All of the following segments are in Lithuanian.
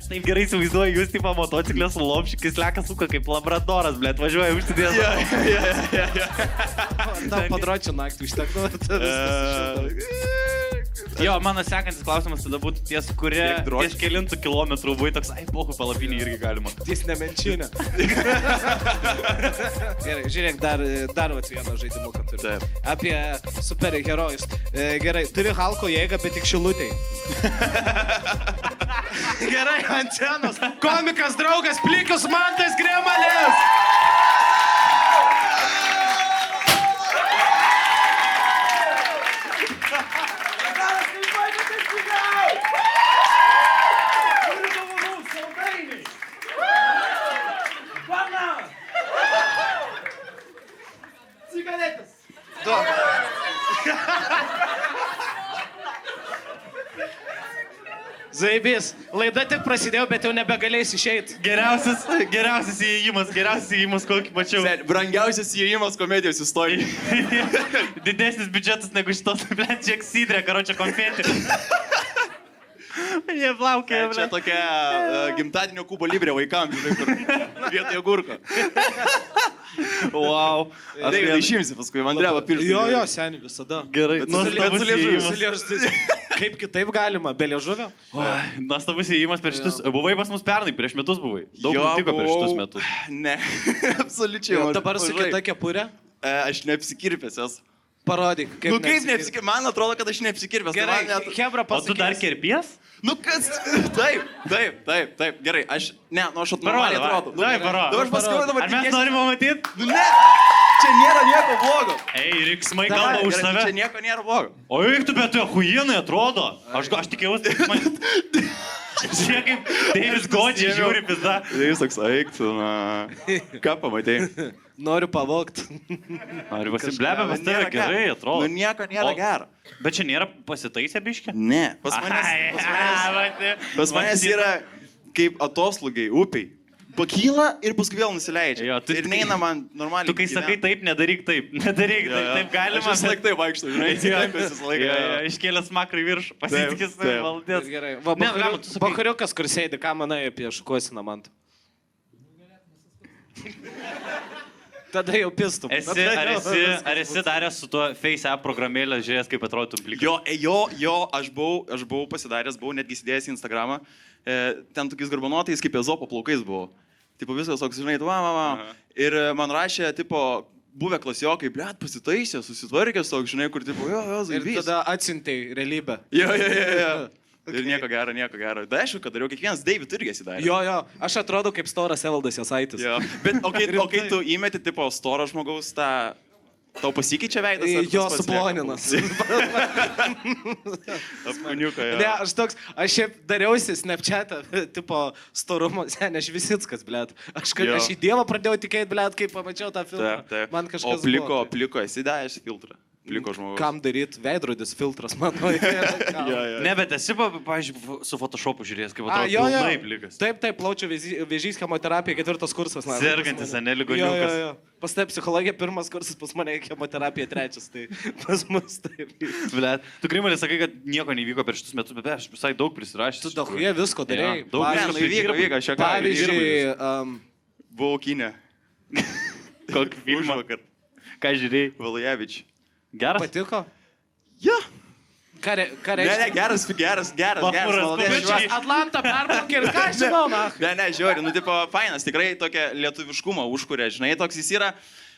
Taip gerai įsivaizduoju, jūs tipo motociklė su lopšikais leka suka kaip labradoras, blėt, važiuoja užsidės. Tau padročio naktį užtekdavo. Jo, mano sekantis klausimas tada būtų ties kelintų kilometrų buvai toks, ai, pohų palapinį irgi galima. Ties nemenčinė. Gerai, žiūrėk, dar vieną žaidimuką turiu. Apie superherojus. Gerai, turi Halko jėgą, bet tik šilutėj. Gerai, ant scenos. Komikas, draugas, Plikius Mantas Gremalis. Zaibys, laida tik prasidėjo, bet jau nebegalės išeiti. Geriausias įėjimas, kokį mačiau. Brangiausias įėjimas komedijos istorijai. Didesnis biudžetas negu šitos, blėt, čia Sidrė, karočią konfetį. Jie plaukia, Čia tokia gimtadienio Kubo Libre vaikams, žinai, kur vietoje gurko. Wow. Tai išimsi paskui, man dreba pirštai. Jo, seni, visada. Gerai, Su liežuviu. Kaip kitaip galima, be liežuvio? Nuostabus įėjimas per šitus. Buvai pas mus pernai, prieš metus buvai. Daug nutiko per šitus metus. Ne, absoliučiai. Dabar su kita kepurė? Aš neapsikirpęs esu. Parodyk, kaip neapsikirpęs. Man atrodo, kad aš neapsikirpęs. Gerai, Hebra pasakys. O tu dar kirpies? Nu kas? Taip. Gerai, aš normaliai atrodo. Dabar aš paskui dabar tikėsiu. Ar mes norime matyti? Nu ne, čia nėra nieko blogo. Ei, riksmai kalba už save. Čia nieko nėra blogo. O eik tu, bet tu huijenai atrodo. Aš tikėjausi, kad man... Žiūrėk, kaip Deivis godžiai žiūri pizda. Deivis toks, eik tu, na... Ką pamatei? Noriu pavogti. Noriu pasiblebę, pas tave gerai atrodo. Nu nieko nėra gero. Bet čia nėra pasitaisę biškį? Ne, pas manęs yra kaip atoslūgiai, upiai. Pakyla ir paskui vėl nusileidžia. Jo, ir neina man normaliai. Tu kai sakai taip, nedaryk taip. Nedaryk taip galima. Aš visą laiką taip vaikštau, žinai. Iškėlęs makrą į viršų, pasitikės taip valdės. Gerai, bakariukas, kur sėdi, ką manai apie Šukuosiną Mantą? Tada jau pistum. Ar esi daręs su tuo Face App programėlę, žiūrėjęs, kaip atrodytum plikas? Jo, aš buvau pasidaręs, buvau netgi įsidėjęs į Instagramą. Ten tokiais garbanotais, kaip Ezopo plaukais buvo. Tipo viskas toks, žinai, Ir man rašė, tipo, buvę klasiokai, blėt, pasitaisė, susitvarkęs toks, žinai, kur, tipo, jo, zaibys. Ir tada atsiuntei realybę. Jo. Ir nieko gero. Tai aišku, kad dariau, kiekvienas David irgi įsidarė. Jo, aš atrodau kaip storas Evaldas Jasaitis. Jo, bet o kai tu įmeti, tipo, storo žmogaus tą... Tau pasikeičia veidas? Jo, suploninas. Apkuniuką, jo. Ne, aš šiaip dariausi Snapchat'ą, tipo, storumo, aš Visickas, blėt. Aš į Dievą pradėjau tikėti, blėt, kai pamačiau tą filmą. Man kažkas buvo. O pliko esi dajęs filtrą? Pliko žmogus. Kam daryti veidrodis filtras, mano. Ne, bet esi, pavyzdžiui, su Photoshopu žiūrėjęs, kaip atrodo pilnai plikas. Taip, plaučių vėžys chemoterapija, 4 kursas. Sergantis, ane, ligoniukas. Jo. Pas tai psichologija 1 kursas, pas mane chemoterapija 3, tai pas mus taip. Blet, tu Grimalė sakai, kad nieko nevyko per šitus metus, bet aš visai daug prisirašęs. Tu dahuje visko darėjai. Vyko, aš čia ką. Pavyzdžiui, buvau Kine. Kokį filmą? Ką žiūrėjai? Valajevič. Geras? Patiko? Jo. Ką reiškia? Ne, geras. Atlantą perplaukė ir ką žinau, na? Ne, žiūri, nu, tipo, fainas, tikrai tokia lietuviškumą užkuria, žinai, toks jis yra,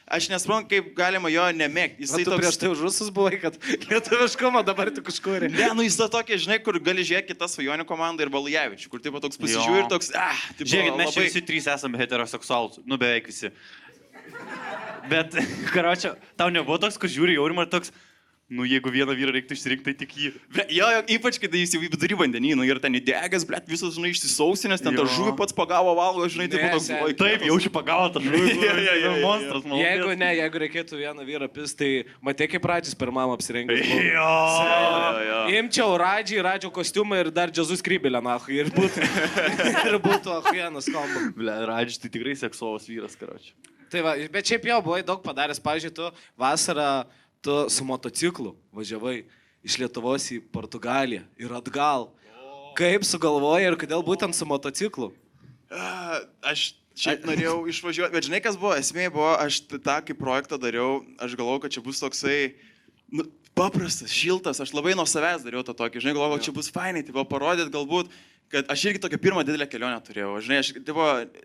aš nesuprantu, kaip galima jo nemėgti. Tu prieš tai už rusus buvai, kad lietuviškumą dabar tik užkūrė. Ne, nu jis tokia, žinai, kur gali žiūrėti kitą Svajonių komandą ir Valajevičių, kur tipo toks pasižiūri ir toks, tipo, žiūrėkit, mes čia visi 3 esame heteroseksualūs, nu beveik visi. Bet, karočią, tau nebuvo toks, kur žiūri Aurimą ir toks, nu jeigu vieną vyrą reiktų išsirinkti, tai tik jį. Jo, ypač, kai jis jau vidury vandenyno ir ten įdegęs, blėt, visos, žinai, išsisausinės, ten tą žuvį pats pagavo, valgo, žinai, taip toks, oi, taip, jaučiu pagavo tą žuvį, monstras, malonės. Jeigu reikėtų vieną vyrą pis, tai matė, kaip Radžis per mamą apsirengęs. Jo. Imčiau Radžio kostiumą ir dar džiazus krybelę, nahu, ir būtų ahujienas kombo. Ble, Radžis tai tikrai seksualus vyras, karočią. Tai va, bet šiaip jau buvai daug padaręs, pavyzdžiui, tu vasarą tu su motociklu važiavai iš Lietuvos į Portugaliją ir atgal. Kaip sugalvoja ir kodėl būtent su motociklu? Aš šiaip norėjau išvažiuoti, bet žinai, kas buvo? Esmė buvo, aš tą kaip projektą dariau, aš galvojau, kad čia bus toksai paprastas, šiltas, aš labai nuo savęs dariau tą tokį, žinai, galvojau, kad čia bus fainai, tai buvo parodyti galbūt, kad aš irgi tokią pirmą didelę kelionę turėjau, žinai, aš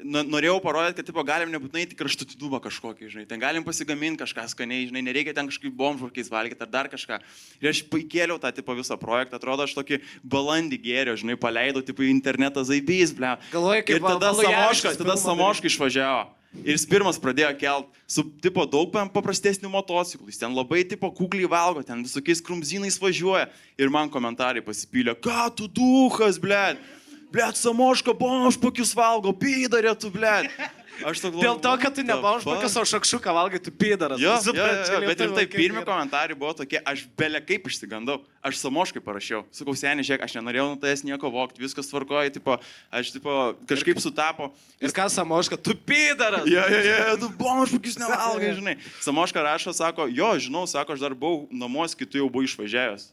norėjau parodyti, kad tipo, galim nebūtinai tik kraštutinumą kažkokį, žinai, ten galim pasigaminti kažką skaniai, žinai, nereikia ten kažkaip bomžurkiais valgyti ar dar kažką. Ir aš paikėliau tą tipo visą projektą, atrodo, aš tokį balandį gėrio, žinai, paleidau tipo į internetą zaibys, ble. Galvoju, kaip ir tada Samoška išvažiavo. Ir jis pirmas pradėjo kelt su tipo daug paprastesnių motociklų, jis ten labai tipo kukliai valgo, ten visokiais krumzynais važiuoja. Ir man komentarai pasipylė, ką tu duhas, blėt, Samoška, bomžpakius valgo, pydarė tu, blėt. Aš to galvoju. Dėl to, kad tu ne bomžpakius, o šakšuką valgai, tu pydaras. Jo, bet ir taip, pirmi komentarai buvo tokie, aš belė kaip išsigandau, aš Samoškai parašiau. Sakau, seniai, žiūrėk, aš nenorėjau nuo tavęs nieko vokti, viskas tvarkoja, tipo, aš tipo, kažkaip sutapo. Ir ką Samoška, tu pydaras. Tu bomžpakius nevalgai, žinai. Samoška rašo, sako, jo, žinau, sako, aš dar buvau namuos, kai tu jau buvai išvažiavęs.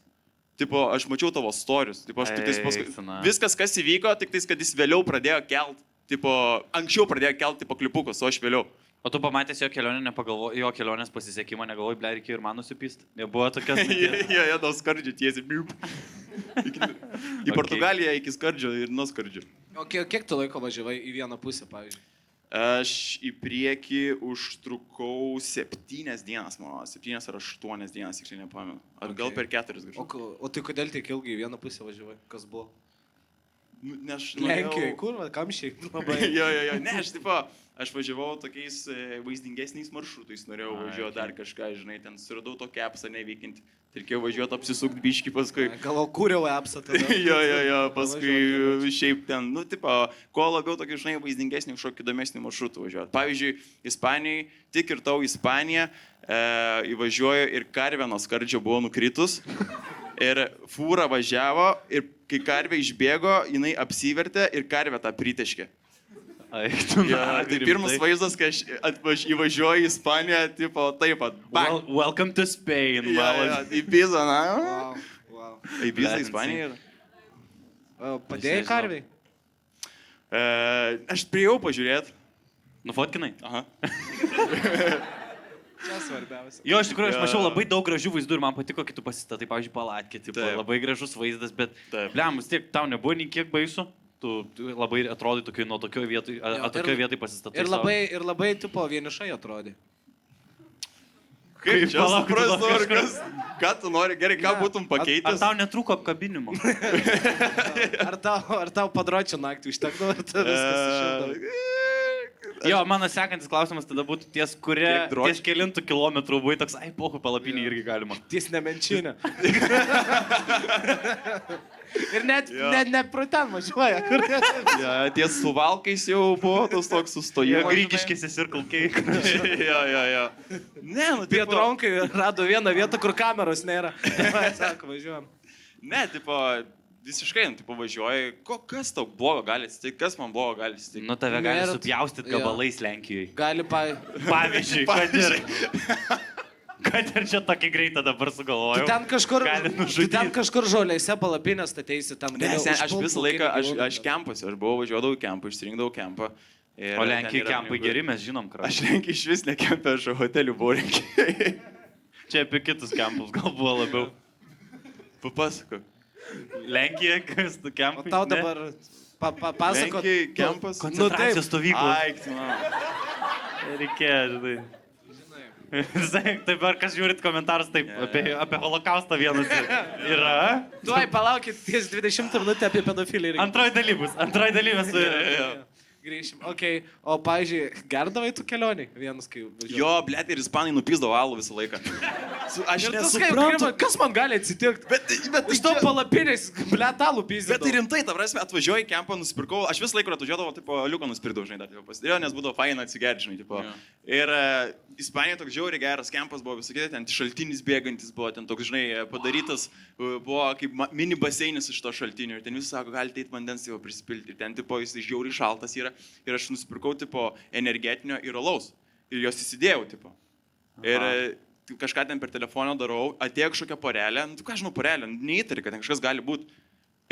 Tipo, aš mačiau tavo storius. Tipo, aš tik tais paskui. Viskas, kas įvyko, tik tais, kad jis vėliau pradėjo kelt. Tipo, anksčiau pradėjo kelti tipo klipukus, o aš vėliau. O tu pamatęs jo kelionę, nepagalvojai, jo kelionės pasisekimą, negalvojai, ble, reikėjo ir man nusipist. Nebuvo tokios. Jie nuo skardžio tiesiai. Į Portugaliją iki skardžio ir nuo skardžio. O kiek tu laiko važiavai į vieną pusę, pavyzdžiui? Aš į priekį užtrukau 7 dienas, manau, 7 ar 8 dienas, tiksliai nepamenu. Ar gal per 4 grįžau. O tai kodėl tiek ilgai į vieną pusę važiavai? Kas buvo? Lenkijoje, kur, kamščiai? Jo, ne, aš važiavau tokiais vaizdingesniais maršrutais, norėjau važiuoti dar kažką, žinai, ten suradau tokį appsą neveikinti, reikėjo važiuoti apsisukti biškį paskui. Gal kūriau appsą tada? Jo, paskui šiaip ten, kuo labiau tokį, žinai, vaizdingesnį, kažkokį įdomesnį maršrutą važiuoti. Pavyzdžiui, Ispanijai, tik ir tau Ispaniją įvažiuoju ir karvė nuo skardžio buvo nukritus. Ir fūra važiavo ir kai karvė išbėgo, jinai apsivertė ir karvė tą priteškė. Tai pirmas vaizdas, kai aš įvažiuoju į Ispaniją, tipo taip pat. Welcome to Spain. Ibiza, na? Ibiza, Ispanija. Padėjai karviai? Aš priejau pažiūrėti. Nufotkinai? Aha. Čia svarbiausia. Jo, iš tikrųjų, aš mačiau labai daug gražių vaizdų ir man patiko, kai tu pasistatai, pavyzdžiui, palatkė, labai gražus vaizdas, bet, blem, vis tiek tau nebuvo nei kiek baisu, tu labai atrodai tokioj, nuo tokioje vietoje pasistatai. Ir labai, tipo, vienišai atrodai. Kaip čia suprastų, ką tu nori, gerai, ką būtum pakeitęs? Ar tau netrūko apkabinimo? Ar tau padročio naktį užtekdavo ir tai viskas išėdavo? Jo, mano sekantis klausimas tada būtų ties kelintų kilometrų buvai toks, ai, pohu, palapinį irgi galima. Ties Nemenčinė. Ir net pro ten važiuoja. Ties Suvalkais jau buvo tas toks sustojimas. Grigiškėse Circle K. Jo. Ne, Pietronkai rado vieną vietą, kur kameros nėra. Sako, važiuojam. Ne, tipo... Visiškai, tipo, važiuoji, kas tau blogo gali atsitikti, kas man blogo gali atsitikti. Nu, tave gali supjaustyti gabalais Lenkijoje. Gali, pavyzdžiui, kad ir čia tokį greitą dabar sugalvojau. Tu ten kažkur žolėse palapinę statėsi tam. Ne, aš visą laiką, aš kempuose, aš važiuodavau į kempą, išsirinkdavau kempą. O Lenkijai kempai geri, mes žinom, kraštai. Aš Lenkijai iš vis nekempę, aš hotelių buvau Lenkijai. Čia apie kitus kempus gal buvo labiau. Papasakok. Lenkija, kas tu kempai? O tau dabar papasakot. Lenkija, kempas. Koncentracijos stovykla. Aikti, man. Reikėjo, žinai. Taip, ar kas žiūrit komentarus, taip, apie holokaustą vienas yra. Tuoj, palaukit, ties 20 minutę apie pedofiliją. Antroji daly mes Grįšim. Okay. O, pavyzdžiui, gerdavai tu kelionį vienas, kai važiuoji? Jo, blėt, ir ispanai nupizdavo alų visą laiką. Aš nesuprantu. Kas man gali atsitikti? Bet iš to palapinės, blėt, alų pizdavo. Bet tai rimtai, ta prasme, atvažiuoju į kempą, nusipirkau. Aš visą laiką atvažiuodavau, tipo, liuką nusipirkau, žinai, dar pasidėjau, nes būdavo faina atsigerti, žinai, tipo. Ir Ispanijoje toks žiauriai geras kempas buvo, visokie, ten šaltinis bėgantis buvo, ten toks, žinai, padarytas, buvo kaip mini baseinis iš to šaltinio. Ir ten visi sako, galite eiti vandens jau prisipilti. Ir ten, tipo, jis žiauriai šaltas yra. Ir aš nusipirkau, tipo, energetinio ir alaus. Ir jos įsidėjau, tipo. Ir kažką ten per telefoną darau, atėjo kažkokia porelė, nu, ką žinau, porelė, neįtari, kad ten kažkas gali būti.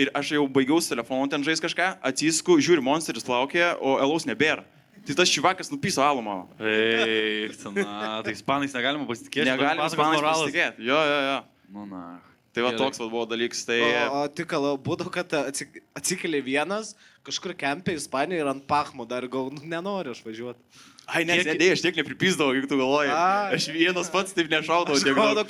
ir aš jau baigiau su telefonu ten žais kažką, atsisku, žiūri, monsteris plaukia, o alaus nebėra. Tai tas šivakas nupiso alų, mano. Ei, tai ispanais negalima pasitikėti. Negalima ispanais pasitikėti. Jo. Nu, na. Tai va toks va buvo dalykas. Tai... O tik būdavo, kad atsikeli vienas, kažkur kempė Ispanijoje ir ant Pachmo dar gal nenoriu aš važiuoti. Ai, nesėdėjai, aš tiek nepripizdavau, kaip tu galvoji. Aš vienas pats taip nešaudavau. Šaudo,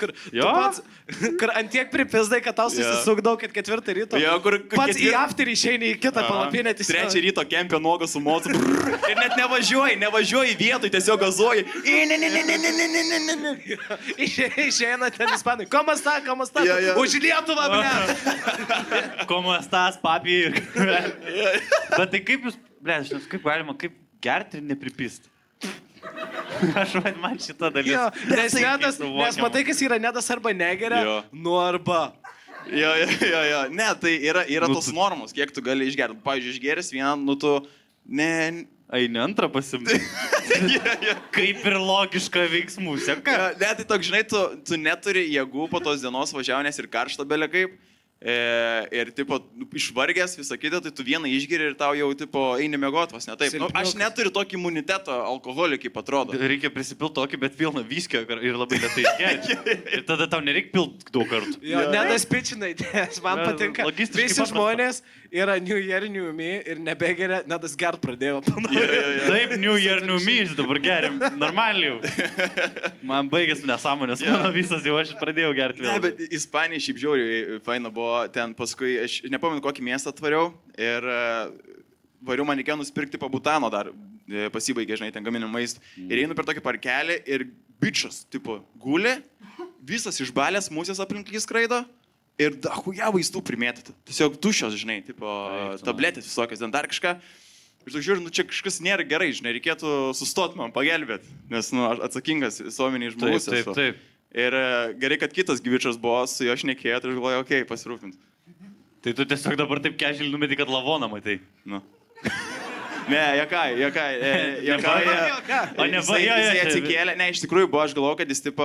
kur ant tiek pripizdai, kad tau susisukdavau, kad 4 ryto. Jo, kur pats į afterį išeini į kitą palapinę. 3 ryto kempė nuogas su mocu. Ir net nevažiuoji vietoj, tiesiog gazuoji. Išeina ten Ispanai. Komas ta? Už Lietuvą, ble. Komas tas, papi. Bet tai kaip jūs, ble, kaip galima, kaip gerti ir nepripist? Aš man šitą dalis. Jo, nes matai, kas yra nedas arba negeria, nu arba. Jo. Ne, tai yra tos normos, kiek tu gali išgerti. Pavyzdžiui, išgeris vieną, nu tu... Ne... Eini antrą pasimti. Kaip ir logiška veiksmų, seka. Ne, tai toks, žinai, tu neturi jėgų po tos dienos važiaunės ir karšta belė kaip. Ir, tipo, išvargęs visą kitą, tai tu vieną išgeri ir tau jau, tipo, eini miegot vos, ne taip. Nu, aš neturiu tokį imunitetą alkoholį, kaip atrodo. Reikia prisipilti tokį, bet pilną viskio ir labai lėtai išgerti. Ir tada tau nereikia pilti daug kartų. Jo, nedas pičinai, nes man patinka. Visi žmonės yra New Year, New Me ir nebegeria, nedas gert pradėjo. Taip, New Year, New Me, dabar geriam. Normaliai jau. Man baigėsi nesąmonės, mano visas jau aš pradėjau gerti vėl. Ne, bet Ispanija šiaip žiauriai faina buvo. Ten paskui, aš nepamenu, kokį miestą atvariau ir variau, man reikėjo nusipirkti pabutano dar, pasibaigė, žinai, ten gaminimo maistą. Ir einu per tokį parkelį ir bičas, tipo, guli, visas išbalęs, musės aplink jį skraido ir dahuja vaistų primėtyti. Tiesiog tušios, žinai, tipo, tabletės visokios, ten dar kažką. Ir tu žiūri, nu čia kažkas nėra gerai, žinai, reikėtų sustoti man, pagelbėti, nes, nu, atsakingas visuomeniai žmogus. Taip. Ir gerai, kad kitas gyvičas buvo, su jo šnekėjo, tai aš galvoju, okei, pasirūpint. Tai tu tiesiog dabar taip kežilį numeti, kad lavoną matai. Nu. Ne, jokai. O ne, jisai atsikėlė, ne, iš tikrųjų buvo, aš galvoju, kad jis tipo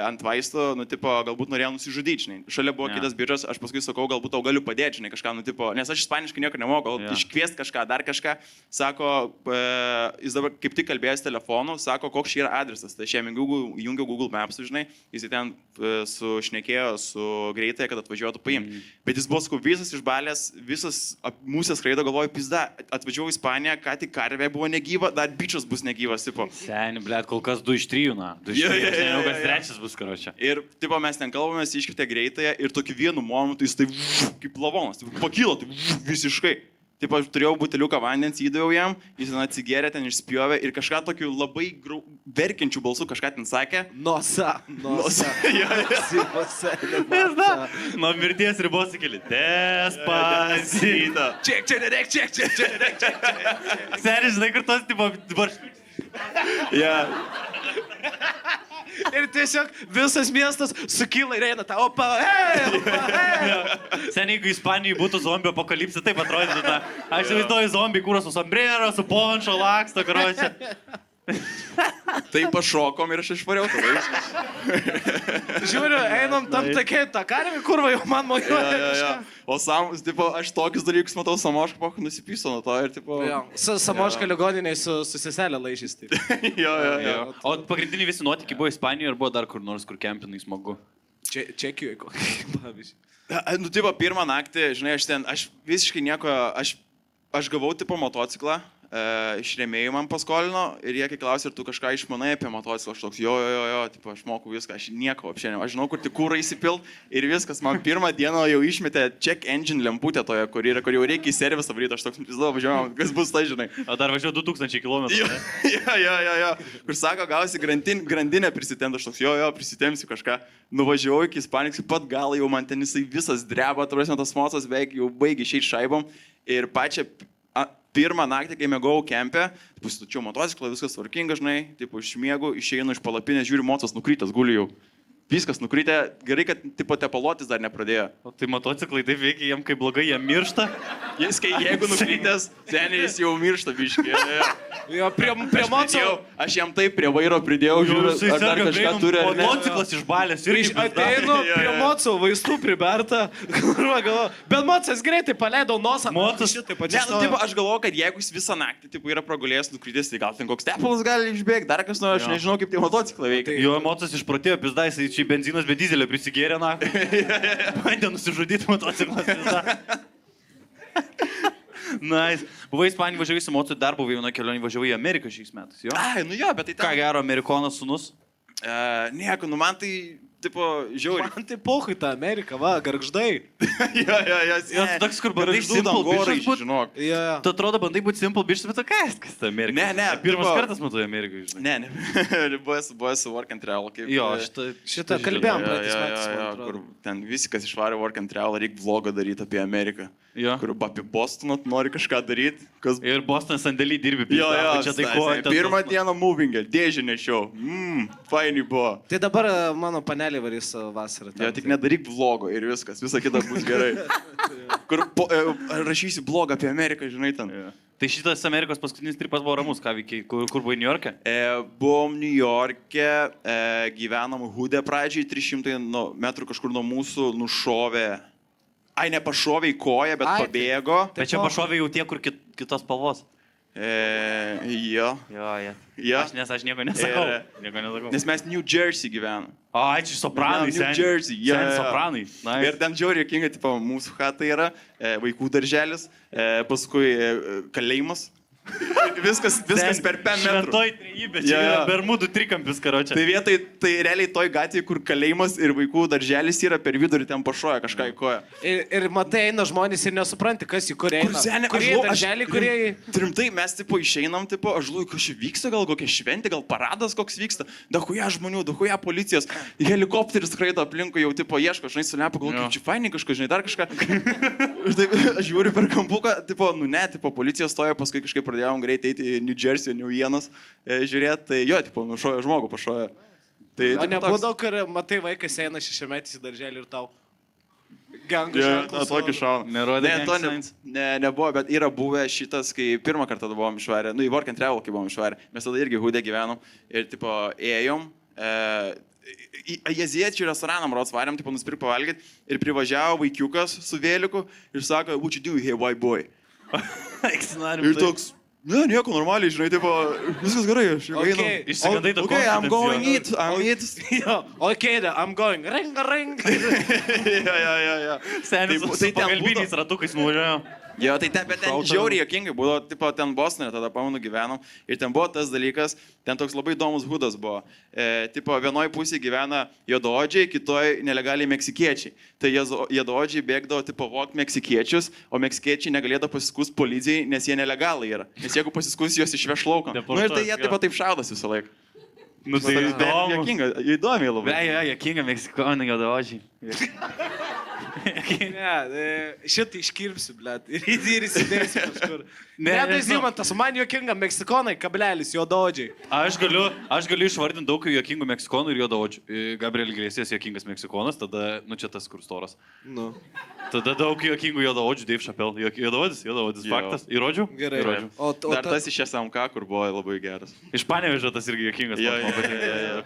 ant vaistų, nu, tipo, galbūt norėjo nusižudyti, žinai. Šalia buvo kitas bičas, aš paskui sakau, galbūt tau galiu padėti, žinai, kažką, nu, tipo, nes aš ispaniškai nieko nemoku, gal iškviesti kažką, dar kažką. Sako, jis dabar kaip tik kalbėjęs telefonu, sako, koks čia yra adresas. Tai aš jam įjungiau Google Maps, žinai, jis ten sušnekėjo su greitai, kad atvažiuotų paimti. Bet jis buvo visas išbalęs, visas musės skraido, galvoju, pizda, atvažiavau į Ispaniją, ką tik karvė buvo negyva, dar bičas bus negyvas, tipo. Seni, blėt, kol kas 2 iš 3, na. 2 iš 3, aš nežinau, kas trečias bus, karočią. Ir, tipo, mes ten kalbamės, iškvietė greitąją ir tokiu vienu momentu jis tai kaip lavonas, tai pakilo, tai visiškai. Taip, aš turėjau buteliuką vandens, įdaviau jam, jis ten atsigėrė, ten išspjovė ir kažką tokiu labai verkiančių balsų kažką ten sakė. Nosa. Nuo mirties ribos įkeli. Despacito. Čia nereik. Seni, žinai, kur tos, tipo, dabar... Ir tiesiog visas miestas sukyla ir eina tą opa, hei! Seniai, jeigu Ispanijoje būtų zombio apokalipsė, taip atrodytų tą. Aš įsivaizduoju zombį, kūras su sombrero, su pončo, laksto, karočią. Tai pašokom ir aš išvariau tada. Žiūriu, einam tam tokiai, tą karvį kurva jau man mojuoja. O tipo, aš tokius dalykus matau, Samoška nusipyso nuo to ir tipo... Samoška ligoniniai su seselė laižys. Jo. O pagrindiniai visi nuotykiai buvo Ispanijoje ar buvo dar kur nors, kur kempinai smagu? Čekijoje kokį, pavyzdžiui. Nu, tipo, pirmą naktį, žinai, aš visiškai nieko, aš gavau tipo motociklą. Iš rėmėjų man paskolino ir jie kai klausė, ar tu kažką išmanai apie motociklą, aš toks, jo, tipo, aš moku viską, aš nieko apšiandien, aš žinau, kur tik kūrą įsipilt ir viskas, man pirmą dieną jau išmetė check engine lemputę toje, kur jau reikia į servisą varyti, aš toks, pizdu, važiuojam, kas bus tai, žinai. O dar važiuoju 2000 km. Jo, kur sako, gausi grandinę prisitemti, aš toks, jo, prisitemsiu kažką, nuvažiuoju iki Ispanijos, pat gal jau man ten jisai visas dreba, turėsime tas mocas, beveik jau baigi išeit šaibom ir pačią pirmą naktį, kai mėgau kempę, pasitučiau motociklą, viskas tvarkinga, žinai, taip išmiegu, išeinu iš palapinės, žiūriu, mocas nukrytas, guli jau. Viskas nukritę, gerai, kad tipo tepalotis dar nepradėjo. O tai motociklai taip veikia, jiem kai blogai, jie miršta. Jeigu nukritęs, seniai jis jau miršta biškį. Jo, prie moco. Aš jam taip prie vairo pridėjau, žiūriu, ar dar kažką turi. Motociklas iš balės irgi. Ateinu prie moco, vaistų priberta. Bet mocas greitai paleido nosą. Motas šitai Ne, aš galvoju, kad jeigu jis visą naktį yra pragulėjęs nukritęs, tai gal ten koks tepalas gali išbėgti, dar kas nors, aš nežinau, kaip tie motociklai veikia. Jo, motas išprotėjo, pizdai, jis čia benzinas be dizelio prisigėrė, na. Bandė nusižudyti motociklas. Nice. Buvai Ispanijai, važiavai su mocu dar, buvai viena kelionė, važiavai į Ameriką šiais metais, jo? Ai, nu jo, bet tai Ką gero, amerikonas sūnus? Nieko, nu man tai, tipo, žiauri. Man tai pohui ta Amerika, va, gargždai. Jo, tu toks, kur bandai simple bišas būt. Žinok. Tu atrodo, bandai būti simple bišas, bet kas ta Amerika? Ne, Pirmas kartas matau Amerikai, žinai. Ne, buvo su Work and Travel. Jo, šitą kalbėjom praeitais metais. Kur ten visi, kas išvarė Work and Travel, reikia vlogą daryti apie Ameriką. Jo. Kur apie Bostoną nori kažką daryti. Ir Bostonas sandėlį dirbi. Čia tai ko. Pirmą dieną movingą, dėžį nešiau. Fainai buvo. Tai dabar mano panelį varys vasarą. Jo, tik nedaryk vlogo ir viskas, visa kita bus gerai. Kur rašysi blogą apie Ameriką, žinai ten. Tai šitas Amerikos paskutinis tripas buvo ramus, ką veikiai, kur buvai New York'e? Buvom New York'e, gyvenom Hude pradžiai, 300 metrų kažkur nuo mūsų nušovė. Ai, ne pašovė į koją, bet pabėgo. Bet čia pašovė jau tie, kur kitos spalvos. Jo. Aš nieko nesakau. Nes mes New Jersey gyvenam. Ai, čia Sopranai, New Jersey, Sopranai. Ir ten žiauriai jokinga, tipo, mūsų chata yra, vaikų darželis, paskui kalėjimas. Viskas per 5 metrų. Šventoj trejybė, čia yra Bermudų trikampis, karočią. Tai realiai toj gatvėje, kur kalėjimas ir vaikų darželis yra, per vidurį ten pašoja kažką į koją. Ir matai, eina žmonės ir nesupranti, kas į kur eina. Kurie darželį, kurie... Rimtai, mes tipo išeinam, tipo, aš žinau, kas čia vyksta, gal kokia šventė, gal paradas koks vyksta. Dahuja žmonių, dahuja policijos. Helikopteris skraido aplinkui, jau tipo ieško, žinai, sulepa, galvoju, kaip čia fainai kažką, žinai, dar kažką. Aš žiūriu per kampuką, tipo, nu ne, tipo, policija stoja, paskui kažkaip pradėjom greitai eiti į New Jersey, naujienas žiūrėti, tai jo, tipo, nušoja žmogų, pašoja. Tai, o nebuvo daug, kai matai vaikas eina 6 metais į darželį ir tau gangų ženklus. Tokį šauną. Nebuvo, bet yra buvę šitas, kai pirmą kartą buvom išvarę, nu į Work and Travel, kai buvom išvarę, mes tada irgi Hude gyvenom ir, tipo, ėjom, į azijiečių restoraną rods varėm, tipo, nusipirk pavalgyti ir privažiavo vaikiukas su vėliku ir sako, what you do here, white boy? Ir toks, ne, nieko normaliai, žinai, tipo, viskas gerai, aš jau einu. Išsigandai tą confidence. Okay, I'm going eat. I'm going, ring. Ja. Senis su pagalbiniais ratukais nuvažiavo. Jo, tai ten žiauriai jokingai buvo, tipo, ten Bostone, tada pamenu gyvenom ir ten buvo tas dalykas, ten toks labai įdomus hudas buvo. Tipo, vienoj pusėje gyvena juodaodžiai, kitoj nelegaliai meksikiečiai. Tai juodaodžiai bėgdavo, tipo, vok meksikiečius, o meksikiečiai negalėdavo pasiskūsti policijai, nes jie nelegalai yra. Nes jeigu pasiskūsi, juos išveš lauką. Nu ir tai jie taip šaudas visą laiką. Nu tai įdomiai labai. Jokinga meksikonai juodaodžiai. Šitą iškirpsiu, blėt, ir įsidėsiu kažkur. Ne, tai Zimantas, man jokinga meksikonai, kablelis, juodaodžiai. Aš galiu išvardinti daug jokingų meksikonų ir juodaodžių. Gabriel Iglesias jokingas meksikonas, tada, nu čia tas kur storas. Nu. Tada daug jokingų juodaodžių, Dave Chappelle. Juodaodis, faktas. Įrodžiu? Gerai. Dar tas iš SMK, kur buvo labai geras. Iš Panevėžio tas irgi jokingas.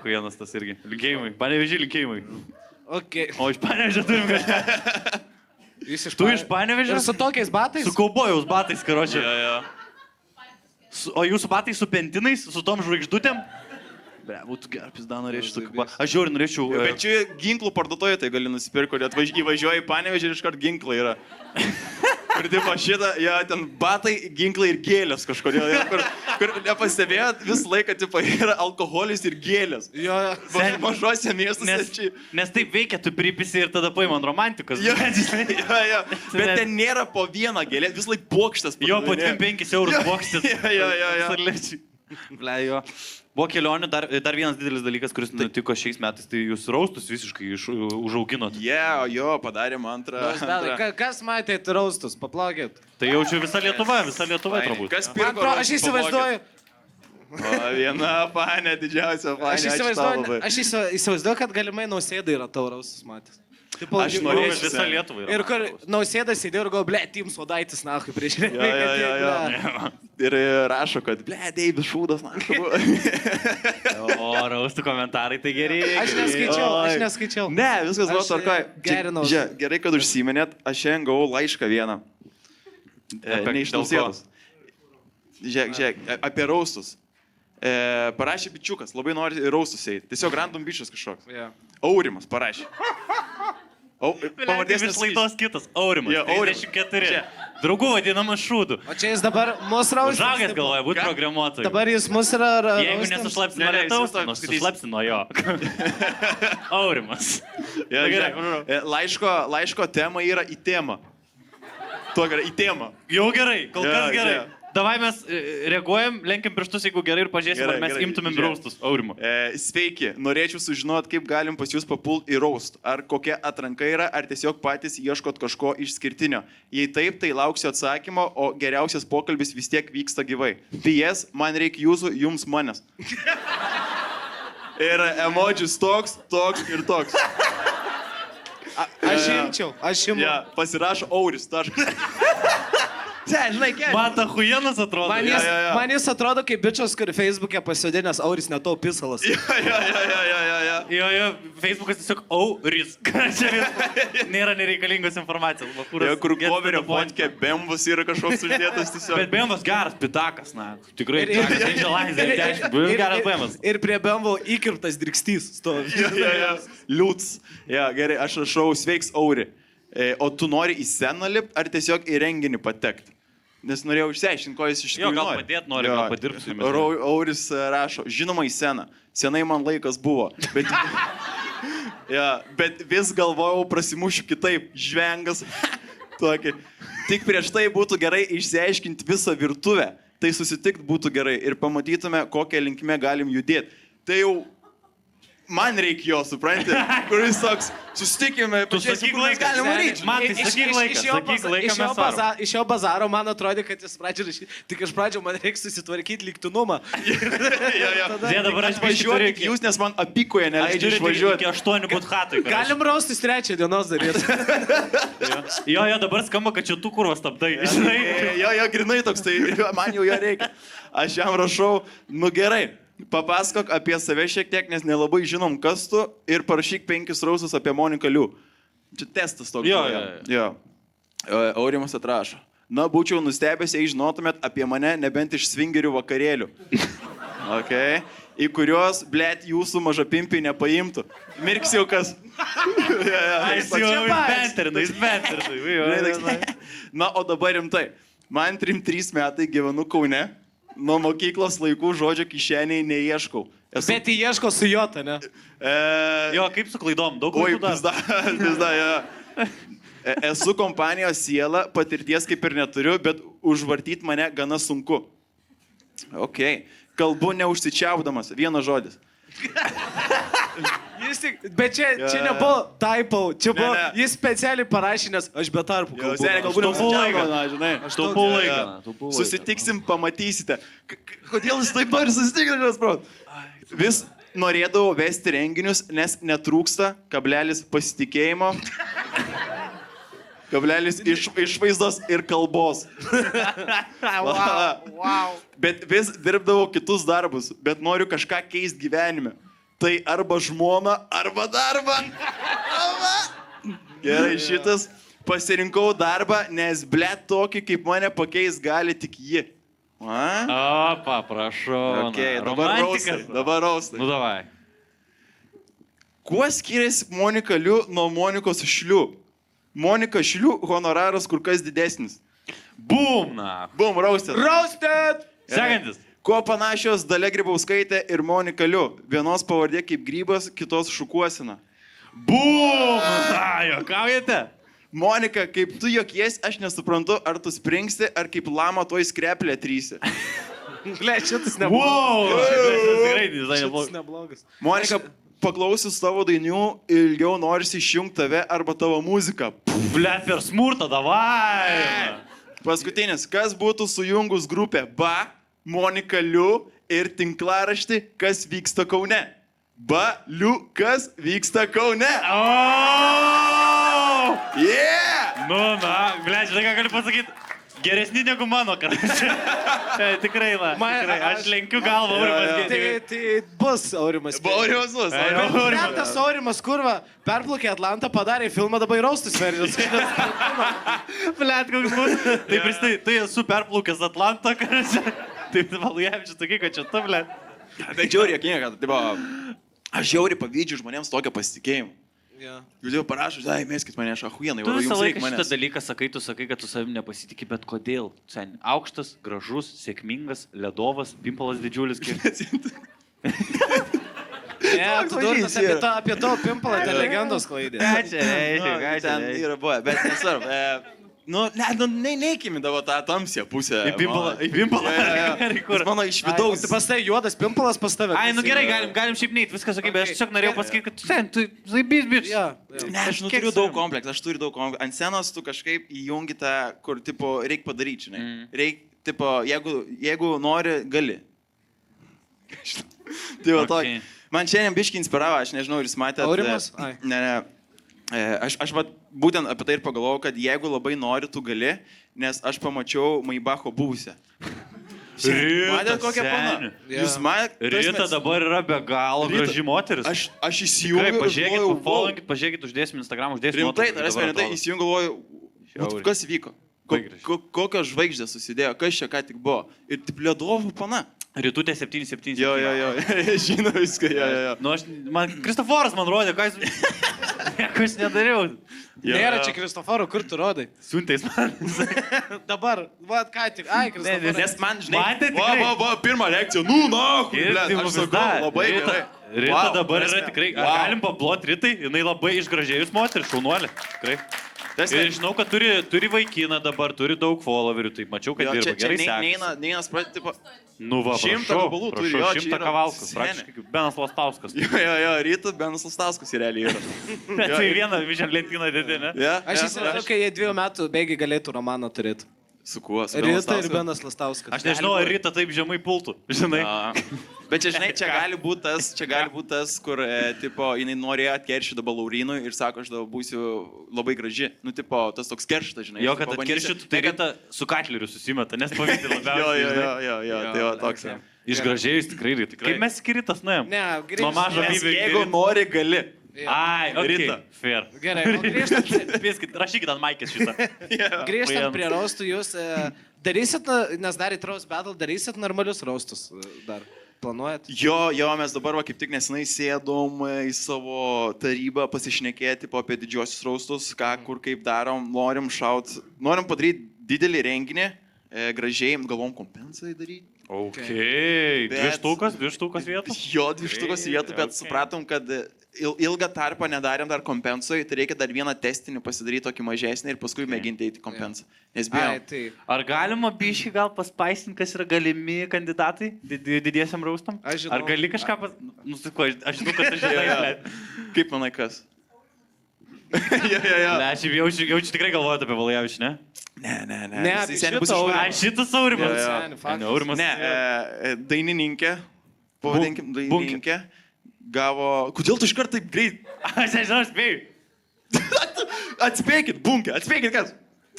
Kujienas tas irgi. Linkėjimai. Panevėžį linkėjimai. Okay. O iš Panevėžio turim kažką. Tu iš Panevėžio? Ir su tokiais batais? Su kaubojaus batais, karočią. O jūsų batai su pentinais, su tom žvaigždutėm? Bre, būtų geras, dar norėčiau tokių batų. Aš žiūriu, norėčiau... Bet čia ginklų parduotoje tai gali nusipirkti, kur įvažiuoji į Panevėžį ir iškart ginklai yra. Ir taip šitą, ten batai, ginklai ir gėlės kažkodėl. Kur nepastebėjot, visą laiką yra alkoholis ir gėlės. Mažose miestuose. Nes taip veikia, tu pripisi ir tada paima ant romantikos. Bet ten nėra po vieną gėlę, vis laik bokštas. Jo, po 2-5 eurus bokštas. Blejo. Buvo kelionių, dar vienas didelis dalykas, kuris nutiko šiais metais, tai jūs raustus visiškai užauginot. Jo, padarėm antrą. Kas matėt raustus, paplaukėt? Tai jaučiu visa Lietuva turbūt. Kas pirko? Aš įsivaizduoju. O, viena fanė, didžiausia fanė. Aš įsivaizduoju, kad galimai Nausėda yra taurausis matęs. Tipo, Aš norėčiau visą Lietuvą. Ir kur Nausėda sėdėjo ir galvoja, ble, Tims Odaitis, nahui, prieš Ir rašo, kad, ble, Deivis Šūdas, nahui. O, raustų komentarai, tai geri. Aš neskaičiau. Ne, viskas buvo tvarkoj. Gerinau. Gerai, kad užsiminėt, aš šiandien gavau laišką vieną. Ne iš Nausėdos. Žiūrėk, apie raustus. Parašė bičiukas, labai nori raustus eiti. Tiesiog random bičias kažkoks. Aurimas parašė. Pavardės vis laidos kitas. Aurimas. 34. Draugų vadinamas Šūdu. O čia jis dabar mus raustas. Žagas galvoja būti programuotojų. Dabar jis mus yra raustas. Jeigu nesušlapsi nuo lietaus, sušlapsi nuo jo. Aurimas. Laiško tema yra į temą. Tuo gerai, į temą. Jau gerai, kol kas gerai. Davai mes reaguojam, lenkiam pirštus, jeigu gerai ir pažiūrėsim, ar mes imtumėm raustus. Aurimo. Sveiki, norėčiau sužinoti, kaip galim pas jūs papulti į raust. Ar kokia atranka yra, ar tiesiog patys ieškot kažko išskirtinio. Jei taip, tai lauksiu atsakymo, o geriausias pokalbis vis tiek vyksta gyvai. PS, man reikia jūsų, jums manęs. Ir emodžius toks ir toks. Aš imčiau. Pasirašo Auris. Žinai, man ta huienas atrodo. Man jis atrodo kaip bičias, kur Facebook'e pasodinęs Auris netau pisalas. Jo, Facebook'as tiesiog Auris. Nėra nereikalingos informacijos. Kur koverio fotkė Bembas yra kažkoks uždėtas tiesiog. Bet Bembas geras, pitakas, na. Tikrai, geras Bembas. Ir prie Bembo įkirptas drikstys stovi. Liūts. Gerai, aš rašau, sveiks Auri. O tu nori į sceną lipt, ar tiesiog į renginį patekti? Nes norėjau išsiaiškinti, ko jis iš tikrųjų nori. Gal padėt nori, gal padirbti su jumis. Auris rašo, žinoma į sceną. Senai man laikas buvo. Bet vis galvojau, prasimušiu kitaip. Žvengas. Tokį. Tik prieš tai būtų gerai išsiaiškinti visą virtuvę. Tai susitikt būtų gerai ir pamatytume, kokią linkme galim judėti. Tai jau man reikia jo, supranti, kuris toks, susitikime, pažiūrėsim, kur mes galim varyti. Man tai sakyk laiką, iš jo bazaro man atrodė, kad jis pradžio rašyti, tik iš pradžio man reikia susitvarkyti lygtinumą. Dabar aš važiuoju, jūs, nes man apikoje neleidžia išvažiuoti. Iki 8 būt hatui. Galim raustis 3 dienos daryti. Jo, dabar skamba, kad čia tu kurvas taptai. Jo, grinai toks, tai man jau jo reikia. Aš jam rašau, nu gerai. Papasakok apie save šiek tiek, nes nelabai žinom, kas tu, ir parašyk 5 raustus apie Moniką Liu. Čia testas toks. Jo. Aurimas atrašo. Na, būčiau nustebęs, jei žinotumėt apie mane nebent iš swingerių vakarėlių. Okay. Į kuriuos, blėt, jūsų mažapimpiai nepaimtų. Mirksiukas. Jis benterinai. Na, o dabar rimtai. Man 3 metai gyvenu Kaune. Nuo mokyklos laikų žodžio kišeniai neieškau. Bet ieško su jota, ne? Jo, kaip su klaidom, daug klaidų dar. Pizda. Esu kompanijos siela, patirties kaip ir neturiu, bet užvartyti mane gana sunku. Ok. Kalbu neužsičiaupdamas, vienas žodis. Bet čia nebuvo typo, čia buvo, jis specialiai parašė, nes aš be tarpų taupau laiką. Susitiksim, pamatysite. Kodėl jis taip nori susitikti? Vis norėdavau vesti renginius, nes netrūksta kablelis pasitikėjimo, kablelis išvaizdos ir kalbos. Bet vis dirbdavau kitus darbus, bet noriu kažką keisti gyvenime. Tai arba žmona, arba darbą. Gerai, šitas pasirinkau darbą, nes blėt tokį kaip mane pakeis gali tik ji. Prašau. Okay, dabar raustai. Nu, davai. Kuo skiriasi Monika Liu nuo Monikos Šliu? Monika Šliu honoraras kur kas didesnis. Bum, roasted. Roasted! Sekantis. Kuo panašios Dalia Grybauskaitė ir Monika Liu? Vienos pavardė kaip grybas, kitos šukuosina. Bum! Juokaujate? Monika, kaip tu jokies, aš nesuprantu, ar tu springsti, ar kaip lama toj skreplė trysi. Ble, šitas neblogas. Šitas neblogas. Monika, paklausius tavo dainų, ilgiau norisi išjungti tave arba tavo muziką. Ble, per smurtą, davai! Paskutinis, kas būtų sujungus grupę Ba, Monika Liu ir tinklaraštį, kas vyksta Kaune. Baliu, kas vyksta Kaune. Yeah! Nu, na, ble, žinai, ką galiu pasakyti? Geresni negu mano, karalius. Tikrai, na. Tikrai. Aš lenkiu galvą, Aurimas. Tai bus Aurimas. Aurimas bus. Tas Aurimas, kurva, perplaukė Atlantą, padarė filmą, dabar įraustus veržius. Blet, koks bus. Tai pristai, tai esu perplaukęs Atlantą, karalius. Tai Valujevičius sakai, kad čia tu, blet. Bet žiauriai, kad, tipo, aš žiauriai pavydžiu žmonėms tokio pasitikėjimo. Jūs jau parašote, ai, meskit mane, aš ahuienai, tu jums reikia šitą manęs. dalyką sakai, tu sakai, kad tu savim nepasitikė, bet kodėl? Sen, aukštas, gražus, sėkmingas, ledovas, pimpalas didžiulis. Ne, tu durnas apie to pimpalą, tai legendos klaidė. Ką čia reiškia? Ten yra buvę, bet nesvarbu. Neikimindavo tą tamsią pusę. Į pimpalą. Jis mano iš vidaus. Tai pas tai juodas pimpalas pas tave. Ai, nu gerai, galim šiaip neit, viskas sakai, bet aš tiesiog norėjau pasakyti, kad sen, tu zaibys, bič. Ne, aš turiu daug kompleksų, aš turiu daug kompleksų. Ant scenos tu kažkaip įjungi tą, kur, tipo, reikia padaryti, žinai. Reikia, tipo, jeigu nori, gali. Tai va tokį. Man šiandien biškį inspiravo, aš nežinau, ar jūs matėte. Aurimas? Ne. Aš būtent apie tai ir pagalvojau, kad jeigu labai nori, tu gali, nes aš pamačiau Maibacho buvusią. Matėte kokią paną? Jūs matėte? Rita dabar yra be galo graži moteris. Aš įsijungiu. Pažiūrėkit, uždėsim Instagram, uždėsim. Rimtai, įsijungiu, galvoju, kas vyko? Kokios žvaigždės susidėjo, kas čia ką tik buvo. Ir taip ledovų pana. Rytutė 7-7. Jo, žinau viską, jo. Nu, Kristoforas man rodė, ką aš nedariau. Nėra čia Kristoforo, kur tu rodai? Siuntais man. Dabar, va, ką tik, ai, Kristoforas. Nes man, žinai, pirma reakcija, aš sakau, labai gerai. Rita dabar yra tikrai, galim paploti Ritai, jinai labai išgražėjus moteris, šaunuolė, tikrai. Ir žinau, kad turi vaikiną dabar, turi daug followerių, tai mačiau, kad dirba gerai sekasi. Neina sprati, tipo... Nu va, 100 gabalų turi, jo, 100 kavalkus, praktiškai kaip Benas Lastauskas. Jo, Rytas Benas Lastauskas realiai yra. Tai vieną vižiant lentyną dėdė, ne? Aš įsivaizduoju, kai jie 2 metų bėgiai galėtų romaną turėti. Su kuo? Rita ir Benas Lastauskas. Aš nežinau, ar Rita taip žemai pultų, žinai. Bet čia, žinai, čia gali būti tas, kur, tipo, jinai norėjo atkeršyti dabar Laurinui ir sako, aš dabar būsiu labai graži. Nu, tipo, tas toks kerštas, žinai. Jo, kad atkeršytų, tai Rita su Katleriu susimeta, nes pavydė labiausiai. Jo, tai va toks. Išgražėjus tikrai Rita. Kaip mes skiritas nuėjom? Ne, grįžtam. Nuo mažo bybė. Jeigu nori, gali. Ai, Rita. Fair. Gerai, grįžtant. Rašykit ant maikės šitą. Grįžtant prie raustų, jūs darysit, nes darėt roast battle, darysit normalius raustus dar. Planuojat? Jo, mes dabar kaip tik nesenai sėdom į savo tarybą pasišnekėti apie didžiosius raustus, ką, kur, kaip darom, norim padaryti didelį renginį, gražiai, galvom kompensai daryti. Ok, dvi štukas vietų? Jo, 2 štukas vietų, bet supratom, kad ilgą tarpą nedarėm dar kompensui, tai reikia dar vieną testinį pasidaryti tokį mažesnį ir paskui mėginti eiti kompensą. Nes bijom. Ar galima bišį gal paspaisinti, kas yra galimi kandidatai didiesiam raustam? Ar gali kažką nusiko, aš žinau, kad aš žinai. Kaip manai kas? Aš jaučiu tikrai galvojate apie Valajavičių, ne? Ne, šitas Aurimas. Ne, dainininkė, pavadinkim dainininkė, gavo... Kodėl tu iškart taip greit? Aš nežinau, spėjau. Atspėkit, bunkė, atspėkit kas?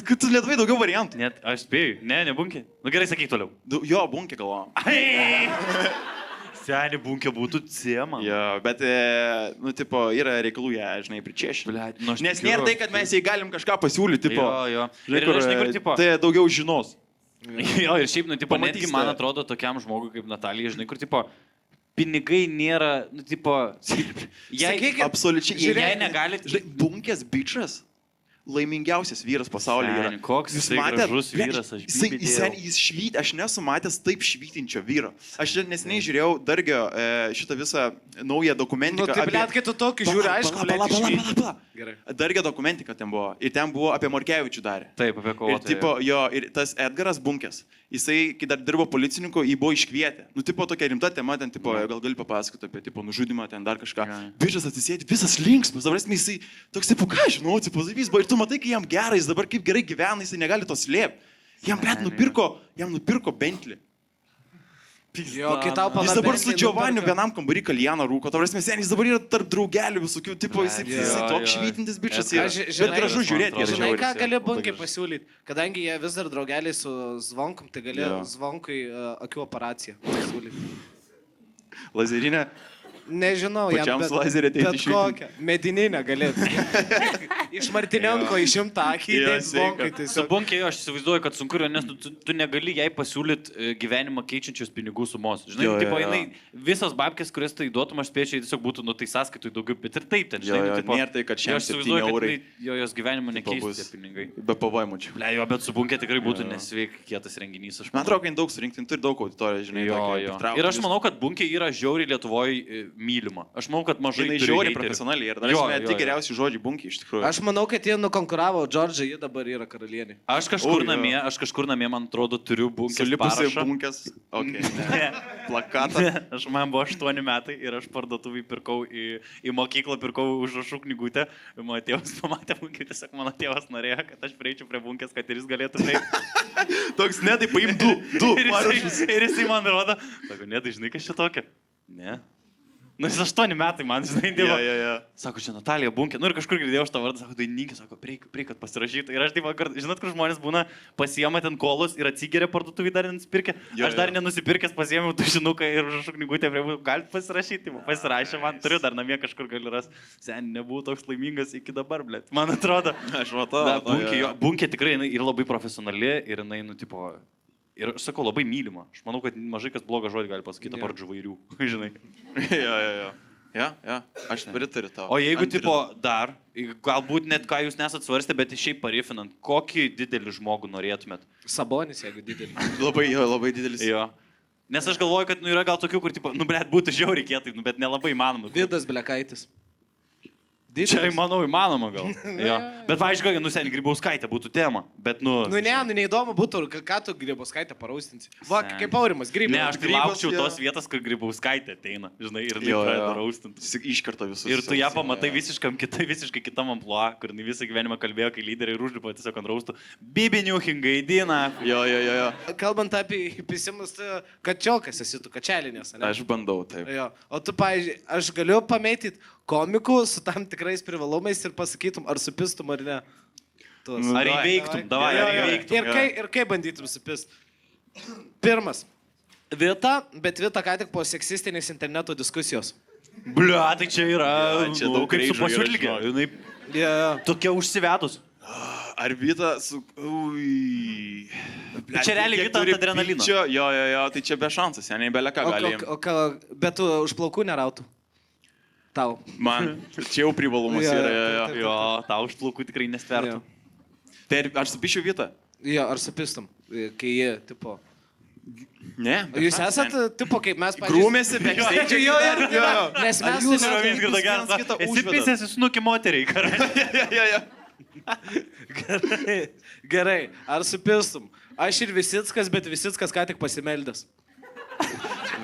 Tu Lietuvai daugiau variantų. Net, aš spėjau. Ne, bunkė. Nu gerai, sakyk toliau. Jo, bunkė galvojom. Seniai bunkė būtų cėma. Jo, bet, nu, tipo, yra reikalų ją, žinai, pričieši. Nes nėra tai, kad mes jai galim kažką pasiūlyti, tipo. Jo. Ir žinai, kur, tipo. Tai daugiau žinos. Jo, ir šiaip, nu, tipo, netgi man atrodo tokiam žmogui kaip Natalija, žinai, kur, tipo, pinigai nėra, nu, tipo, absoliučiai, jei negalit. Žinai, bunkės bičas. Laimingiausias vyras pasaulyje yra. Koks jisai gražus vyras, aš bibidėjau. Jis švyti, aš nesu matęs taip švytinčio vyro. Aš neseniai žiūrėjau Dargio šitą visą naują dokumentiką. Nu, tai blėt, kai tu tokį žiūri, aišku, pala. Dargio dokumentika ten buvo. Ir ten buvo apie Morkevičių darė. Taip, apie kovotoją. Ir tipo, jo, ir tas Edgaras Bunkės, jisai, kai dar dirbo policininku, jį buvo iškvietę. Nu, tipo, tokia rimta tema, ten, tipo, gal gali papasakoti apie, tipo, nužudimą, ten dar kažką. Bičas atsisėdi, visas linksmas, dabar jisai toks, tipo, ką žinau, tipo, zavys buvo. Ir tu matai, kai jam gerai, jis dabar kaip gerai gyvena, jisai negali to slėpti. Jam, blėt, nupirko Bentley. Jo, kai tau Jis dabar su Giovanniu vienam kambarį kalieną rūko, tau prasme, jis dabar yra tarp draugelių visokių, tipo, jis toks švytintis bičias yra. Bet gražu žiūrėti. Žinai, ką gali bunkiai pasiūlyti? Kadangi jie vis dar draugeliai su Zvonkum, tai gali Zvonkui akių operaciją pasiūlyti. Lazerinė. Nežinau, jam bet kokią. Medininę galėtų. Iš Martinenko išimta akį, Zvonkai. Su bunkiai aš įsivaizduoju, kad sunku yra, nes tu negali jai pasiūlyti gyvenimą keičiančios pinigų sumos. Žinai, tipo, jinai visos babkės, kurias tai duotum, aš spėčiau, tiesiog būtų tai sąskaitui daugiau, bet ir taip ten, žinai. Nėra tai, kad šiandien 7 eurai. Jos gyvenimo nekeistų tie pinigai. Be pavojimų čia. Jo, bet su bunkiai tikrai būtų nesveik kietas renginys. Man atrodo, kad daug surinkti, turi daug auditorijos, žinai. Ir aš manau, kad bunkiai yra žiauriai Lietuvoje mylima. Aš manau, kad mažai žiauriai profesionaliai ir dar tik geriausi žodžiai bunkiai iš tikrųjų. Aš manau, kad jie nukonkuravo Džordžą, jie dabar yra karalienė. Aš kažkur namie, man atrodo, turiu bunkės parašą. Bunkės, plakatą. Aš man buvo 8 metai ir aš parduotuvį pirkau į mokyklą, pirkau užrašų knygutę. Mano tėvas pamatė bunkį, tiesiog mano tėvas norėjo, kad aš prieičiau prie bunkės, kad ir jis galėtų tai. Toks, ne, tai paim du parašus. Ir jisai man rodo, sako, ne, tai žinai, kas čia tokia? Ne. Nu, jis 8 metai man, žinai, dėvo. Sako, čia Natalija Bunkė. Nu ir kažkur girdėjau šitą vardą, sako, dainininkė, sako, prieik, kad pasirašytų. Ir aš taip, žinot, kur žmonės būna, pasiema ten kolus ir atsigeria parduotuvį dar nusipirkę. Aš dar nenusipirkęs pasiėmiau tušinuką ir užrašų knygutę, galite pasirašyti. Pasirašė, man turiu dar namie kažkur gali ras. Sen, nebuvau toks laimingas iki dabar, blėt. Man atrodo. Aš matau. Bunkė tikrai yra labai profesionali ir jinai, nu, tipo... Ir aš sakau, labai mylima. Aš manau, kad mažai kas blogą žodį gali pasakyti apart žvairių, žinai. Aš pritariu tau. O jeigu, tipo, dar, galbūt net ką jūs nesat svarstę, bet šiaip parifinant, kokį didelį žmogų norėtumėt? Sabonis, jeigu didelis. Labai didelis. Jo. Nes aš galvoju, kad yra gal tokių, kur, tipo, blėt, būtų žiauriai kietai, bet nelabai įmanoma. Vidas Blekaitis. Čia, manau, įmanoma gal. Jo. Bet, aišku, Seni Grybauskaitė būtų tema. Bet, neįdomu būtų, ką tu Grybauskaitę paraustinsi. Va, kaip Aurimas, Grybauskaitė. Ne, aš tai laukčiau tos vietos, kur Grybauskaitė ateina, žinai, ir tai pradeda raustinti. Iškarto visus. Ir tu ją pamatai visiškai kitam ampluo, kur visą gyvenimą kalbėjo, kai lyderiai užlipo tiesiog ant raustų. Bibinių, hingaidina. Jo. Kalbant apie įpisimus, kačiokas esi tu, kačelinės. Aš bandau, taip. Jo. O tu, pavyzdžiui, aš galiu pamėtyti komikų su tam tikrais privalumais ir pasakytum, ar supistum ar ne. Ar įveiktum, davai. Ir kaip bandytum supist. Pirmas. Vita, bet Vita ką tik po seksistinės interneto diskusijos. Blia, tai čia yra... Čia daug kaip su pasiūlygė. Tokia užsivedus. Ar Vita su... Čia realiai Vita ant adrenalino. Jo, tai čia be šansas, seniai beleka galim. Bet tu už plaukų nerautų. Tau. Man, čia jau privalumas yra. Jo, tau už plaukų tikrai nestvertų. Tai ar supišiu Vitą? Jo, ar supistum, kai jie, tipo... Ne. Jūs esat, tipo, kaip mes pažiūrėjome. Grūmėsi, backstage. Jo. Nes mes jūs ravins geras. Esi pisęs, snukį moteriai, karai. Gerai, ar supistum? Aš ir Visickas, bet Visickas ką tik pasimeldęs.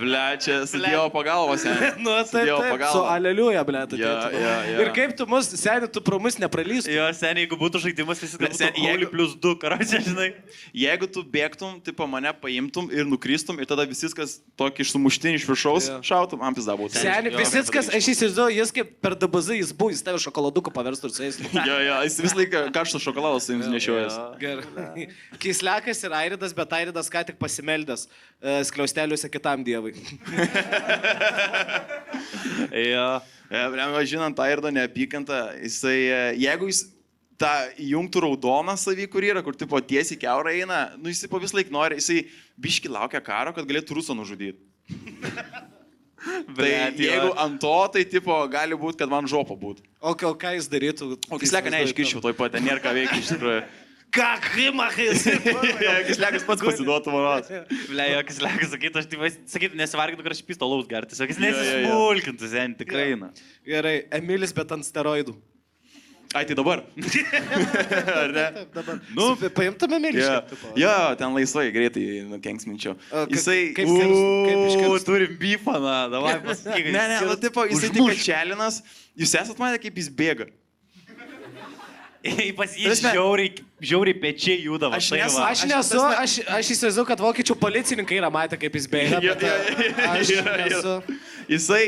Ble, čia su Dievo pagalba, seniai. Nu, taip, su aleliuja, ble, tu tėčiu. Ir kaip tu mus, seniai, tu pro mus nepralystum. Jo, seniai, jeigu būtų žaidimas, visi būtų plius 2, karočią, žinai. Jeigu tu bėgtum, tipo mane paimtum ir nukristum, ir tada Visickas tokį sumuštinį iš viršaus šautum, man pizda būtų. Seniai, Visickas, aš įsivaizduoju, jis kaip per DBZ, jis tave šokoladuką paverstų ir su jais. Jo, jis vis laiką karštą šokoladą su jums nešiojas. Gerai. Kislekas ir Airidas, bet Airidas ką tik pasimeldęs skliausteliuose kitam dievui. Žinant Airidą neapykantą, jisai, jeigu jis tą įjungtų raudoną savį, kur yra, kur tipo tiesiai kiaurą eina, nu jisai po vis laik nori, jisai biški laukia karo, kad galėtų Rusą nužudyti. Tai jeigu ant to, tai tipo gali būti, kad man žopa būtų. O ką jis darytų? O Kisleką neiškiščiau, toj pat, nėra ką veikti iš tikrųjų. Ką, Himachis? Kislekas pats pasiduotų manos. Ble, Kislekas sakytų, nesivargintų, kad aš pistolaus gerti. Jis nesismulkintų, sen, tikrai. Gerai, Emilis, bet ant steroidų. Ai, tai dabar. Ar ne? Dabar. Nu, paimtume Emilį. Jo, ten laisvai, greitai nukenksminčiau. Jisai... Kaip iškirst? Turim bifą, na, davai pasakyk. Ne, tipo, jisai tik čelinas. Jūs esat matę, kaip jis bėga? Pas jį žiauriai pečiai juda. Aš nesu- Aš įsivaizduoju, kad vokiečių policininkai yra matę, kaip jis bėga. Aš nesu. Jisai...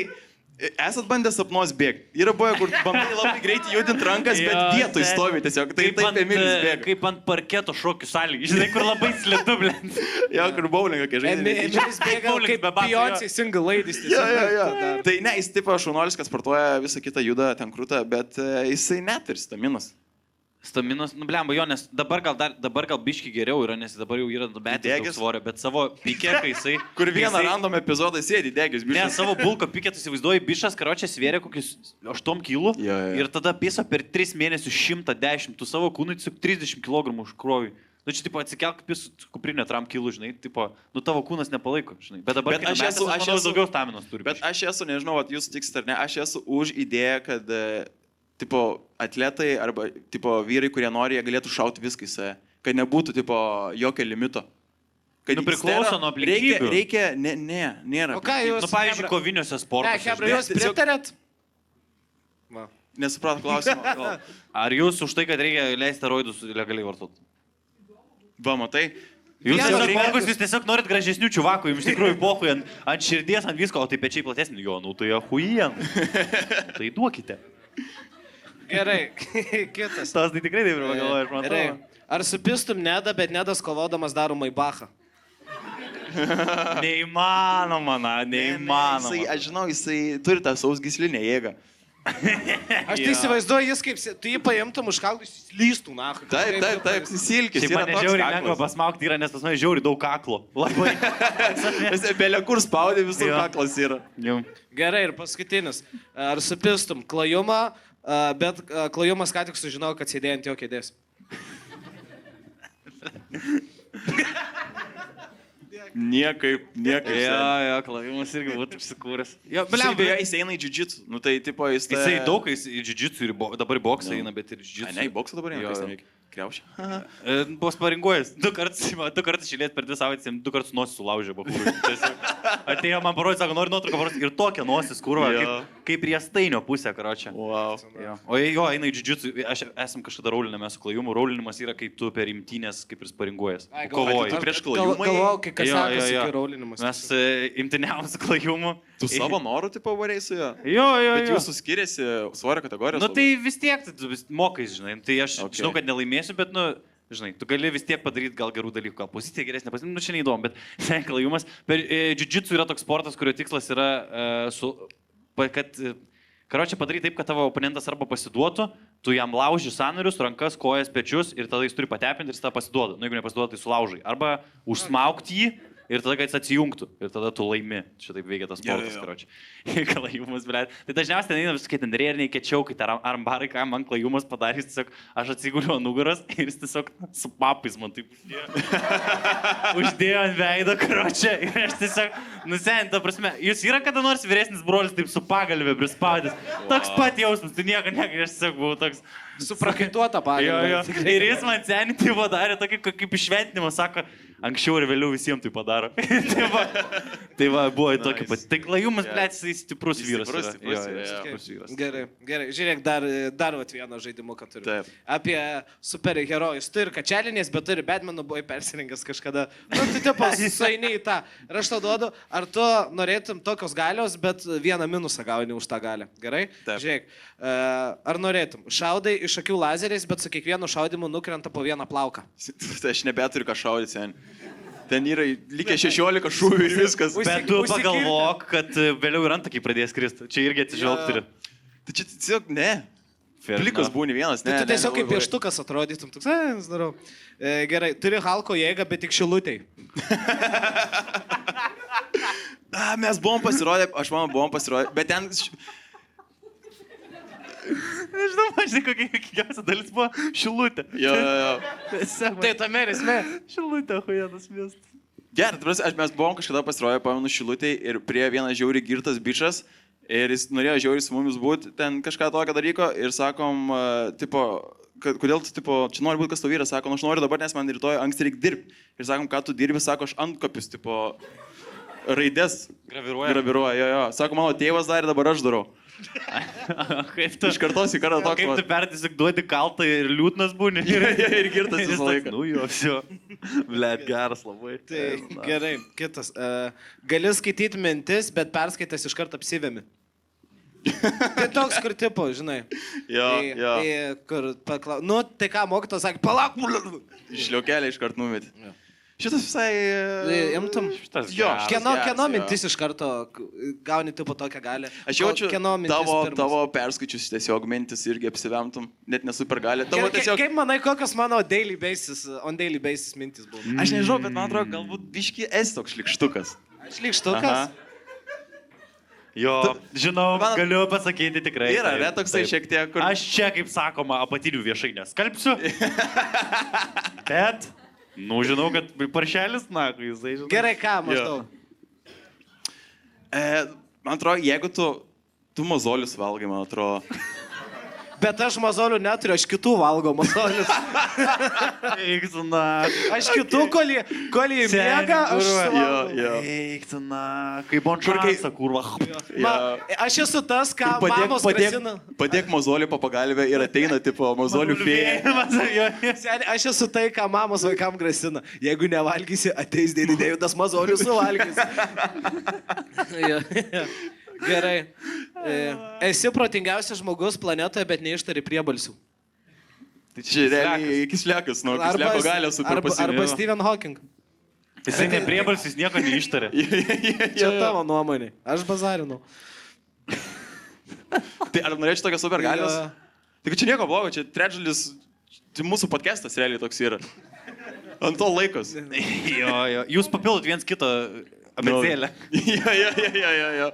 Esat bandę sapnuos bėgti. Yra buvę, kur bandai labai greitai judinti rankas, bet vietoj stovi tiesiog. Tai taip Emilis bėga. Kaip ant parketo šokių salį. Žinai, kur labai slidu, blin. Jo, kur bowlingą, kai žaidži. Emilis bėga kaip Beyoncé single ladies. Tai ne, jis tipo šaunuolis, kas sportuoja, visą kitą juda ten krūtą, bet jisai net ir staminas. Staminos, blemba, jo, nes dabar gal biški geriau yra, nes dabar jau yra metęs svorio, bet savo pikė, kai jisai... Kur vieną random epizodą sėdi degis bišas. Ne, savo bulko pikė, tu įsivaizduoji, bišas, karočią svėrė kokius 8 kilų ir tada pisa per 3 mėnesius 110, tu savo kūnui tiesiog 30 kg užkrovi. Nu čia, tipo, atsikelk pis kuprinę tram kilų, žinai, tipo, nu tavo kūnas nepalaiko, žinai. Bet dabar aš esu daugiau staminos turi. Bet aš esu, nežinau, jūs tiksite ar ne, aš esu už idėją, kad... tipo, atletai arba, tipo, vyrai, kurie nori, jie galėtų šauti viską į save. Kad nebūtų, tipo, jokio limito. Kad priklauso nuo aplinkybių. Reikia, nėra. O ką jūs... Nu, pavyzdžiui, koviniuose sportuose. Ne, Hebra, jūs pritarėt? Nesuprato klausimą. Ar jūs už tai, kad reikia leisti steroidus legaliai vartoti? Va, matai? Jūs tiesiog norit gražesnių čiuvakų, jums iš tikrųjų pohui ant širdies, ant visko, o tai pečiai platesni. Jo, nu tai ahujen. Tai duokite. Gerai, kitas. Tas tai tikrai taip ir pagalvoju, aš matau. Ar supistum Nedą, bet Nedas kovodamas daro Maybachą? Neįmanoma, neįmanoma. Aš žinau, jisai turi tą sausgyslinę jėgą. Aš tai įsivaizduoju, jis kaip, tu jį paimtum už kaklų, jis lystų, na. Taip, silkis. Šiaip man žiauriai lengva pasmaukti yra, nes pas mane žiauriai daug kaklo. Labai. Belė kur spaudė, visur kaklas yra. Gerai, ir paskutinis. Ar supistum klajumą, bet klajumas ką tik sužinojau, kad sėdėjo ant jo kėdės. Niekaip. Jo, klajumas irgi būtų apsikūręs. Jo, beje, jis eina į džiudžitsu. Nu tai tipo jis... Jisai daug į džiudžitsu ir dabar į boksą eina, bet ir džiudžitsu. Ne, į boksą dabar eina, kas ten reikia. Kriaušia. Buvo sparinguojas. 2 kartus šilėt per 2 savaitės, 2 kartus nosis sulaužė. Atėjo man parodė, sako, nori nuotrauką parodyti. Ir tokia nosis, kurva, kaip riestainio pusė, karočią. Wow. O jo, eina į džiudžitsu. Esam kažkada rauliname su klajumu. Raulinimas yra, kai tu per imtynės kaip ir sparinguojas. Kovoji. Prieš klajumą. Galvau, kai kas sakosi iki raulinimas. Mes imtyniavom su klajumu. Tu savo norų tipo varėjai su juo? Jo. Bet jūsų skiriasi svorio kategorijos? Nu tai vis tiek, tu mokais, žinai. Tai aš žinau, kad nelaimėsiu, bet, nu, žinai, tu gali vis tiek padaryti gal gerų dalykų, gal pozicija geresnė, nu čia neįdomu, bet klajumas. Per džiudžitsu yra toks sportas, kurio tikslas yra, karočią padaryti taip, kad tavo oponentas arba pasiduotų, tu jam lauži sąnarius, rankas, kojas, pečius ir tada jis turi patepinti ir jis tą pasiduoda. Nu, jeigu nepasiduoda, tai sulaužai. Arba užsmaukti jį. Ir tada, kad jis atsijungtų. Ir tada tu laimi. Šitaip veikia tas sportas, karočią. Klajumas, blėt. Tai dažniausiai ten eina visokie ten rėriniai, kečiaukai, armbarai, ką man klajumas padarys, tiesiog aš atsiguliu ant nugaros ir jis tiesiog su papais man taip uždėjo ant veido, karočią. Ir aš tiesiog, ta prasme, jūs yra kada nors vyresnis brolis taip su pagalvė prispaudęs. Toks pat jausmas, tu nieko, aš tiesiog buvau toks... Suprakaituota pagalbė. Ir jis man senį tai padarė tokį kaip išventinimą, sako, anksčiau ir vėliau visiems tai padaro. Tai va, buvo tokį pat. Tai klajumas, blėt, jis stiprus vyras. Gerai. Žiūrėk, dar vieną žaidimą, kad turiu. Apie superherojus. Tu ir kačelinės, bet tu ir Batmanų buvai persirinkęs kažkada. Nu, tu tipo sueini į tą. Ir aš tau duodu, ar tu norėtum tokios galios, bet vieną minusą gauni už tą galę. Gerai? Žiūrėk, ar norėtum? Šaudai iš akių lazeriais, bet su kiekvienu šaudimu nukrenta po vieną plauką. Aš nebeturiu ką šaudyti, sen. Ten yra likę 16 šūvių ir viskas. Bet tu pagalvok, kad vėliau ir antakiai pradės kristi. Čia irgi atsižvelgti turi. Tai čia tiesiog ne. Plikas būni vienas, ne. Tu tiesiog kaip pieštukas atrodytum. Darau. Gerai, turi Halko jėgą, bet tik šilutėj. Mes buvom pasirodę, aš manau, buvom pasirodę, bet ten... Nežinau, aš kokia kiekviena dalis buvo šilutė. Jo. Tai tame ir esmė. Šilutė, huijanas miestas. Gerai, mes buvom kažkada pasirodę, pamenu šilutėj ir prie vienas žiauriai girtas bičas ir jis norėjo žiauriai su mumis būti, ten kažką tokio dalyko ir sakom, tipo, kodėl tu, tipo, čia nori būti kas tau vyras, sakom, aš noriu dabar, nes man rytoj anksti reikia dirbti. Ir sakom, ką tu dirbi, sako, aš antkopius, tipo, raidės graviruoja. Jo. Sako, mano tėvas darė, dabar aš darau. Kaip tu? Iš kartos į kartą toks. Kaip tu pertiesiog duodi kaltą ir liūdnas būni. Ir girtas visą laiką. Nu jo, visio. Blet, geras labai. Tai gerai, kitas. Gali skaityti mintis, bet perskaitęs iš karto apsivėmi. Tai toks, kur tipo, žinai. Jo. Kur nu, tai ką mokytas sakė, palauk. Išliaukelį iš karto numetė. Šitas visai... Imtum? Jo, kieno mintis iš karto gauni tipo tokią galę? Aš jaučiu, tavo perskaičius tiesiog mintis irgi apsivemtum, net nesuper galė. Kaip manai, kokios mano on daily basis mintis buvo? Aš nežinau, bet man atrodo, galbūt biški esi toks šlikštukas. Šlikštukas? Jo, žinau, galiu pasakyti tikrai. Yra, toksai šiek tiek, kur... Aš čia, kaip sakoma, apatinių viešai neskalbsiu. Bet, nu, žinau, kad paršelis, na, jisai žinau. Gerai, ką maždaug? Man atrodo, jeigu tu mozolius valgai, man atrodo... Bet aš mazolių neturiu, aš kitų valgo mazolius. Eiksuna. Aš kitų, kol jį miega, aš suvalgau. Eiksuna. Kaip bončarkaisa, kurva. Aš esu tas, ką mamos grasina. Padėk mozolių papagalvę ir ateina, tipo, mozolių fėja. Aš esu tai, ką mamos vaikam grasina. Jeigu nevalgysi, ateis dėdėjudas mazolių suvalgys. Gerai. Esi protingiausias žmogus planetoje, bet neištari priebalsių. Tai čia realiai Kislekas, nu, Kisleko galė super pasirinti. Arba Stephen Hawking. Jisai ne priebalsis nieko neištarė. Čia tavo nuomonė. Aš bazarinau. Tai ar norėčiau tokios super galės? Tai čia nieko blogo, čia trečdalis, tai mūsų podcastas realiai toks yra. Ant to laikos. Jo. Jūs papildot viens kito abecėlę. Jo.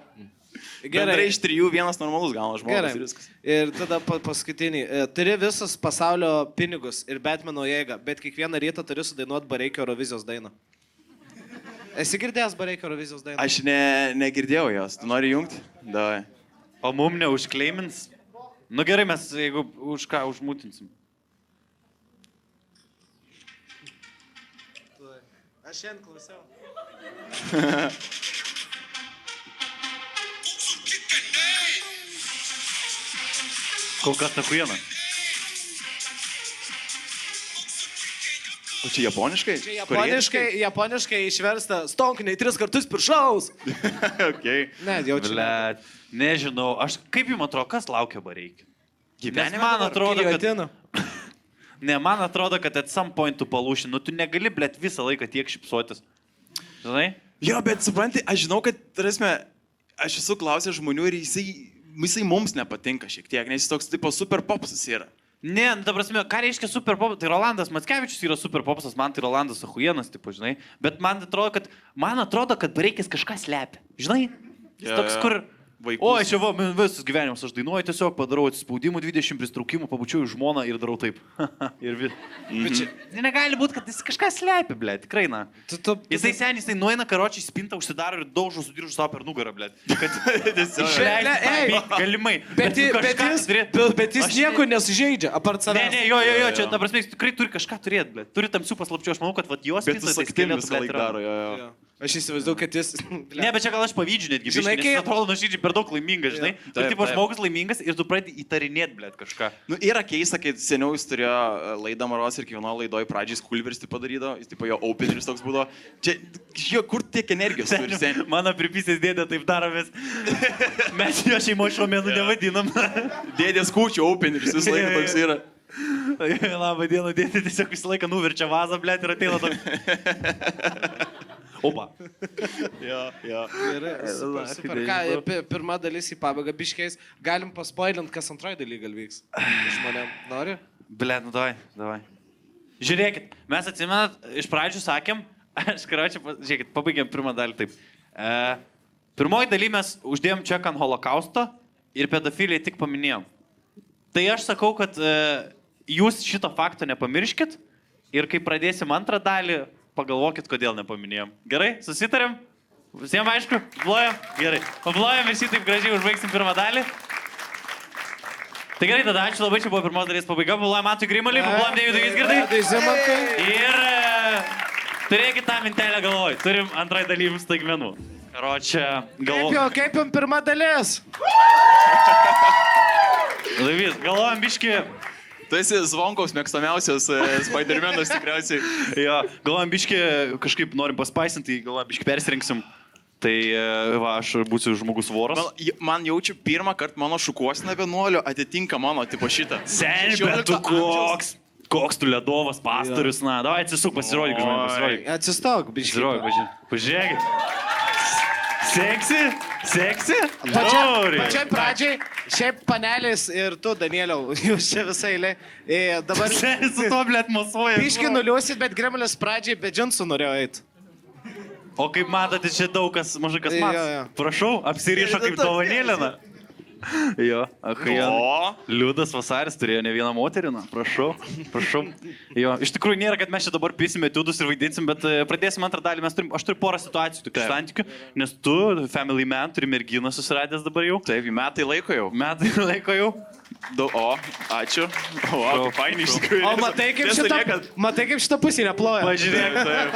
Gerai, iš 3 vienas normalus gauna žmogus ir viskas. Ir tada paskutinį. Turi visus pasaulio pinigus ir Batmano jėgą, bet kiekvieną rytą turi sudainuoti Bareikio Eurovizijos dainą. Esi girdėjęs Bareikio Eurovizijos dainą? Aš negirdėjau jos. Tu nori jungti? Davai. O mum neužkleimins? Nu gerai, mes jeigu už ką užmutinsim. Aš šiandien klausiau. Kol kas takuiena. O čia japoniškai? Čia japoniškai išversta stonkiniai 3 kartus piršaus. Okay. Ne, jaučiu. Blet, nežinau, aš kaip jums atrodo, kas laukia Bareikį? Gyvenime man atrodo, kad... man atrodo, kad at some point tu palūši, nu tu negali, blet, visą laiką tiek šipsuotis. Žinai? Jo, bet supranti, aš žinau, kad, tarsi, aš esu klausęs žmonių ir jisai mums nepatinka šiek tiek, nes jis toks tipo super popsas yra. Ne, ta prasme, ką reiškia super popsas? Tai Rolandas Mackevičius yra super popsas, man tai Rolandas Ahujenas, tipo, žinai. Bet man atrodo, kad Bareikis kažką slepia. Žinai? Jis toks, kur... Vaikus. O, aš jau visus gyvenimus, aš dainuoju tiesiog, padarau atsispaudimų 20 pristraukimų, pabučiuoju žmoną ir darau taip. Bet čia negali būti, kad jis kažką slepia, ble, tikrai, na. Jisai senis, jisai nueina karočiai, spintą užsidaro ir daužo su diržu savo per nugarą, ble. Kad išleidžia, galimai. Bet jis nieko nesužeidžia, apart savęs. Ne, jo, čia, ta prasme, jis tikrai turi kažką turėti, ble. Turi tamsių paslapčių, aš manau, kad vat jos spintą tai skeletų, ble. Aš įsivaizduoju, kad jis... Ne, bet čia gal aš pavydžiu netgi, žinai, nes jis atrodo nuoširdžiai per daug laimingas, žinai. Tu tipo žmogus laimingas ir tu pradedi įtarinėti, blėt, kažką. Nu, yra keista, kad seniau jis turėjo laidą Maros ir kiekvieno laidoje pradžiai Skulveris tai padarydavo, jis tipo jo openeris toks būdavo. Čia, jo, kur tiek energijos turi seniai? Mano pripysės dėdė taip daromės. Mes jo šeimos šomėnų nevadinam. Dėdės kūčių openeris visą laiką toks yra. Labą dieną, dėdė tiesiog visą laiką nuverčia vazą, blėt, ir ateina toks. Opa. Jo. Gerai, super. Ką, pirma dalis į pabaigą biškiais. Galim paspoilint, kas antroji daly gal vyks. Žmonėm. Nori? Blet, nu davai. Žiūrėkit, mes atsimenat, iš pradžių sakėm, žiūrėkit, pabaigėm pirmą dalį taip. Pirmoji daly mes uždėjom čia ant holokausto ir pedofiliją tik paminėjom. Tai aš sakau, kad jūs šito fakto nepamirškit ir kai pradėsim antrą dalį, pagalvokit, kodėl nepaminėjom. Gerai, susitarėm? Visiems aišku? Plojam? Gerai. Paplojam ir šitaip gražiai užbaigsim pirmą dalį. Tai gerai, tada ačiū labai, čia buvo pirmos dalies pabaiga. Paplojam Mantui Grimaliui, paplojam Deividui Vizgirdai. Ir turėkit tą mintelę galvoj. Turim antrąjį dalyvį staigmenų. Karočią, Kaip jums pirma dalis? Laivys, galvojam biški. Tu esi Zvonkaus mėgstamiausias Spider-Manas tikriausiai. Jo, galvojam biški, kažkaip norim paspaisinti, galvojam biški persirinksim. Tai va, aš būsiu žmogus voras. Man jaučiu pirmą kartą mano šukuosina vienuolio atitinka mano tipo šitą. Seniai, bet tu koks tu ledovas pastorius, na, davai atsisuk, pasirodyk, žmonės, pasirodyk. Atsistok, biški. Pažiūrėk. Seksi? Pačiai pradžiai, šiaip panelis ir tu, Danieliau, jūs čia visai eilė. Dabar... Su to, blėt, mosuoja. Biški nuliuosit, bet Gremlis pradžiai be džinsų norėjo eiti. O kaip matote, čia daug kas, mažai kas mato. Prašau, apsirišo kaip dovanėlina. Jo, Liudas Vasaris turėjo ne vieną moterį, na, prašau. Jo, iš tikrųjų nėra, kad mes čia dabar pisime etiudus ir vaidinsim, bet pradėsim antrą dalį. Aš turiu porą situacijų, tokių santykių, nes tu, family man, turi merginą susiradęs dabar jau. Taip, metai laiko jau. Ačiū. Fainai iš tikrųjų. O matai kaip šitą pusį neploja. Pažiūrėk, taip.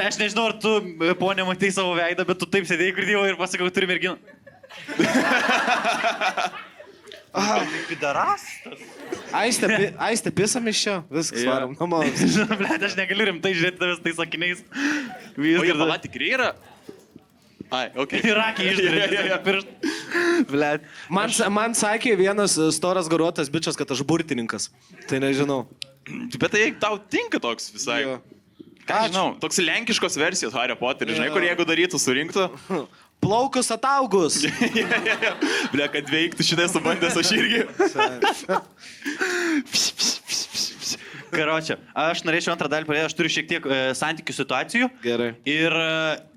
Aš nežinau, ar tu, ponė, matai savo veidą, bet tu taip sėdėjai, kur dievai ir pasakai, kad turi merginą. Pidarastas. Aiste, pisam iš čia. Viskas varom. Blet, aš negaliu rimtai žiūrėti tavęs tais sakiniais. O jie pala tikrai yra? Ai, okei. Irakiai išdurė. Blet. Man sakė vienas storas garuotas bičias, kad aš burtininkas. Tai nežinau. Bet tai tau tinka toks visai. Ką žinau, toks lenkiškos versijos Harry Potter, žinai, kur jeigu darytų, surinktų. Plaukus ataugus. Ble, kad veiktų šitai subandęs aš irgi. Karočią, aš norėčiau antrą dalį pradėti, aš turiu šiek tiek santykių situacijų. Gerai. Ir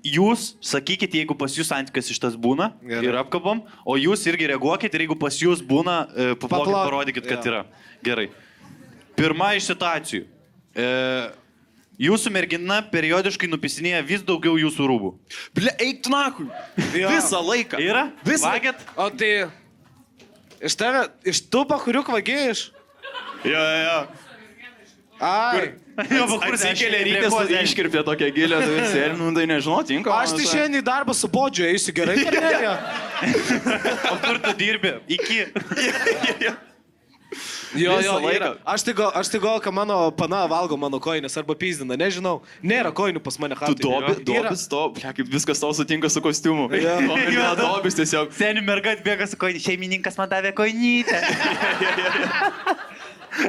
jūs sakykite, jeigu pas jūs santykius iš tas būna. Gerai. Ir apkabom, o jūs irgi reaguokit ir jeigu pas jūs būna, parodykit, kad yra. Gerai. Pirma iš situacijų. Jūsų mergina periodiškai nupisinėja vis daugiau jūsų rūbų. Ble, eik tu nakui. Visą laiką. Yra? Visą laiką. O tai... Iš tų pakurių kvagėjai? Jo. Ai. Kur sikėlė rytis, iškirpė tokią gilę, tai nežinau, tinka. Aš tai šiandien į darbą su bodžiu eisiu, gerai, Kornelija? O kur tu dirbi? Iki. Jo, yra. Aš tai gal, kad mano pana valgo mano koinės arba pyzdina, nežinau. Nėra koinių pas mane hatui. Tu dobis to, kaip viskas tau sutinka su kostiumu. Dobis tiesiog. Seniai mergat bėga su koinį, šeimininkas man davė koinytę.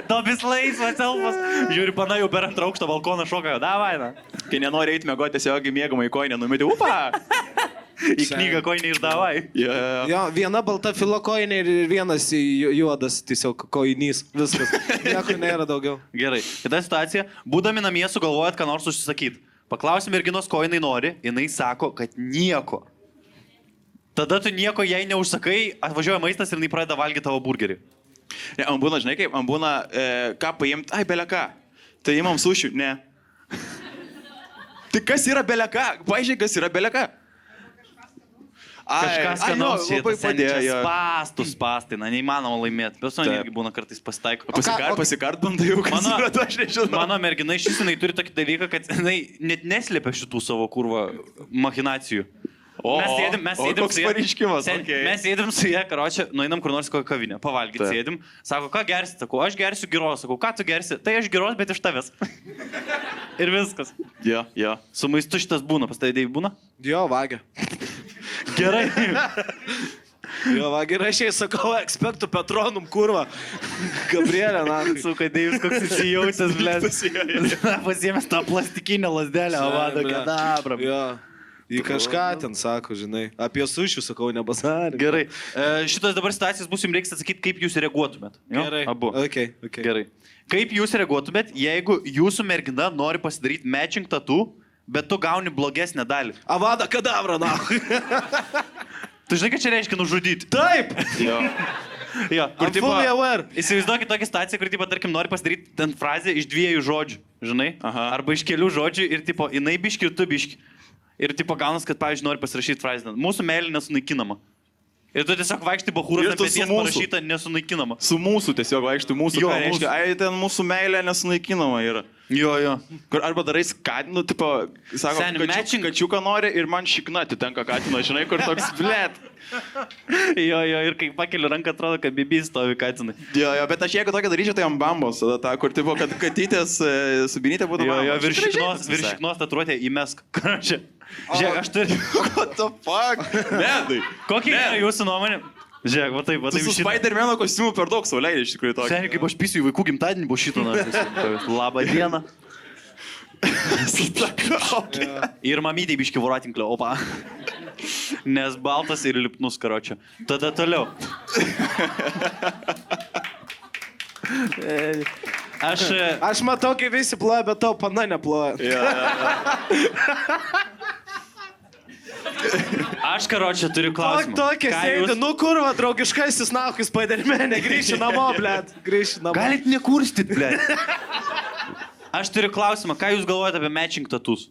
Dobis laisvas, elfas. Žiūri, pana jau per antrą aukštą balkoną šoka, davai, na. Kai nenori eiti mėgoti, tiesiog mėgamą į koinę numetė, upa. Į knygą koinį išdavai. Jo, viena balta filo koinė ir vienas juodas tiesiog koinys. Viskas. Nieko nėra daugiau. Gerai. Kita situacija. Būdami namie sugalvojat, ką nors užsisakyti. Paklausim merginos, ko jinai nori. Jinai sako, kad nieko. Tada tu nieko jai neužsakai, atvažiuoja maistas ir jinai pradeda valgyti tavo burgerį. Ne, man būna, žinai kaip, man būna, ką paimti, ai, beleka. Tai imam sušių, ne. Tai kas yra beleka? Paaiškiai, kas yra beleka? Kažkas skanaus šitą sendžią spastai, na, neįmanoma laimėti. Bet man irgi būna kartais pasitaiko. Pasikart bandai jau, kas yra, to aš nežinau. Mano mergina iš jinai turi tokį dalyką, kad jinai net neslėpia šitų savo kurvo machinacijų. Mes sėdim su jie, karočią, nueinam kur nors kokią kavinę, pavalgyti sėdim. Sako, ką gersi? Sakau, aš gersiu gyros. Sakau, ką tu gersi? Tai aš gyros, bet iš tavęs. Ir viskas. Jo. Su maistu šitas būna, pas tavai būna? Jo, vagia. Gerai. Jo, vagia, aš jai sakau, ekspektų Petronum, kurva. Gabrielė, na. Suka, Deivis, koks įsijautęs, blėt. Pasiėmęs tą plastikinę lasdelę, avada, kadabra. Jo. Į kažką ten sako, žinai. Apie sušių sakau, nebasarė. Gerai. Šitos dabar situacijas bus jums reiks atsakyti, kaip jūs reaguotumėt. Jo? Gerai. Abu. Okay. Gerai. Kaip jūs reaguotumėt, jeigu jūsų mergina nori pasidaryti matching tattoo, bet tu gauni blogesnę dalį? Avada kadabra, na. Tu žinai, ką čia reiškia nužudyti? Taip. Jo. Kur tipo... Įsivaizduokit tokią situaciją, kur, tipo, tarkim, nori pasidaryti ten frazę iš 2 žodžių, žinai? Aha. Arba iš kelių žodžių ir, tipo, jinai biški ir tu biški. Ir tipo gaunas, kad, pavyzdžiui, nori pasirašyti frazę. Mūsų meilė nesunaikinama. Ir tu tiesiog vaikštai bachūras, ant peties parašyta nesunaikinama. Su mūsų tiesiog vaikštai, mūsų ką reiškia. Ai, ten mūsų meilė nesunaikinama yra. Jo. Kur arba darai skatinų, tipo, sako, Seni, matching- kačiuką nori ir man šikna atitenka katino, žinai, kur toks, blėt. Jo, ir kai pakeliu ranką, atrodo, kad bibys stovi katinai. Jo, bet aš jeigu tokia daryčiau, tai ant bambos, tada ta, kur, tipo, kad katytės subinytė būtų Jo, bambos. virš šiknos tatuiruotė įmesk. Karočią. Žiūrėk, aš turiu. What the fuck? Nedai. Kokia yra jūsų nuomonė? Žiūrėk, va taip. Tu su Spider-Mano kostiumu per daug sauliai iš tikrųjų tokį. Seniai, kaip aš pisiu į vaikų gimtadienį, buvo šitą. Labą dieną. Ir mamytė biški voratinklio, opa. Nes baltas ir lipnus, karočią. Tada toliau. Aš matau, kai visi ploja, bet tau pana neploja. Aš, karočią, turiu klausimą. Tokia sėdi, nu kurva, draugiškasis naukis Spider-Man'e, grįši namo, blėt, grįši namo. Galit nekurstyt, blėt. Aš turiu klausimą, ką jūs galvojate apie matching tatus?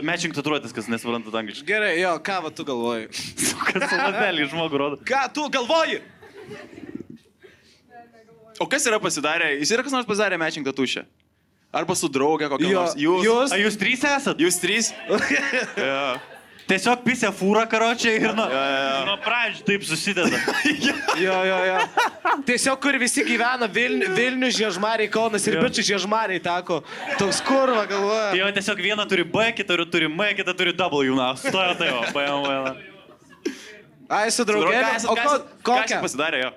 Matching tatuiruotės, kas nesuprantat angliškai. Gerai, jo, ką va tu galvoji? Kas su ladelį žmogų rodo? Ką tu galvoji? O kas yra pasidarę? Jis yra kas nors pasidarę matching tatušę? Arba su draugė kokia Jo, nors. A jūs trys esat? Jūs trys? Tiesiog pisė fūrą, karočią, ir nuo pradžių taip susideda. Jo. Tiesiog, kur visi gyvena Vilnius, Žiežmariai, Kaunas ir bičių Žiežmariai teko. Toks kurva galvoja. Jo, tiesiog viena turi B, kita turi M, kita turi W, na, stoja tai jo, paėmė. Ai, su draugėlė. O kokia? Pasidarė jo.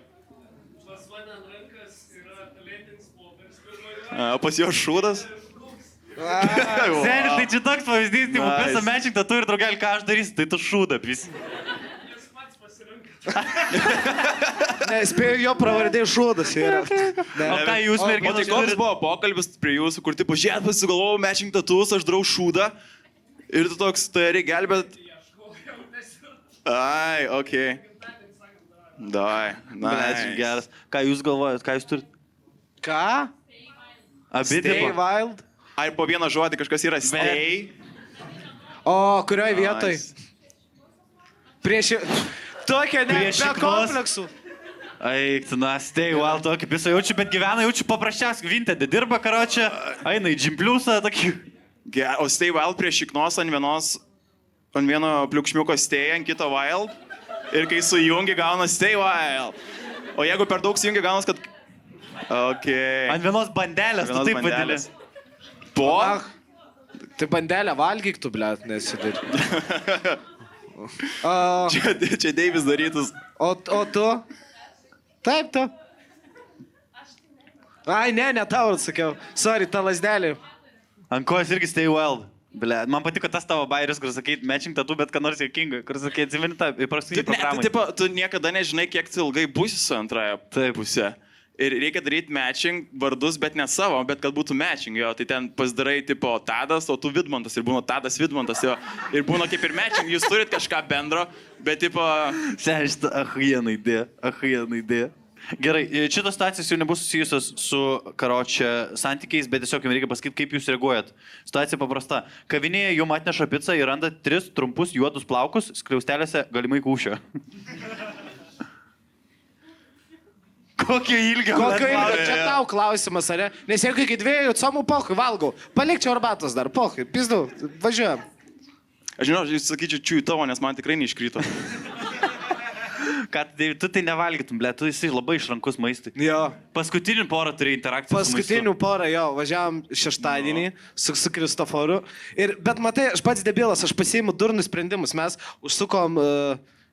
Pas jo šūdas. Seniai, tai čia toks pavyzdys, tai visą matching tatu ir draugelį, ką aš darysiu, tai tu šūda, visi. Spėjau, jo pravardė šūdas yra. O ką jūs, Tai merginos, koks turit? buvo pokalbis prie jūsų, kur tipo, žiūrėt, pasigalvojau matching tatus, aš darau šūdą. Ir tu toks, tai reikia gelbėt. Ai, okei. Dai, Matching geras. Ką jūs galvojat, ką jūs turit? Ką? Abi Stay tipo. wild. Ai, po vieną žodį kažkas yra stay. O, kurioj vietoj? Prieš... Tokia, ne, Prieš be šiknos. kompleksų. Eik, na, stay wild, tokį pisą jaučiu, bet gyvena, jaučiu paprasčiausiai, Vinted dirba, karočią, eina į Gympliusą, tokį. O stay wild prieš šiknos ant vieno pliukšmiuko stay, ant kito wild. Ir kai sujungi, gauna stay wild. O jeigu per daug sujungi, gaunas, kad... Okay. Ant vienos bandelės, tu taip vadinė. Po? Tai bandelę valgyk tu, blėt, nesidari. Čia Deivis darytus. O tu? Taip, tu. Ai, ne, tau atsakiau. Sorry, ta lasdelė. Ant kojos irgi stay wild. Ble, man patiko tas tavo bairis, kur sakai matching tatu, bet ką nors juokinga, kur sakai atsimeni tą įprastinį programą. Tu niekada nežinai, kiek tu ilgai būsi su antraja pusė. Ir reikia daryti matching vardus, bet ne savo, bet kad būtų matching, jo. Tai ten pasidarai, tipo, Tadas, o tu Vidmantas. Ir būna Tadas Vidmantas, jo. Ir būna kaip ir matching, jūs turit kažką bendro, bet, tipo... Seniai, šitą achiena idėja. Gerai, šitos situacijos jau nebus susijusios su, karočią, santykiais, bet tiesiog jums reikia pasakyti, kaip jūs reaguojat. Situacija paprasta. Kavinėje jums atneša pizzą ir randa 3 trumpus juodus plaukus, skliaustelėse galimai kūšio. Kokio ilgio? Čia tau klausimas, ar ne? Nes jeigu iki 2 comų pohui valgau, palikčiau arbatos dar, pohui, pizdu, važiuojam. Aš žinau, aš sakyčiau, čiūjų tavo, nes man tikrai neiškrito. Ką, tu tai nevalgytum, ble, tu esi labai išrankus maistui. Jo. Paskutinių porą turi interakcijų. Paskutinių porą, jo, važiavam šeštadienį su Kristoforu. Bet matai, aš pats debilas, aš pasiimu durnus sprendimus. Mes užsukom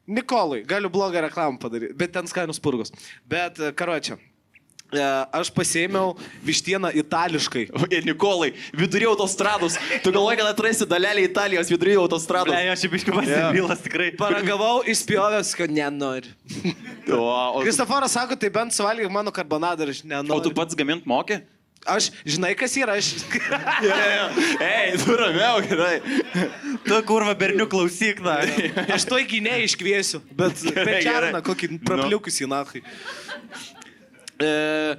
Nikolui, galiu blogą reklamą padaryti, bet ten skanus purgus. Bet, karočią, aš pasiėmiau vištieną itališkai. Ir Nikolai, vidury autostrados. Tu galvoji, kad atrasi dalelį Italijos vidury autostrados. Ne, aš biškai pasibylas tikrai. Paragavau, įspjovęs, kad nenori. Kristoforas sako, tai bent suvalgyk mano karbonadą ir aš nenoriu. O tu pats gamint moki? Aš, žinai, kas yra, aš... Ei, tu ramiau, gerai. Tu, kurva, berniuk, klausyk, na. Aš toj gynėjai iškviesiu, bet pečiarną kokį prapliukus į nachai.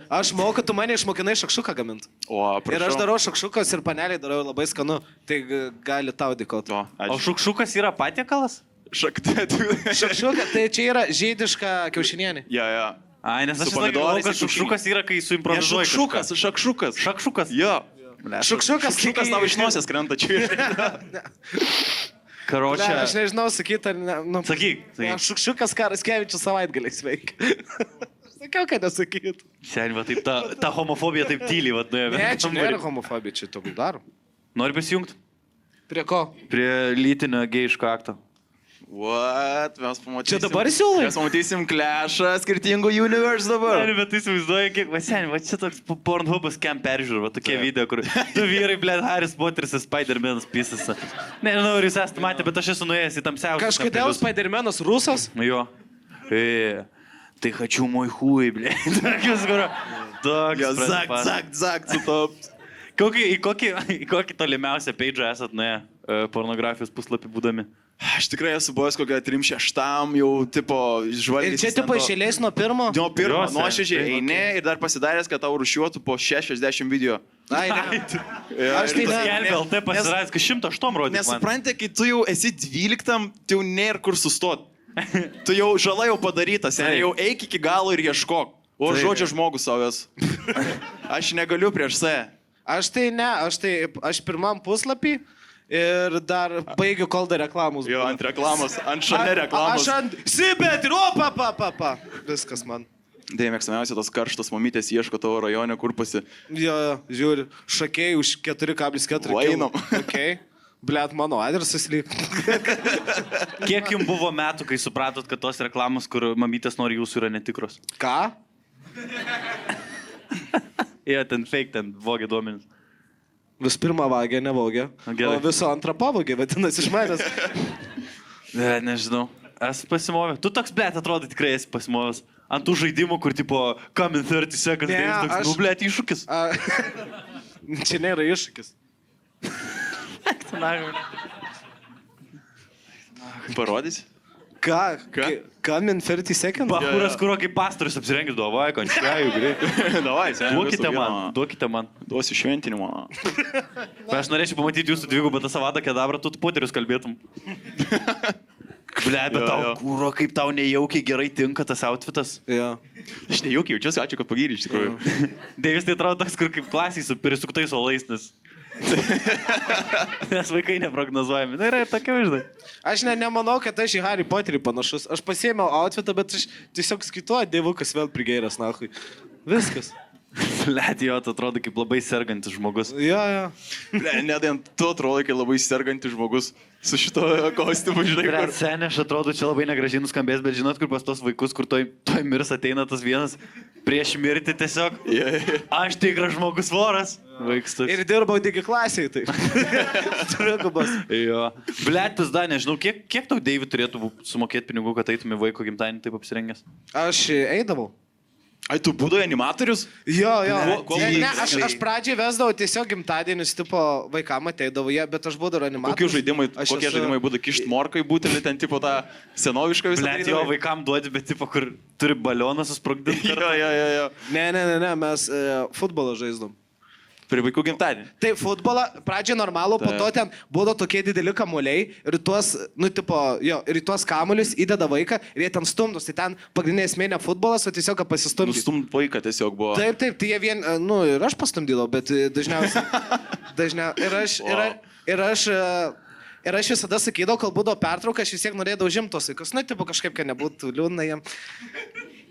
Aš moku, tu mane išmokinai šakšuką gamint. O, prašau. Ir aš darau šakšukas ir paneliai darau labai skanu, tai gali tau dėkoti. O šakšukas yra patiekalas? Šaktė, tu. Šakšuka, tai čia yra žydiška kiaušinienė. Ja. Ai, nes aš Su sakau, pomidorais kad ir šukšukas yra, kai suimprovizuoji. Šakšukas. Šakšukas. Jo. Šukšukas tau iš nosies krenta čia. Karočią. Aš nežinau, sakyti, ar ne. Nu, Sakyk. Šukšukas Karaskevičius savaitgaliais veikia. Aš sakiau, kad nesakytų. Seniai, va taip, ta homofobija taip tyliai, va, nuėjo. Ne, čia nėra homofobija, čia tokių daro. Nori prisijungti? Prie ko? Prie lytinio geiško akto. What? Mes pamatysim. Čia dabar siūlai? Mes pamatysim klešą skirtingų universe dabar. Ne, bet tu įsivaizduoji, kiek, va, seniai, va, čia toks Pornhubas kem peržiūrų, va, tokie video, kur du vyrai, blėt, Harris Potteris ir Spider-Man'as pisas. Nežinau, ar jūs esate matę, bet aš esu nuėjęs į tamsiausią. Kažkodėl Spider-Man'as rusas? Jo. Tai hačiu moj hui, blėt. Zak, su to. Į kokį tolimiausią peidžą esat nuėję pornografijos puslapį būdami? Aš tikrai esu buvęs kokią 3-6 jau, tipo, žvalgys. Ir čia tipo išėlės nuo pirmo? Nuo pirmo, Jo, nuoširdžiai eini ir dar pasidaręs, kad tau rušiuotų po 60 video. Ai, ne. Aš tai ne. Skelbė LT pasidaręs, kad 108 rodė. Nesupranti, kai tu jau esi 12, tai jau nėra kur sustot. Tu jau žala jau padaryta, seniai, jau eik iki galo ir ieškok. O žodžio žmogus savęs. Aš negaliu prieš save. Aš tai ne, aš pirmam puslapį ir dar baigiu, kol dar reklamos. Jo, ant reklamos, ant šalia reklamos. Aš ant Sibet ir opa. Viskas man. Dėja, mėgstamiausia tos karštos mamytės ieško tavo rajone, kur pasi... Jo, žiūri, šakiai už 4,4 Vainam. Okay. Blet, mano adresas lyg. Kiek jums buvo metų, kai supratot, kad tos reklamos, kur mamytės nori jūsų, yra netikros? Ką? Jie ten fake, ten vogė duomenis. Vis pirmą vagę nevogė, o viso antrą pavogė, vadinasi, iš manęs. Nežinau. Esu pasimovęs. Tu toks, blėt, atrodo tikrai esi pasimovęs. Ant tų žaidimų, kur tipo, come in 30 seconds, Ne, toks, aš- blėt, iššūkis. Čia nėra iššūkis. Parodys? Ką? Ką? Come in 30 seconds? Bahūras, kurio kaip pastorius apsirengęs, davai, končiajų, greitai. Davai, seniai. Duokite man. Duosiu šventinimą. Aš norėčiau pamatyti jūsų dvigubą tą savadą kedabrą, tu poterius kalbėtum. Ble, bet Jo, tau, jo. kūro, kaip tau nejaukiai gerai tinka tas outfitas. Jo. Aš nejaukiai jaučiuosi, ačiū, kad pagyri iš tikrųjų. Deivis tai atrodo toks, kur kaip klasiai su prisuktais olais, nes vaikai neprognozuojami. Na, yra ir tokia žinai. Aš nemanau, kad aš į Harry Potterį panašus. Aš pasiėmiau outfitą, bet aš tiesiog skaituoju, dievukas vėl prigėręs, nahui. Viskas. Let jo, tu atrodo kaip labai sergantis žmogus. Jo. Net tu atrodo, kaip labai sergantis žmogus su šito kostiumu, žinai. Bet seniai, aš atrodo, čia labai negražiai nuskambės, bet žinot, kur pas tos vaikus, kur toj mirs ateina tas vienas prieš mirtį tiesiog. Aš tikras žmogus voras. Vaiks toks. Ir dirbau digi klasiai, tai. Trigubas. Jo. Bletis, da, nežinau, kiek tau Deivid turėtų sumokėti pinigų, kad eitumė vaiko gimtadienį taip apsirengęs? Aš eidavau. Ai, tu būdai animatorius? Jo. Kuo Ne, aš pradžiai vesdavau tiesiog gimtadienius, tipo vaikam ateidavau jie, bet aš būdavau animatorius. Kokie žaidimai būtų kišti morkai, būtent ten tipo tą senovišką visą? Blet, jo, vaikam duodi, bet tipo, kur turi balioną susprogdinti. Jo. Ne, mes futbolą žaisdom. Prie vaikų gimtadienį. Tai futbolą pradžiai normalų, po to ten būdavo tokie dideli kamuoliai ir tuos, ir tuos kamuolius įdeda vaiką ir jie ten stumdus. Tai ten pagrindinė esmė ne futbolas, o tiesiog pasistumdyti. Nustumt vaiką tiesiog buvo. Taip, tai jie vien, ir aš pastumdydavau, bet dažniausiai. Ir aš visada sakydavau, kol būdavo pertrauka, aš vis tiek norėdavau žimtos vaikus. Tipo kažkaip, kad nebūtų liūdna jiem.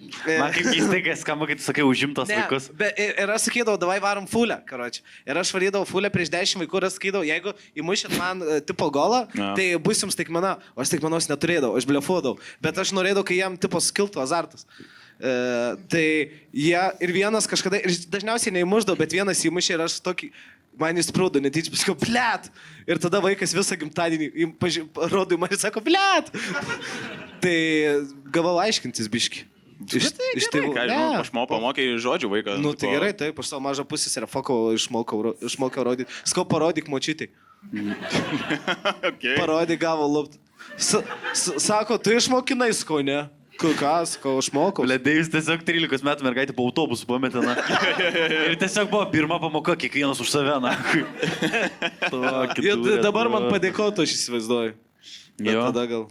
Man kaip keistai, kai skamba, kai tu sakai užimtos vaikus. Ir aš sakydavau, davai varom fulę, karoči. Ir aš varydavau fulę prieš 10 vaikų ir aš sakydavau, jeigu įmušit man tipo golą, tai bus jums taikmena. O aš taikmenos neturėdavau, aš blefuodavau. Bet aš norėdavau, kai jam tipo skiltų azartas. Tai jie ir vienas kažkada, ir dažniausiai neįmuždavau, bet vienas įmušė ir aš tokį... Man įsprūdo, netyčia, paskui, blėt. Ir tada vaikas visą gimtadienį rodo į mane ir sako, blėt. Tai gavau aiškintis biški. Iš tėvų. Aš pamokai žodžių vaiką. Nu, tai gerai, taip, aš savo mažą pusės ir foko išmokau rodyti. Skau parodyk močiutį. Parodyk, gavo lupt. Sako, tu išmokinai skau, ne? Kas, ko aš mokau? Ledėjus tiesiog 13 metų mergaitė po autobusų pametė, na. Ir tiesiog buvo pirma pamoka, kiekvienas už save, na. Dabar man padėkotų, aš įsivaizduoju. Jo.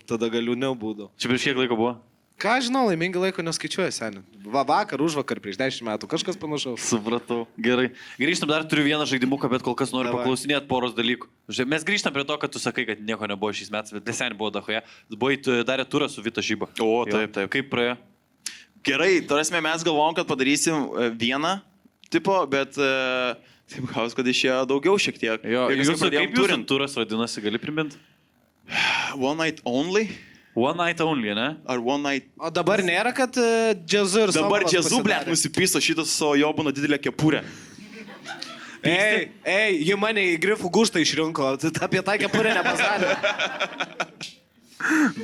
Tada gal liūdniau būdavo. Čia prieš kiek laiko buvo? Ką žinau, laimingi laiko neskaičiuoja, seniai. Vakar, už vakar, prieš 10 metų, kažkas panašaus. Supratau. Gerai. Grįžtam, dar turiu vieną žaidimuką, bet kol kas noriu paklausinėti poros dalykų. Mes grįžtam prie to, kad tu sakai, kad nieko nebuvo šiais metais, bet seniai buvo dahoje. Buvai darė turą su Vita Žyba. O, taip. Kaip praėjo? Gerai, tarsi mes galvom, kad padarysim vieną tipo, bet taip gaus, kad išėjo daugiau šiek tiek. Jo, kaip jūsų turas vadinasi, gali priminti? One Night Only? One Night Only, ne? Ar One Night... O dabar nėra, kad džiazu ir dabar džiazu, blėt, nusipyso šitas savo jobuno didelę kepurę. Ji mane į grifų guštą išrinko, apie tą kepurę nepasarė.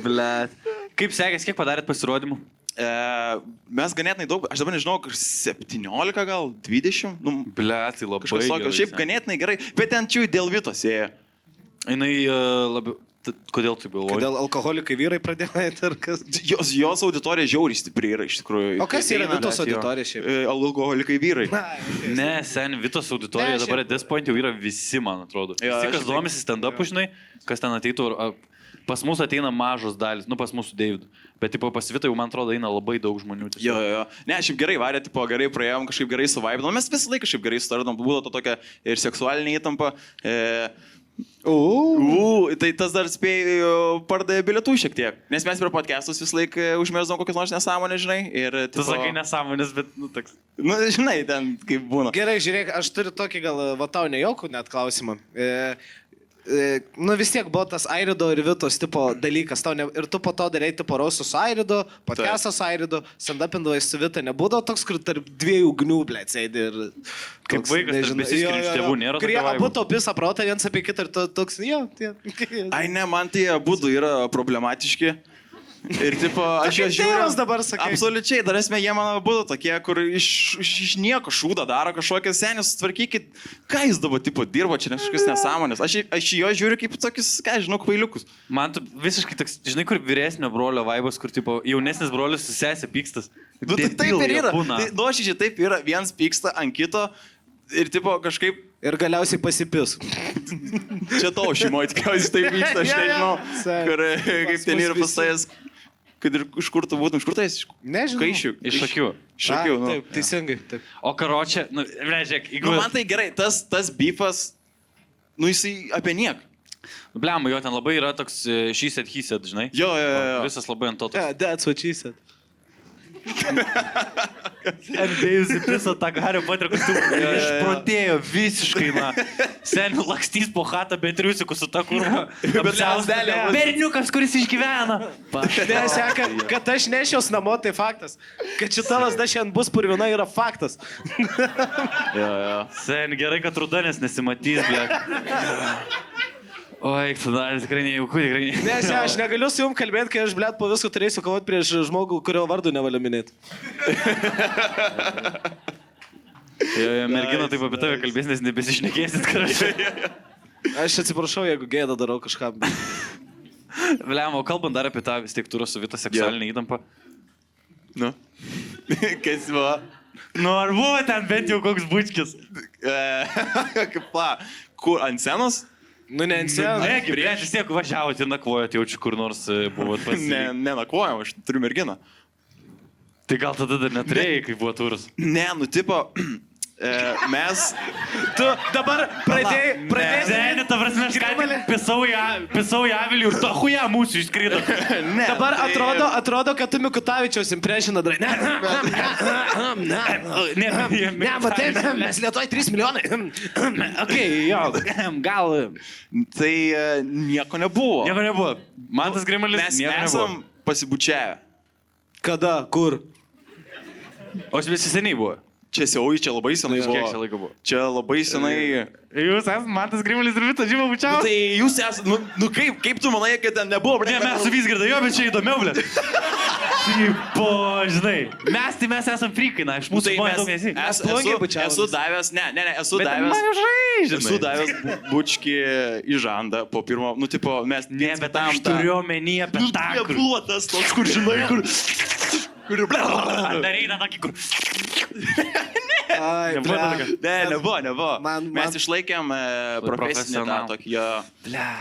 Blėt. Kaip sekės, kiek padarėt pasirodymų? Mes ganėtinai daug, aš dabar nežinau, 17 gal, 20. Nu, blėt, tai labai gerai. Šiaip ganėtinai gerai, bet ten čia dėl Vitos ėjo. Jinai labiau... Kodėl tu galvoji? Kodėl alkoholikai vyrai pradėjo eiti ar kas? Jos auditorija žiauriai stipri yra iš tikrųjų. O kas yra Vitos auditorija šiaip? Alkoholikai vyrai. Ne, sen, Vitos auditorija dabar at this point jau yra visi, man atrodo. Visi, kas domisi stand-upu, žinai, kas ten ateitų, pas mus ateina mažos dalis, nu pas mūsų Deividu. Bet tipo, pas Vitą jau, man atrodo, eina labai daug žmonių. Jo. Ne, šiaip gerai varė, tipo, gerai praėjom, kažkaip gerai suvaibinom. Mes visą laiką kažkaip gerai sutardom, būdavo to tokia ir seksualinė įtampa. Tai tas dar spėjo pardavė bilietų šiek tiek. Nes mes per podcastus visą laiką užmėsdom kokias nors nesąmonės, žinai. Ir, tipo, tu sakai nesąmonės, bet, nu, toks. Nu, žinai, ten kaip būna. Gerai, žiūrėk, aš turiu tokį gal tau nejaukų net klausimą. Nu vis tiek buvo tas Airido ir Vitos tipo dalykas. Ir tu po to darei tipo rausų su Airidu, podcastas su Airidu, stand-upindavai su Vita. Nebūdavo toks, kur tarp dviejų gnių, blėt, sėdi ir... Kaip vaikas, tarp besiskiriančių tėvų nėra. Kurie abu taupys aprotą viens apie kitą ir toks, jo. Ai ne, man tie abudu yra problematiški. Ir tipo, aš juos žiūriu. Dabar sakai. Absoliučiai, dar esmė, jie mano būtų tokie, kur iš nieko šūdą daro kažkokias senius, tvarkykit, ką jis dabar tipo dirba čia, kažkokias nesąmonės. Aš jo žiūriu kaip tokius, ką žinau, kvailiukus. Man tu visiškai toks, žinai, kur vyresnio brolio vaibas, kur tipo jaunesnis brolis su sesė pykstas. Nu, tai taip ir yra. Nuoširdžiai taip yra, vienas pyksta ant kito ir tipo kažkaip... Ir galiausiai pasipis. Čia tavo šeimoje tikriausiai taip vyksta, aš nežinau, kur kaip ten yra pasajęs. Kad ir iš kur tu būtum, iš kur tai esi? Nežinau. Kaišių. Iš šakių. Šakių, nu. Taip, teisingai. Taip. O karočią, nu, žiūrėk, jeigu... Nu, man tai gerai, tas beefas, nu, jisai apie nieką. Bliam, jo ten labai yra toks she said, he said, žinai? Jo. Visas labai ant to. Yeah, that's what she said. Dėjus įpiso tą Hario Poterio kostiumą. Išprotėjo visiškai, na. Seniai lakstys po chatą, bet triusikų su ta kurva. Berniukas, kuris išgyvena. Seka, kad aš nešiaus namo, tai faktas. Kad šita lasda šiandien bus purvina, yra faktas. Jo. Seniai, gerai, kad rudanės nesimatys, blėt. Oi, tada tikrai nejaukų, tikrai nejaukų. Nes aš negaliu su jums kalbėti, kai aš, blėt, po visko turėsiu kovoti prieš žmogų, kurio vardu nevalia minėti. Mergina taip apie tave kalbės, nes nebesišnekėsit karaliai. Aš atsiprašau, jeigu gėdą darau kažkam. Bliam, o kalbant dar apie tą vis tiek turą su Vita seksualinė įtampa. Nu. Kas buvo? Nu, ar buvo ten bent jau koks bučkis? Kaip pa, kur, ant scenos? Nu, ne ant scenos. Negi, blėt, vis tiek važiavote, nakvojate, jaučiu, kur nors buvot pas... Ne nakvojam, aš turiu merginą. Tai gal tada dar neturėjai, kai buvo turas? Ne, nu, tipo, mes... Tu dabar pradėjai... Ne, ta prasme, aš ką pisau į avilį ir to huja mūsų išskrido. Ne, dabar atrodo, kad tu Mikutavičiaus impresiną darai. Ne, matai, mes Lietuvoj 3 milijonai. Okei, jo, gal... Tai nieko nebuvo. Nieko nebuvo. Man tas Grimalis mes nieko nebuvo. Mes esam pasibučiavę. Kada? Kur? O aš visi seniai buvo. Čia siauji, čia labai senai buvo. Kiek čia laiko buvo? Čia labai senai... Jūs esate Mantas Grimalis ir Vita Žyba bučiavo? Nu, tai jūs esate... Nu kaip tu manai, kad ten nebuvo? Ne, mes su Vysgirda, jo, bet čia įdomiau, blė. Tipo, žinai. Mes esam frikai, na, iš mūsų žmonės daug nesi. Esu davęs, esu davęs... Bet man žai, žinai. Esu davęs bučkį į žandą po pirmo... Nu, tipo, mes... Ne, bet aš turiu omenyje apie tą, kur... Nebuvo tas toks, kur žinai, kur... Ar dar eina tokį, kur... Ai, Nebuvo. Mes išlaikėm profesinį tą tokį.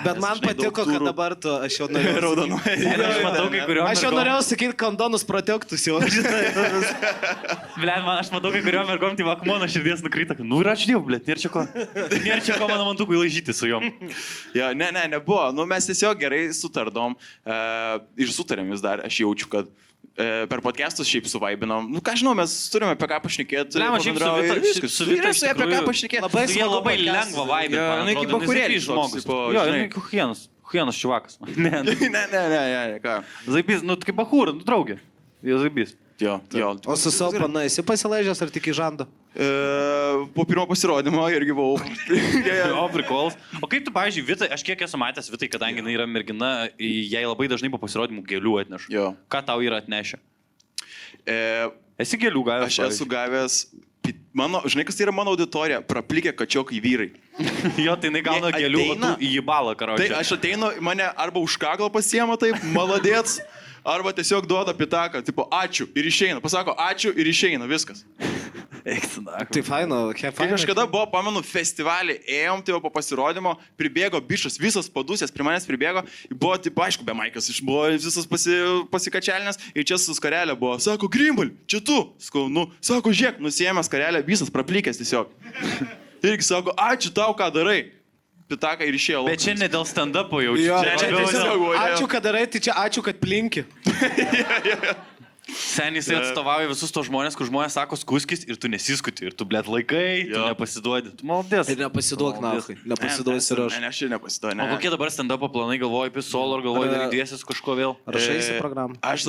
Bet man patiko, kad dabar tu, aš jau norėjau. Raudonuoju. Aš jau norėjau sakyti, kondonus protektus jau. Aš matau, kai kuriuom mergom, tai vakmono širdies nukrita. Nu ir aš dievau, blėt, nėra čia ko mano mantukui laižyti su jom. Nebuvo. Nu, mes tiesiog gerai sutardom. Ir sutarėm vis dar, aš jaučiu, kad per podcastus šiaip suvaibinom. Nu, ką žinau, mes turime apie ką pašnekėti. Ne, man šiaip su Vita apie ką pašnekėti. Labai lengva vaibė. Na, kaip bakurėlis žmogus. Jo, Hienas čiuvakas. Ne, ką. Zaibys, nu, kaip bahūra, nu, draugė. Jie zaibys. Jo. O su savo pana esi pasilaižęs ar tik į žandą? Po pirmo pasirodymo irgi buvau. O, prikols. O kaip tu, pavyzdžiui, Vitai, aš kiek esu matęs Vitai, kadangi jinai yra mergina, jai labai dažnai po pasirodymų gėlių atneša. Jo. Ką tau yra atnešę? Esi gėlių gavęs? Aš esu gavęs, žinai, kas tai yra mano auditorija, praplikę kačiokai vyrai. Jo, tai jinai gauna gėlių, o tu į balą, karočią. Tai aš ateinu, mane arba už kaklą pasiema taip, maladėts, arba tiesiog duoda pitaką, tipo, ačiū ir išeina. Pasako, ačiū ir išeina, viskas. Tai faino, Kai kažkada buvo, pamenu, festivalį, ėjom, tai po pasirodymo, pribėgo bišas, visas padusės, prie manęs pribėgo, buvo, tipo, aišku, be maikas, buvo visas pasikačelinės, ir čia su skarelė buvo, sako, Grimbal, čia tu, sakau, nu, sako, žiūrėk, nusiėmė skarelę, visas praplikęs tiesiog. Irgi sako, ačiū tau, ką darai. Pitaką ir išėjo. Bet čia ne dėl stand-upo jaučiu. Ačiū, kad darai, tai čia ačiū, kad plinki. Senis atstovauja visus tos žmonės, kur žmonės sako skuskis ir tu nesiskuti, ir tu, blėt, laikai, tu nepasiduodi. Tu maldės. Ir nepasiduok, nahai. Nepasiduosi ir aš. Ne, aš ir nepasiduodu. O kokie dabar stand-upo planai, galvoji apie solo, ar galvoji daryti dviesis kažko vėl? Rašaisi programą? Aš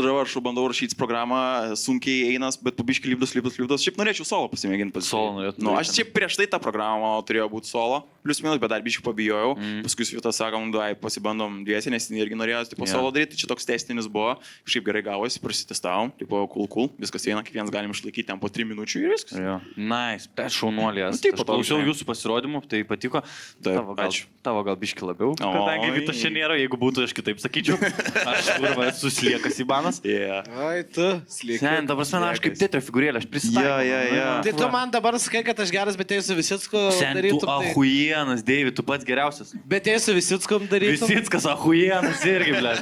bandau rašyti programą, sunkiai einas, bet pabiškai lipdus. Šiaip norėčiau solo pasimėginti pasisakyti. Solo norėtum. Nu, aš šiaip prieš tai tą programą turėjau būti solo, plius minus, bet dar biškai pabijojau. Paskui Vitas sakom, duai, pasibandom dviesi, nes jis irgi norėjo tipo solo daryti, čia toks testinis buvo, šiaip gerai gavosi, prasitestavom, tipo cool, viskas eina, kiekvienas galim išlaikyti ten po 3 minučių ir viskas. Jo. Nice, šaunuolės. Taip, aš klausiau jūsų pasirodymų, tai patiko. Tavo gal biški labiau, kadangi Vitas čia nėra, jeigu būtų aš kitaip sakyčiau. Aš kurva esu sliekas į banas. Ai, tu sliekas. Ne, dabar man aš kaip tetrio figūrėlė, aš prisitaikau. Tai tu man dabar sakai, kad aš geras, bet esu Visicko darytum. Tu ahujienas, Deivi, tu pats geriausias. Bet esu Visicko darytum. Visickas ahujienas irgi, ble.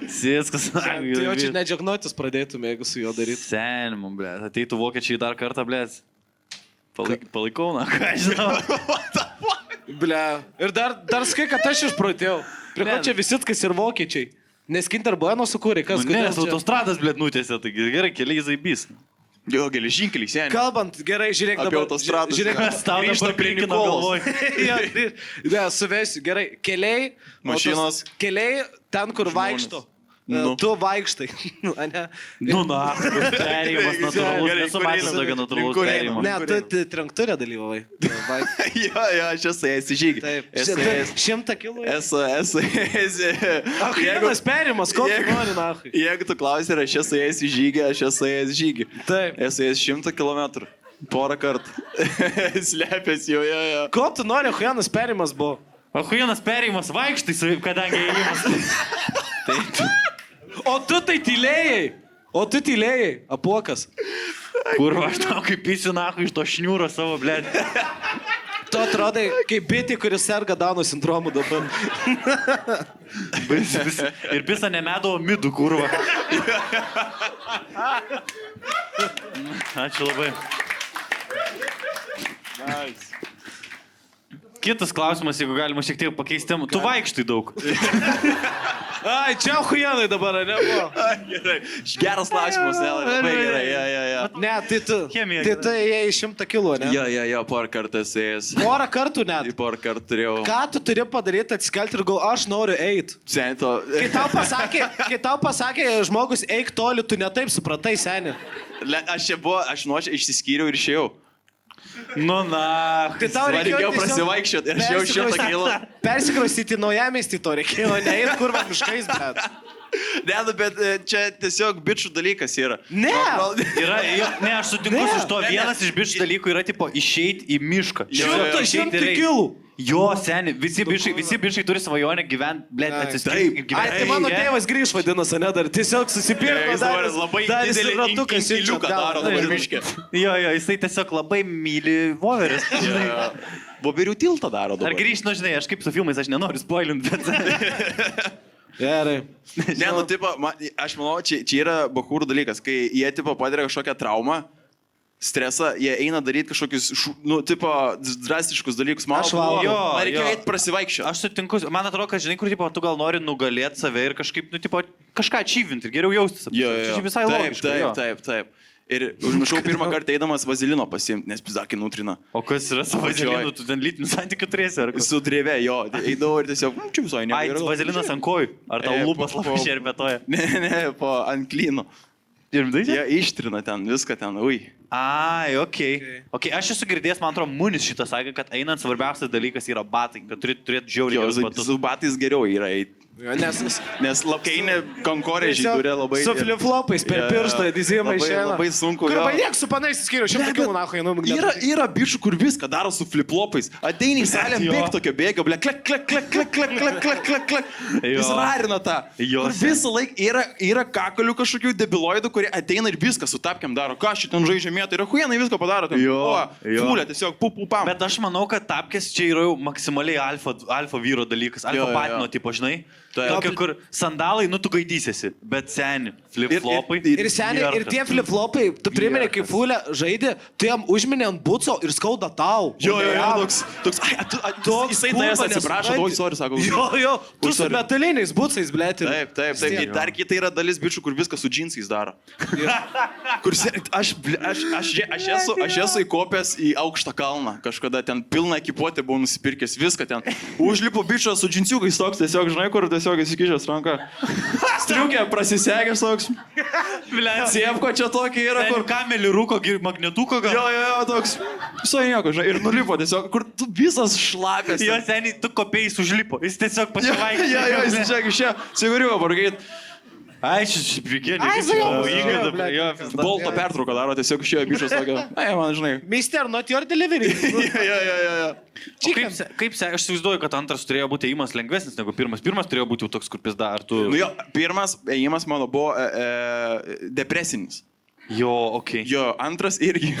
Visickas. Tai jau čia nedžiagnotis pradėtum, jeigu su juo darytum. Senimum, ble. Ateitų vokiečiai dar kartą, ble. Palaikau, na, ką žinau. Ble. Ir dar sakai, kad aš išprotėjau. Prie ko čia Visickas ir vokiečiai? Nes Kinder Bueno sukūrė, kas ne, autostradas, ble, nutėsė, tai gerai, keliai zaibys. Jo, geležinkeliai, seniai. Kalbant, gerai, žiūrėk dabar. Apie autostradas. Žiūrėk, tau dabar prie galvoj. Ne, suvesiu, gerai. Keliai, mašinos. Keliai ten, kur vaikšto. Tu vaikštai. Nu, na, perėjimas natūralus. Nesu matęs tokio natūralaus perėjimo. Ne, tu trankturė dalyvavai. Jo, aš esu žygį. Taip. 100 kilų. Esu. Vienas perėjimas, ko tu nori, nahai? Jeigu tu klausi, ar aš esu žygį, aš esu žygį. Taip. Esu 100 kilometrų. Porą kartų. Slepės jau. Ko tu nori, vienas perėjimas buvo? O vienas perėjimas vaikštai, kadangi įėjimas. O tu tai tylėjai. Apuokas. Kurva, aš tau kaip įsinaku iš to šniūro savo, blėt. Tu atrodai kaip bitė, kuris serga Dauno sindromu dabar. Ir pisa nemedo midų, kurva. Ačiū labai. Nice. Kitas klausimas, jeigu galima šiek tiek pakeisti temą. Tu vaikštai daug. Ai, čia huijanai dabar, ne? Gerai. Geras klausimas, labai gerai. Ne, tai tu. Tai tu ėjai 100 kilų, ne? Jo, porą kartų esi ėjęs. Porą kartų net? Porą kartų turėjau. Ką tu turi padaryti, atsikelti ir galvo, aš noriu eiti? Sento. Kai tau pasakė žmogus, eik toli, tu netaip supratai, seni. Aš išsiskyriau ir išėjau. Nu, na. Tai tau reikėjo prasivaikščioti ir aš jau 100 kilų. Persikraustyti naujamiestį to reikėjo, ne ir kurva miškais, bet. Ne, bet čia tiesiog bičių dalykas yra. Ne. Ne, aš sutinku su to. Vienas iš bičių dalykų yra, tipo, išeiti į mišką. 100 kilų. Jo, seni, visi bišai turi svajonę gyventi, blėt, atsiskirti ir gyventi. Tai mano tėvas grįž vadinasi, ne dar tiesiog susipirko. Labai didelį ratukas iliuką daro dabar miške. Jo, jisai tiesiog labai myli voveris. Voverių tiltą daro dabar. Ar grįžt, nu žinai, aš kaip su filmais, aš nenoriu spoilinti, bet... Gerai. Ne, nu, tipo, aš manau, čia yra bachūrų dalykas, kai jie, tipo, patiria kažkokią traumą, stresą, jie eina daryti kažkokius, nu, tipo, drastiškus dalykus. Man reikia eiti prasivaikščio. Aš sutinku, man atrodo, kad žinai, kur, tipo, tu gal nori nugalėti save ir kažkaip, nu, tipo, kažką achievint ir geriau jaustis. Jo. Visai logiška. Taip. Ir užmiršau pirmą kartą eidamas vazelino pasiimti, nes pizakį nutrina. O kas yra su vazelinu, tu ten lytinių santykių turėsi, ar kas? Su drėve, jo. Eidavau ir tiesiog, čia visai ne. Ai, vazelinas ant kojų. Ar tau lūpas labai šerbetoja? Ne, ant klyno. Ir dažnai? Jie ištrina ten, viską ten, ui. Ai, ok. Aš esu girdėjęs, man atrodo, Munis šitą sakė, kad einant svarbiausias dalykas yra batai, kad turėtų žiauriai batus. Su batais geriau yra eiti. Nes lapkainė konkorė žydurė labai... Su flip-flopais per pirštą, dizimai išėna. Labai sunku. Kur baidėk su panais įskyriu, 100 kilų nacho einu. Yra bičių, kur viską daro su flip-flopais. Ateini į salę, bėg tokio bėgio, ble, klek. Jis rarina tą. Kur visą laiką yra kakalių kažkokių debiloidų, kurie ateina ir viską su tapkiam daro. Ką šitam žaidžia mėtai, yra huienai viską padaro. Fūlė, tiesiog pupam. Bet aš manau, kad tapkės čia yra jau maksimaliai alfa vyro dalykas. Alfa patino tipo, žinai. Tokia, kur sandalai, nu tu gaidysiesi, bet seni, flip-flopai. Ir seni, ir tie flip-flopai, tu priminė, kai Fulė žaidė, tu jam užminė ant buco ir skauda tau. Jo, toks, jisai tavęs atsiprašo, sorry, sako. Jo, tu su metaliniais bucais, blėti. Taip. Dar kita yra dalis bičių, kur viską su džinsais daro. Aš esu įkopęs į aukštą kalną, kažkada ten pilną ekipuotę buvau nusipirkęs, viską ten. Užlipo bičio su džinsiukais toks, tiesiog, žinai, kur tiesiog įsikišęs ranką. Striukė, prasisegęs toks. Siepko čia tokia yra, kur kamelį rūko, magnetuko gal. Jo, toks. Visai nieko, žinai, ir nulipo tiesiog, kur tu visas šlakas. Jo, seniai, tu kopėjais užlipo, jis tiesiog pasivaikščia. Jo, jis tiesiog išėjo, siguriuko pargait. Ai, šis prikėlė. Bolto pertrauką daro, tiesiog išėjo bišas tokio. Ai, man žinai. Mister, not your delivery. Jo. Kaip aš įsivaizduoju, kad antras turėjo būti ėjimas lengvesnis negu pirmas. Pirmas turėjo būti toks, kur pizda, ar tu... Nu jo, pirmas ėjimas mano buvo depresinis. Jo, ok. Jo, antras irgi.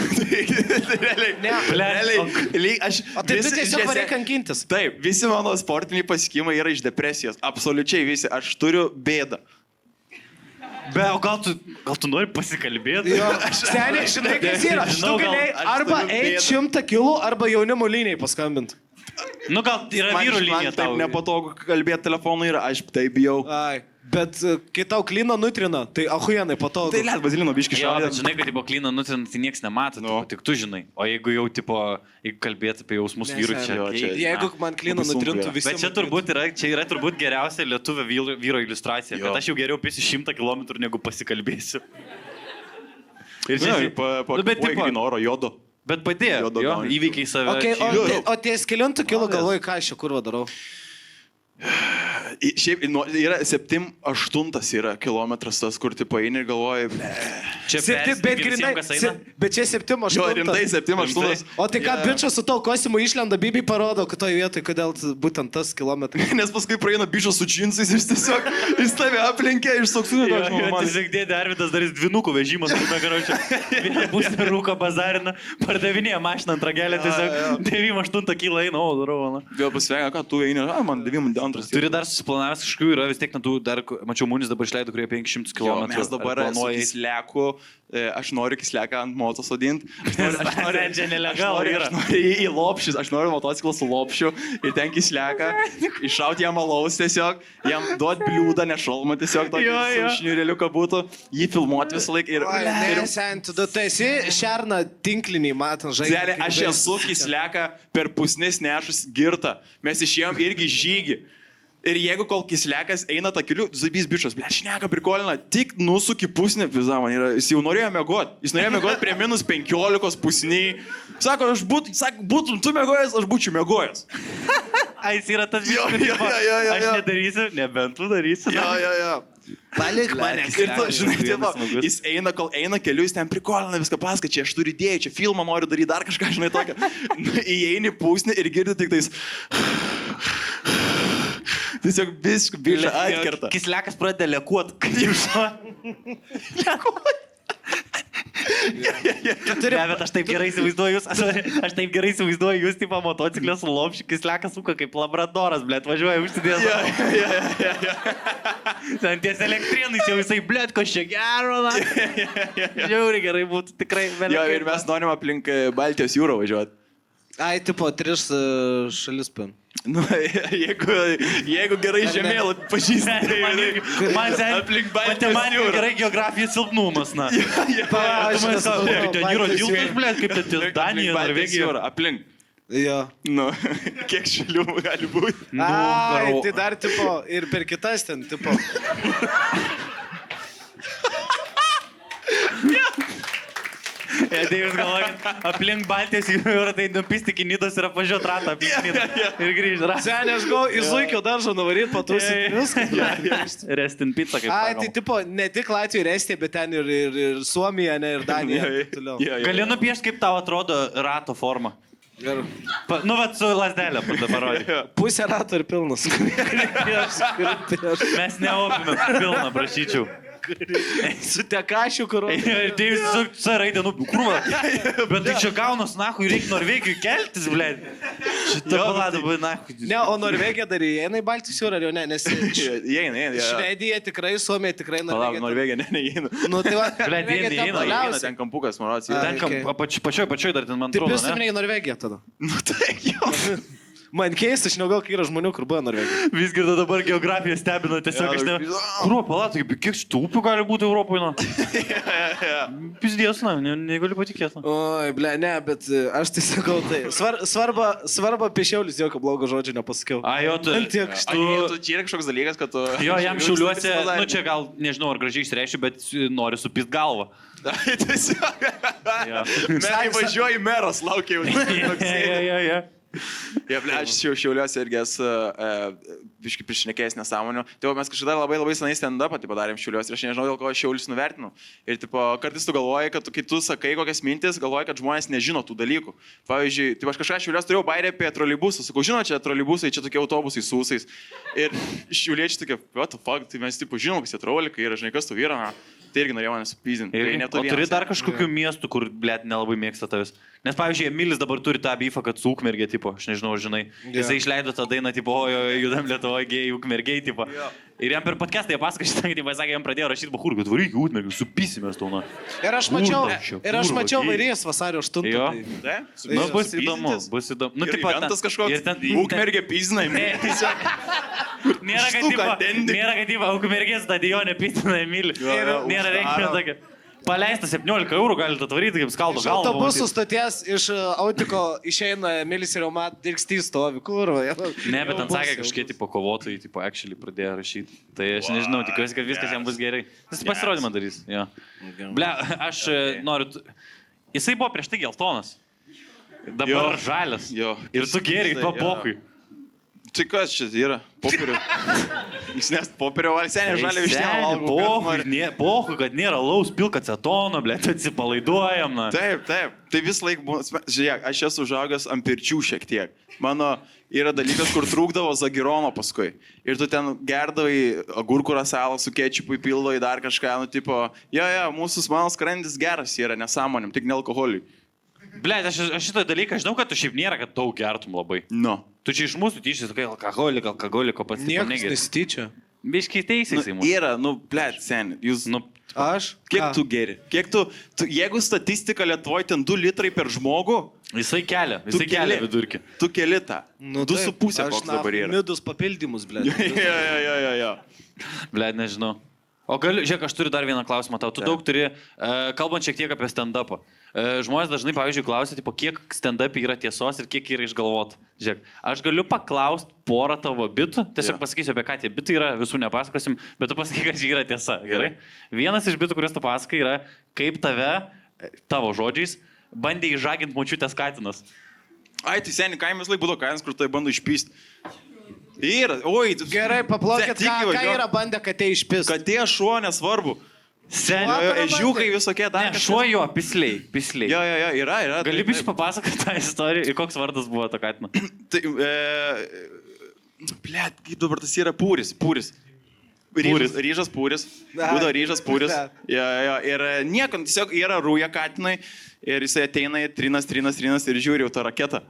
Realiai. O tai tu tiesiog varai kankintis. Taip, visi mano sportiniai pasiekimai yra iš depresijos. Absoliučiai visi. Aš turiu bėdą. Be, o gal tu nori pasikalbėti? Jo, seniai, žinai, kas yra. Tu galėjai arba eiti 100 kilų, arba jaunimo linijai paskambinti. Nu gal yra vyrų linija tau. Taip nepatogu kalbėti telefonu ir aš taip bijau. Ai. Bet kai tau klyną nutrina, tai ahuienai patogu. Tai lėt bazilino biški šalia. Jo, bet žinai, kad tipo klyną nutrina, tai niekas nemato, tik tu žinai. O jeigu jau tipo, jeigu kalbėti apie jausmus vyrų čia. Jeigu man klyną nutrintų visi. Bet čia yra turbūt geriausia lietuvio vyro iliustracija, kad aš jau geriau pėsiu 100 km negu pasikalbėsiu. Ir čia po ignoro jodo. Bet padėjo, įveikiai save. O ties kelintų kilų galvoju, ką aš čia kurva darau? Šiaip yra 7-8 yra kilometras tas, kur tipo eini ir galvoji, bet čia 7-8. Jo, rimtai 7-8. O tai ką, bičas su tau kosimu išlenda, bibiai parodo, kad toje vietoje, kodėl būtent tas kilometras. Nes paskui praeina bičas su džinsais ir tiesiog jis tave aplenkė iš soksų. Tiesiog dėdė Arvidas darys dvinukų vežimas, kur karočią. Vieną pusę rūko bazarina, pardavinėja mašiną ant ragelę, tiesiog 9-8 kilo eina, o darau. Vėl pasveikia, ką tu eini, man 9-2. Turi dar susiplanavęs kažkokių, yra vis tiek, tu dar, mačiau, Munis dabar išleido, kurie 500 km. Mes dabar su Kisleku, aš noriu Kisleką ant moto sodinti. Aš noriu į lopšius, aš noriu motociklą su lopšiu ir ten Kisleką, iššauti jam alaus tiesiog, jam duoti bliūdą, nešalmą tiesiog, tokį su šniureliuką būtų, jį filmuoti visą laiką. Tu esi šerną tinklinį, matant, žaidžiant. Aš esu Kisleką per pusnis nešus girtą, mes išėjom irgi žygį. Ir jeigu kol Kislekas eina tą keliu, zabys bičas, ble, šneka prikolina, tik nusukį pusnį, viza man yra, jis jau norėjo mėgoti. Jis norėjo mėgoti prie -15 pusniai. Sako, būtum tu mėgojęs, aš būčiau mėgojęs. Jis yra tas bičas, aš nedarysiu, nebent tu darysi. Jo. Palik mane. Ir tu, žinai, tipo, jis eina, kol eina keliu, jis ten prikolina viską paską, čia aš turiu idėją, čia filmą noriu daryti, dar kažką, žinai, tokio. Įeini pusnį ir girdi tik tais... Tiesiog biškai biškai atkerta. Kislekas pradeda lekuot, kaip jūs. Ne, bet aš taip gerai įsivaizduoju jūs, tipo motociklės lopšį, Kislekas suka kaip labradoras, blėt, važiuoja užsidės. Ten ties elektrinais jau jisai, blėt, ko čia gero, na. Žiauriai gerai būtų, tikrai. Jo, ir mes norim aplink Baltijos jūrą važiuoti. Ai, tipo, 3 šalis pen. Nu, jeigu gerai žemėlapį pažįstate, man aplink Baltijos gerai geografijos silpnumas, na. Ten jūro tiltas, blėt, kaip ten Danija, Norvegija. Aplink. Jo. Nu, kiek šalių gali būti? Ai, tai dar, tipo, ir per kitas ten, tipo. Tai jūs galvojat, aplink Baltijos jūrą, tai nupisti iki Nidos ir apvažiuoti ratą aplink Nidą. Ir grįžti ratą. Senė, aš gau į Zuikio daržą nuvaryti, patusinti viskas. Restin pizza, kaip ai, tai tipo, ne tik Latvija ir Estija, bet ten ir Suomija, ne, ir Danija. Gali nupiešti, kaip tau atrodo rato forma. Nu, vat su lasdelė parodė. Pusė rato ir pilnas. Mes neopime pilną, prašyčiau. Su tekašiu, kur... Ir tai jūs su raidė, nu, krūva. Bet tai čia gaunas, nahui, reikia Norvegijui keltis, blėt. Šitą paladą, blėt, nahui. Ne, o Norvegija dar įeina į Baltijos jūrą, ar jau ne? Nes įeina. Švedija tikrai, Suomija tikrai, Norvegija. Norvegija neįeina. Nu, tai va, blėt, įeina, ten kampukas, marots. Ten pačioj dar ten, man atrodo, ne? Tai prisiminiai Norvegiją tada. Nu, tai jo. Man keista, aš nežinau, kiek yra žmonių, kur buvo Norvegija. Visgi dabar geografija stebina, tiesiog aš ne... Kur palatai, kiek šitų upių gali būti Europoje, na? Pizdės, na, negaliu patikėti. Oi, ble, ne, bet aš tai sakau, tai svarba apie Šiaulius, jokio blogo žodžio nepasakiau. A, jo, tu... Čia yra kažkoks dalykas, kad tu... Jo, jam Šiauliuose, nu čia gal, nežinau, ar gražiai išreišiu, bet nori supist galvą. Tiesiog. Mes važiuoju meras, laukiau. Jie, ble, aš Šiauliuose irgi esu biškai prišnekėjęs nesąmonių. Tai mes kažkada labai senai stand-upą padarėm Šiauliuose ir aš nežinau, dėl ko aš Šiaulius nuvertinu. Ir tipo, kartais tu galvoji, kad kai tu sakai kokias mintis, galvoji, kad žmonės nežino tų dalykų. Pavyzdžiui, tai aš kažką Šiauliuose turėjau bairę apie troleibusą. Sakau, žinau, čia troleibusai, čia tokie autobusai su ūsais. Ir šiauliečiai tokie, what the fuck, tai mes tipo žinom, kas jie trolikai ir žinai, kas tu vyra. Tai irgi norėjau nesupyzinti. O turi dar kažkokių miestų, kur, blėt, nelabai mėgsta tavęs? Nes, pavyzdžiui, Emilis dabar turi tą bifą, kad su Ukmergė, tipo, aš nežinau, žinai. Jisai išleido tą dainą, tipo, judam Lietuvoje, gėjai, Ukmergėj, tipo. Ir jam per podcastą jie pasako šitą, kaip sakė, jam pradėjo rašyti bahurgų, atvaryk į Ukmergį, supysimės tau, na. Ir aš mačiau vairės vasario 8. Jo. Nu, bus įdomu. Nu, taip pat. Tas kažkoks. Ukmergė pizinai. Nėra, kad Ukmergės stadione pitina Emilį. Nėra reikšmės tokia. Paleista 17 eurų, galite atvaryti kaip skaldo galvą. Iš autobusų stoties iš Autiko išeina Emilis ir Roma dirkstys stovi. Kur? Ne, bet ant sakė kažkiek tipo kovotojai, tipo actually pradėjo rašyti. Tai aš nežinau, tikiuosi, kad viskas jam bus gerai. Jis pasirodymą darys. Ble, aš noriu... Jisai buvo prieš tai geltonas. Dabar žalias. Ir tu gėri, tuo pohui. Tai kas čia yra? Popierių. Jis nes popierių valsenė žalia višnė. Pohui, kad nėra laus pilka acetono, blėt, atsipalaiduojam. Na. Taip. Tai vis laik buvo... Žiūrėk, aš esu užaugęs ant pirčių šiek tiek. Mano yra dalykas, kur trūkdavo zagirono paskui. Ir tu ten gerdavai agurkų rasalą su kečupu įpildavai dar kažką, nu tipo, mūsų mano skrandis geras yra, nesąmonėm, tik ne alkoholiui. Ble, aš šitą dalyką žinau, kad tu šiaip nėra, kad daug gertum labai. No. Tu čia iš mūsų tyčiai sakai alkoholiko pats. Niekas nesityčia. Biškai teisės į mūsų. Yra, ble, seni, jūs... Aš? Kiek tu geri? Jeigu statistika Lietuvoje ten 2 litrai per žmogų... Jisai kelia vidurkį. Tu keli tą. 2,5 koks dabar yra. Aš midus papildymus, ble. Jo. Ble, nežinau. O galiu, žiūrėk, aš turiu dar vieną klausimą tau. Tu daug turi, kalbant šiek tiek apie stand-upą. Žmonės dažnai, pavyzdžiui, klausia, tipo, kiek stand-up'e yra tiesos ir kiek yra išgalvota. Žiūrėk, aš galiu paklausti porą tavo bitų, tiesiog pasakysiu, apie ką tie bitai yra, visų nepasakosim, bet tu pasakyk, kad čia yra tiesa, gerai? Vienas iš bitų, kuriuos tu pasakai, yra, kaip tave, tavo žodžiais, bandė įžaginti močiutės katinas. Ai, tai seniai, kaimis laik būdo kainas, kur tai bando išpysti. Yra, oi, Gerai, paplaukit, Tik ką važiuok. yra bandę, kad tai išpis. Katė, šuo, nesvarbu. Seniai. Ežiukai visokie dar. Ne, šuo jo, pisliai. Jo, yra. Gali taip, biškai papasakoti tą istoriją, ir koks vardas buvo to katino? Tai, blėt, kaip dabar tas yra pūris. Ryžas pūris. Būdo ryžas pūris. Jo, ir nieko, tiesiog yra rūja katinai ir jisai ateina, trinas ir žiūri jau tą raketą.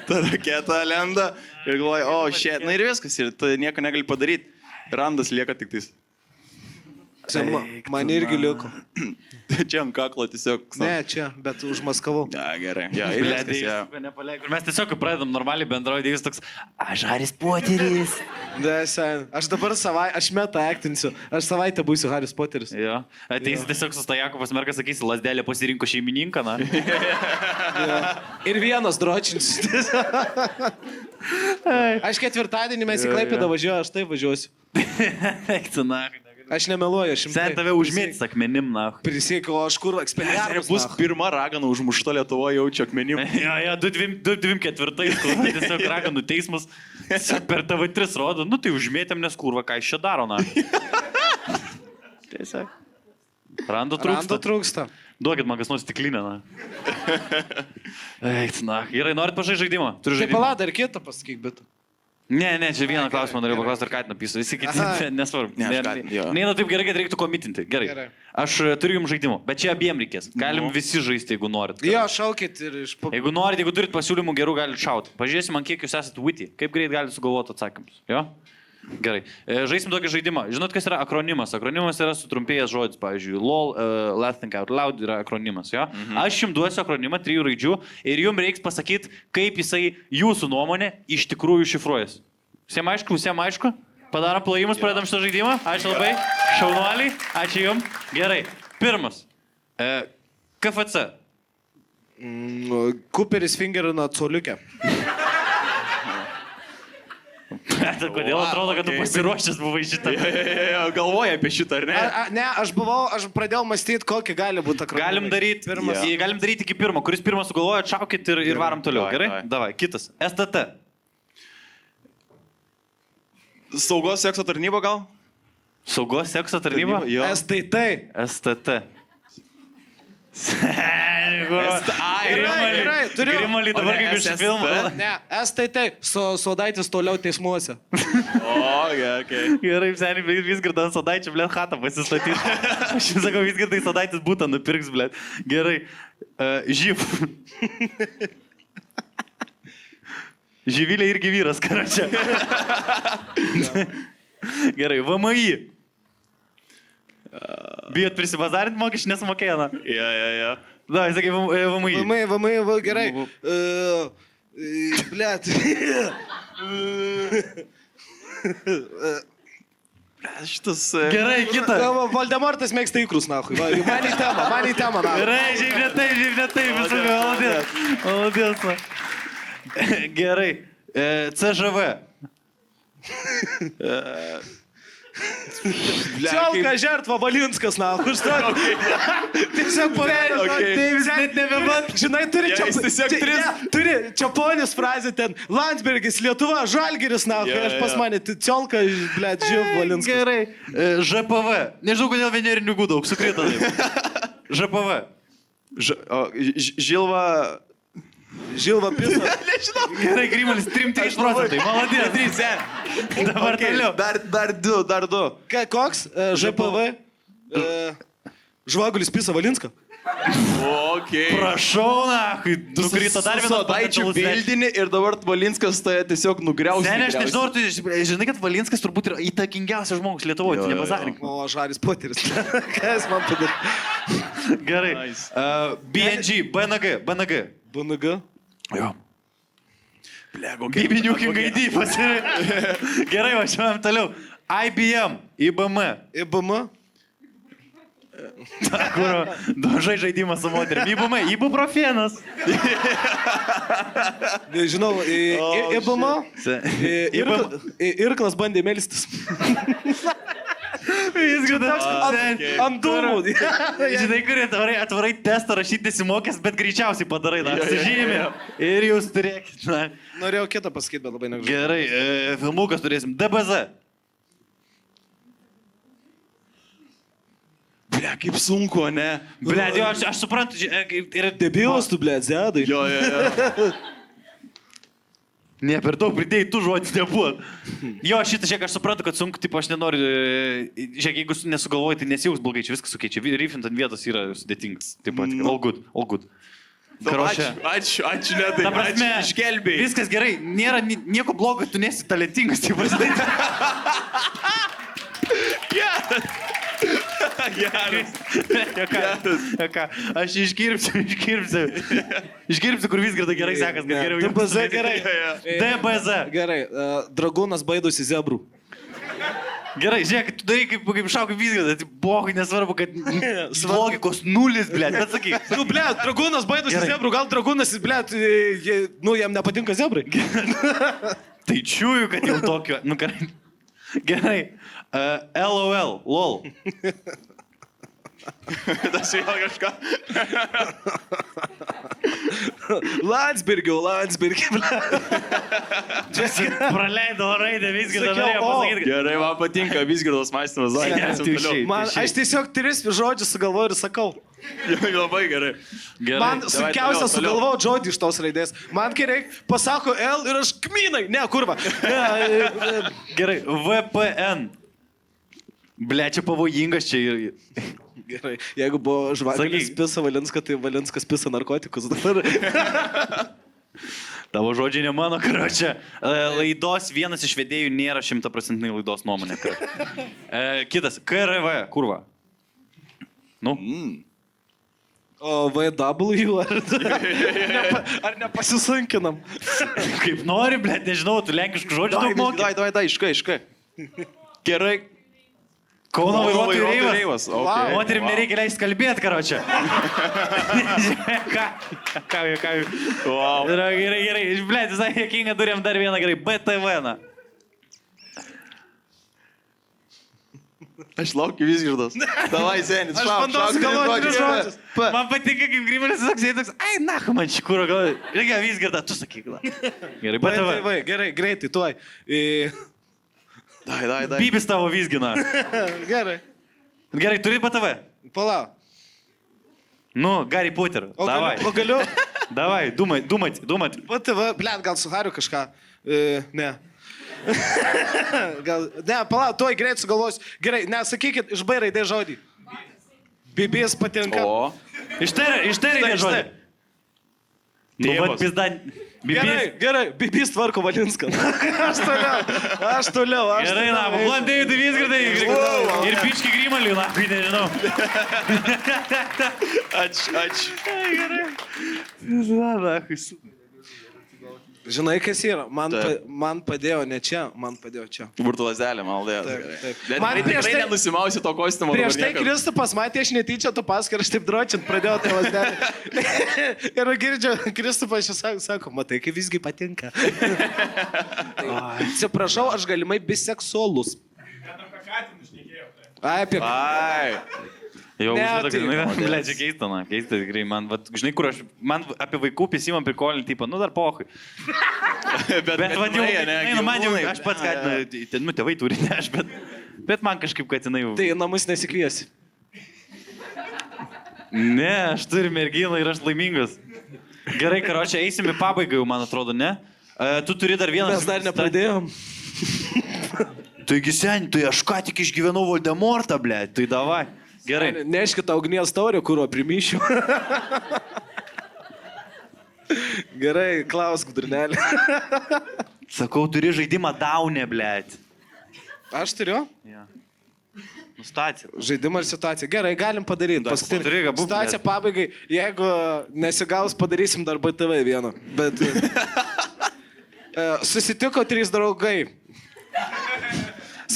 Ta raketa lenda ir galvoja, o, šet, na ir viskas, ir tu nieko negali padaryti. Randas lieka tik tais. Man irgi liko. Čia ant kaklo tiesiog. Ne, čia, bet užmaskavau. Ja, gerai. Ja, ir viskas, ja. Mes tiesiog pradedam normaliai bendrauti, Deivis toks, aš Haris Poteris. Aš dabar aš metą aktinsiu. Aš savaitę būsiu Haris Poteris. Jo. Ateisi tiesiog su Stajakovas merkas, sakysi, lasdelė pasirinko šeimininką, na. Ir vienas dročinsis. Aš ketvirtadienį mes į Klaipėdą važiuoju, aš taip važiuosiu. Eiktu, na. Aš nemeluoju, aš Sen tave užmėtis akmenim, na. Prisiekiu, o aš kur eksperimentas. Bus pirma ragana užmušta Lietuvoje, jaučiu akmenim. Jo, 24, kur tiesiog raganų teismas per TV3 rodo, nu tai užmėtėm, nes kurva, ką iš čia daro, na. Tiesiog. Rando trūksta. Duokit man kas nors stiklinę, na. Eik, na. Gerai, norit pažaisti žaidimą? Turiu Tai žaidimą. pala, dar kitą pasakyk, bet. Ne, čia vieną klausimą norėjau paklausti, ar Katiną pisų. Visi kiti, nesvarbu. Neina taip gerai, kad reiktų komitinti. Gerai. Aš turiu jums žaidimų, bet čia abiem reikės. Galim visi žaisti, jeigu norit. Jo, šaukit ir iš... Jeigu norit, jeigu turit pasiūlymų gerų, galite šauti. Pažiūrėsim, man kiek jūs esate witty. Kaip greit galite sugalvoti atsakymus. Jo? Gerai. Žaisim tokį žaidimą. Žinot, kas yra akronimas? Akronimas yra sutrumpėjęs žodis. Pavyzdžiui, LOL, Last Think Out Loud yra akronimas. Jo? Aš jums duosiu akronimą 3 raidžių ir jums reiks pasakyti, kaip jisai jūsų nuomonė iš tikrųjų šifruojasi. Visiems aišku? Padarom plojimus, pradedam šitą žaidimą. Ačiū labai. Šaunuoliai. Ačiū jums. Gerai. Pirmas. KFC. Cooperis fingerina coliukę. Kodėl atrodo, kad tu pasiruošęs buvai šitą? Galvoja apie šitą, ar ne? Ne, aš pradėjau mąstyti, kokį gali būti akronimai. Galim daryti iki pirmo. Kuris pirmas sugalvoja, atšaukit ir varom toliau. Gerai? Davai, kitas. STT. Saugos sekso tarnyba gal? Saugos sekso tarnyba? Jo. STT. STT. Turiu. Dabar kaip iš filmo. Ne, STT. Sodaitis toliau teismuose. O, gerai. Gerai, seniai, vis girdant Sodaičių, blėt, hatą pasistatyti. Aš jums sakau, vis girdai Sodaitis būtą nupirks, blėt. Gerai. Živ. Živilė irgi vyras, karočią. Gerai, VMI. Bijot prisibazarinti mokesčių, nesumokėjo, na. Ja. Da, sakai, VMI. VMI, gerai. Blet. Šitas... Gerai, kita. Voldemortas mėgsta įkrus, nahui. Man į temą, nahui. Gerai, žiūrėt tai, visų malodės. Gerai. CŽV. Ciolka žertva Balinskas, nahui. Tiesiog pavelio. Net nebebant. Žinai, turi Čaponis frazę ten. Landsbergis, Lietuva, Žalgiris, nahui. Aš pas mane, Ciolka, blet, živ Balinskas. Gerai. ŽPV. Nežinau, kodėl vienerinių daug sukrito. ŽPV. Žilva pisa. Nežinau. Gerai, Grimalis, 3%. Maladės. Dabar toliau. Dar du. Koks? ŽPV. Žvagulis pisa Valinską. Okay. Prašau, na, nukrito dar vienas Sodaičių bildinį ir dabar Valinskas tai tiesiog nugriausia. Seniai, aš nežinau, ar tu žinai, kad Valinskas turbūt yra įtakingiausias žmogus Lietuvoje, tu nebazarink. O, Haris Poteris. Kas man padarė? Gerai. BNG, BNG. BNG? Jo. Bibinių kingaidį pasirinkti. Gerai, važiuojam toliau. IBM, IBM. IBM? Kur dažai žaidimas su moterim. IBM, ibuprofenas. Žinau, IBM? Irklas bandė melstis. Viskas Ant dūmų. Žinai, kurie atvarai testą rašyti nesimokęs, bet greičiausiai padarai, na, sužymė. Ir jūs turėkit, na. Norėjau kitą pasakyti, bet labai negražu. Gerai, filmukas turėsim. DBZ. Ble, kaip sunku, ne? Ble, jo, aš suprantu, yra Debilas tu, ble, zedai. Jo. Ne, per daug pridėjai, tų žodžių nebuvo. Jo, šitą, žiūrėk, aš suprantu, kad sunku, tipo, aš nenoriu, žiūrėk, jeigu nesugalvoji, tai nesijauks blogai, čia viskas sukeičia. Riffint ant vietos yra sudėtingas. Taip pat, all good. Karočią. Ačiū, Ledai. Ta prasme, išgelbėjai. viskas gerai, nėra nieko blogo, tu nesi talentingas, taip pasidai. Geras. Ką, aš iškirpsiu, kur viskas gerai sekas, kad geriau jums. DBZ gerai. DBZ. Gerai, dragūnas baidosi zebrų. Gerai, žiūrėk, tu darai kaip šaukai viskas, bogai, nesvarbu, kad logikos nulis, blėt, bet sakyk. Nu, blėt, dragūnas baidosi zebrų, gal dragūnas, blėt, jam nepatinka zebrai. Tai čiūju, kad jau tokio, nu gerai. LOL, lol. Tas vėl kažką. Landsbergio, Praleidau raidę, viskas norėjau pasakyti. Gerai, man patinka Vizgirdos mąstymas. Aš tiesiog 3 žodžius sugalvoju ir sakau. Labai gerai. Man sunkiausia sugalvoti žodį iš tos raidės. Man gerai, pasako L ir aš kmynai. Ne, kurva. Gerai, VPN. Ble, čia pavojingas čia ir... Gerai, jeigu buvo žvagelis pisa Valinską, tai Valinskas pisa narkotikus dabar. Tavo žodžiai ne mano, karočią. Laidos vienas iš vedėjų nėra 100% laidos nuomonė. Kitas, KRV, kurva. Nu. O VW ar nepasisunkinam? Kaip nori, ble, nežinau, tu lenkiškų žodžių daug moki. Dai, iškai. Gerai. Kauno vairuotojų reivas. Okay. Moterim nereikia leisti kalbėti, karočią. Ką. Wow. Gerai. Ble, visai jokinga, turėjom dar vieną gerai. BTV. Aš laukiu Vizgirdos. Davai, senis, Aš bandau sugalvoti 3 žodžius. Man patinka, kaip Grimelis toks, ai, nahu, man šikūro gal. Reikia Vizgirdą, tu sakyk. Gerai, BTV. Gerai, greitai, tuoj. Dai. Bybis tavo vizgina. Gerai, turi BTV? Pala. Nu, Harry Potter. Davai. O galiu? Davai, dumat. BTV, blėt, gal su Hariu kažką. Ne. Ne, pala, tuoj greit sugalvosiu. Gerai, nesakykit, iš B raidė žodį. Bibis patinka. O. Ištarė žodį. Nu, vat pizda. Gerai, Bibis tvarko Valinską. Aš toliau. Gerai, na, pablandėjai, tai Vizgirdai. Ir pički Grimalį, na, kai nežinau. Ačiū. Gerai. Žinai, kas yra? Man padėjo ne čia, man padėjo čia. Burtų lazdelė, man aldėjo. Taip. Man prieš tai nenusimausi to kostiumo. Prieš tai Kristupas matė, aš netyčia tu paskui, aš taip dročiant pradėjau tą lazdelę. Ir girdžiu, Kristupas čia sako, matai, kaip visgi patinka. Atsiprašau, aš galimai biseksualus. Apie Jau užduoda, ble, čia keista, tikrai, man, žinai, kur aš, man apie vaikų pisimą prikolinį, tipo, nu dar pohai. Bet jau, man jau, aš pats, kad, nu, tėvai turi, ne aš, bet man kažkaip, kad jinai jau... Tai namus nesikviesi. Ne, aš turiu merginą ir aš laimingas. Gerai, karočią, eisim į pabaigą jau, man atrodo, ne? Tu turi dar vieną... Mes dar nepradėjom. Taigi seni, tai aš ką tik išgyvenau Voldemortą, ble, tai davai. Gerai. Neškit tau ugnies taurę, kurio primyšiu. Gerai, klausk, durnelį. Sakau, turi žaidimą daunę, blėt. Aš turiu? Ja. Nustacija. Žaidimą ir situaciją. Gerai, galim padaryti. Paskutinį. Situacija pabaigai. Jeigu nesigaus, padarysim dar BTV vieną. Bet... susitiko 3 draugai.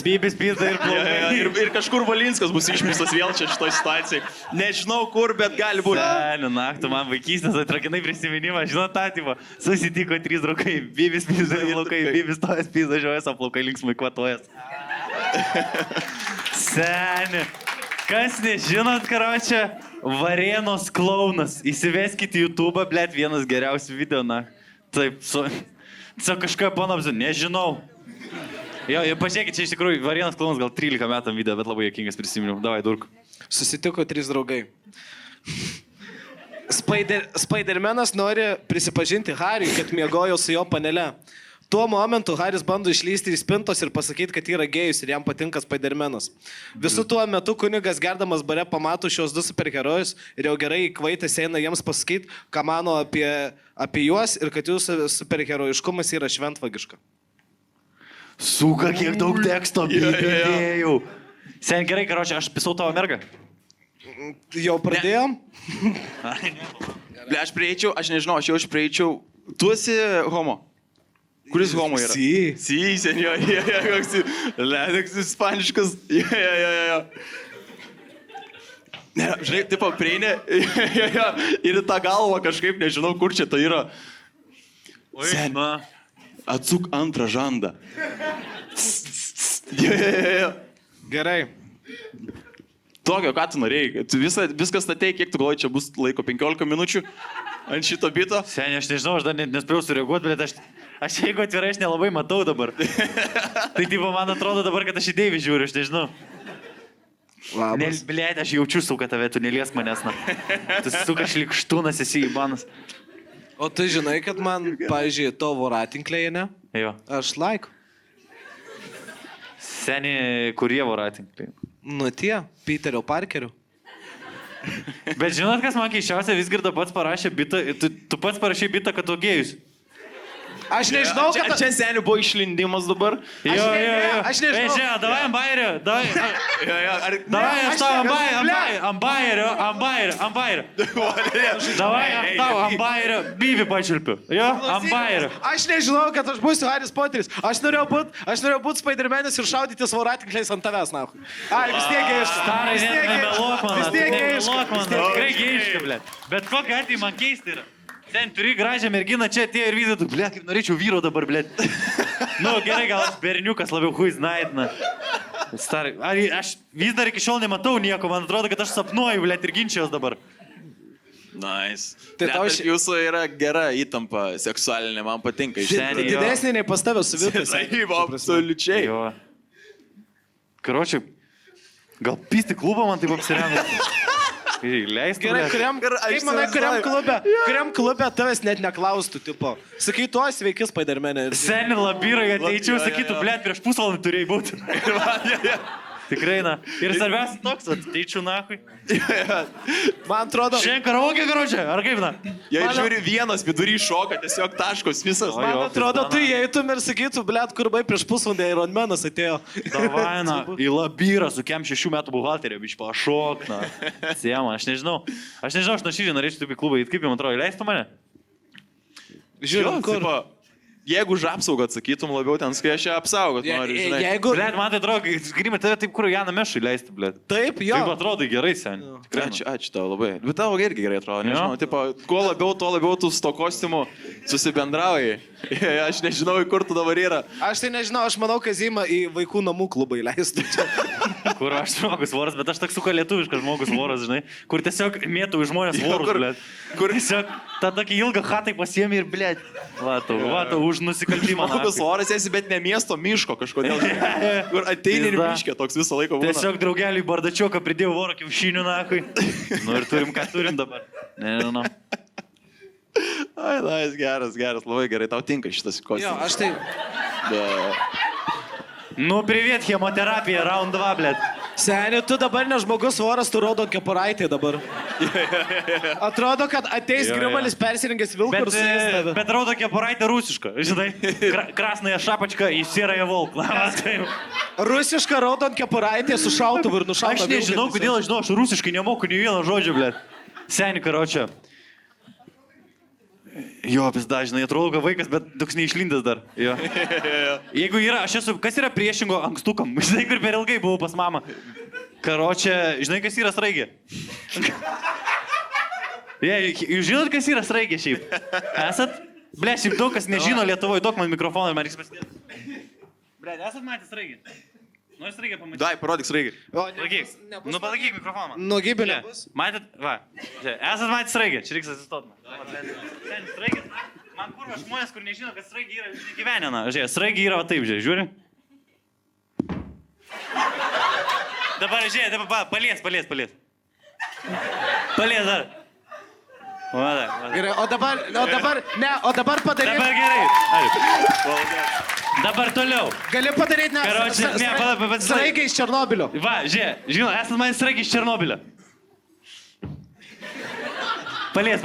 Bybis pizda ir plaukai. Ir kažkur Valinskas bus išmistas vėl čia šitoj situacijai. Nežinau kur, bet gali būti. Senių naktų, man vaikystės atrakinai prisiminimą. Žinau, tą tipo, susitiko 3 draugai. Bybis pizda ir plaukai. Bybis tojas pizda, žiūrės, o plaukai linksmai kvatojas. Seni. Kas nežinot, karočią, Varėnos klaunas. Įsiveskite YouTube, blėt, vienas geriausių video, na. Taip, su kažką panapzu, nežinau. Jo, pažiūrėkit, čia iš tikrųjų Varėnos klaunas gal 13 metam video, bet labai jokingas prisiminiau. Davai, durk. Susitiko 3 draugai. Spidermanas nori prisipažinti Hariui, kad miegojo su jo panele. Tuo momentu Haris bando išlysti iš spintos ir pasakyti, kad yra gėjus ir jam patinka Spidermanas. Visų tuo metu kunigas gerdamas bare pamato šios 2 superherojus ir jau gerai įkvaitęs eina jiems pasakyti, ką mano apie juos ir kad jų superherojiškumas yra šventvagiška. Suka, kiek daug teksto girdėjau. Sen gerai, karočią, aš pisau tavo mergą. Jau pradėjom? Ble, aš prieičiau, aš nežinau, aš jau prieičiau. Tu esi homo. Kuris homo yra? Si, senio, koks toks ispaniškas. Ne, žinai, tipo, prieini ir į tą galvą kažkaip nežinau, kur čia tai yra. Sen, atsuk antrą žandą. Gerai. Tokio, ką tu norėjai? Tu viskas statėjai, kiek tu galvoji, čia bus laiko 15 minučių ant šito bito? Seniai, aš nežinau, aš dar nespėjau sureaguoti, bet aš jeigu atvirai, aš nelabai matau dabar. Tai tipo, man atrodo dabar, kad aš į Deivį žiūriu, aš nežinau. Blėt, aš jaučiu, suka tave, tu neliesk manęs, na. Tu suka šlikštūnas, esi įbanas. O tu žinai, kad man, pavyzdžiui, tavo ratinklėje, ne? Jo. Aš laiku. Seniai, kurie voratinklai? Nu tie, Peterio Parkerio. Bet žinot, kas man keiščiausia, Vizgirda pats parašė bitą, tu pats parašė bitą, kad tu gėjus. Aš nežinau, kad... Čia seniai buvo išlindimas dabar. Jo. Aš nežinau. Žiūrėk, davai Ambairio, davai aš tau Ambairio. Davai aš tau Ambairio, Bybį pačiulpiu. Jo, Ambairio. Aš nežinau, kad aš būsiu Haris Poteris. Aš norėjau būt Spidermanas ir šaudyti svoratikliais ant tavęs, nahu. Ai, vis tiek gėjiška. Starai, nemeluok man. Vis tiek gėjiška. Tikrai gėjiška, blė. Bet kokią atveju man keisti yra. Ten turi gražią merginą, čia atėjo ir vizėtų, blė, kaip norėčiau vyro dabar, blė. Nu, gerai, gal aš berniukas labiau hui znait, na. Starai, aš vis dar iki šiol nematau nieko, man atrodo, kad aš sapnuoju, blė, ir ginčiaus dabar. Nice. Tai tau jūsų yra gera įtampa seksualinė, man patinka. Didesnė nei pas tavę su Vitais. Taip, absoliučiai. Jo. Karočiui, gal pisti klubą man taip apsirengus. Leistų. Gerai, kuriam klube tavęs net neklaustų, tipo. Sakai, tu sveiki Spiderman'e. Seni labirai ateičiau, sakytų, blėt, prieš pusvalandį turėjai būti. Tikrai, na. Ir svarbiausia toks, ateičiau, nahui. Man atrodo... Šiandien karaokė, karočią, ar kaip, na? Jei žiūri vienas vidury šoka, tiesiog taškos visas. Man atrodo, tu įeitum ir sakytų, blėt, kur bai prieš pusvalandį Ironmanas atėjo. Davai, na, į labyrą su kem 6 metų buhalterė, biškai pašok, na. Siema, aš nežinau, aš nuoširdžiai norėčiau taip į klubą, kaip jums atrodo, leistų mane? Žiūrėjau, kur... Jeigu už apsaugą atsakytum labiau ten, kai aš ją apsaugot noriu, žinai. Jeigu... Blėt, man tai atrodo, Grimai, tave taip, kur Janą Mešai leisti, blėt. Taip, jo. Taip atrodo gerai, seniai. Ačiū tau labai. Bet tavo irgi gerai atrodo, nežinau. Tipo, kuo labiau, tuo labiau tu su to kostiumu susibendrauji. Aš nežinau, į kur tu dabar yra. Aš tai nežinau, aš manau, kad Zima į vaikų namų klubą įleistų čia. Kur aš žmogus voras, bet aš toks suka lietuviškas žmogus voras, žinai. Kur tiesiog mėtų iš žmonės vorus, blėt. Kur tiesiog tą tokį ilgą hatai pasiemi ir, blėt. Vato, už nusikaltimą. Žmogus voras esi, bet ne miesto, miško kažkodėl. Kur ateini ir miškė, toks visą laiką būna. Tiesiog draugeliui bardačioką pridėjau voro kiaušinių, nakui. Nu ir turim, ką turim dabar. Nežinau. Ai, geras, labai gerai, tau tinka šitas kostiumas. Jo, aš tai... Nu, priviet, chemoterapija, round 2, blėt. Seni, tu dabar ne žmogus voras, tu rodo kepuraitį dabar. Atrodo, kad ateis Grimalis persirengęs vilku ir suės tave. Bet rodo kepuraitė rusiška, žinai. Krasnąją šapačką į sierąją volką. Rusiška raudon kepuraitė su šautuvu ir nušauta. Aš nežinau, kodėl aš žinau, aš rusiškai nemoku nei vieno žodžio, blėt. Seni, karočią. Jo, vis dažnai atrodo, kad vaikas, bet toks neišlindęs dar. Jo. Jeigu yra, aš esu, kas yra priešingo ankstukam? Žinai, kur per ilgai buvau pas mamą. Karočią, žinai, kas yra sraigė? Jūs žinot, kas yra sraigė šiaip? Esat? Ble, šiaip daug kas nežino Lietuvoje, duok man mikrofoną ir man reiks pasidėti. Ble, esat matę sraigė? Nors reikia pamatyti. Dai, parodyk sraigį. Palaikyk. Nu, palaikyk mikrofoną. Nuogybė Žiūrėk, nebus. Matėt, va. Žiūrėk, esat matęs sraigį, čia reiks atsistot. Sen, sraigis, man kurva žmonės, kur nežino, kad sraigį yra gyvenina. Žiūrėk, sraigį yra va taip, žiūri. Dabar, žiūrėk, dabar, palies. Palies dar. Gerai, o dabar padaryk. Dabar gerai. Dabar toliau. Gali padaryti Karoči, ne, pala. Sraigai iš Černobilio. Va, žiūrėk, esat man sraigį iš Černobilio. Palies.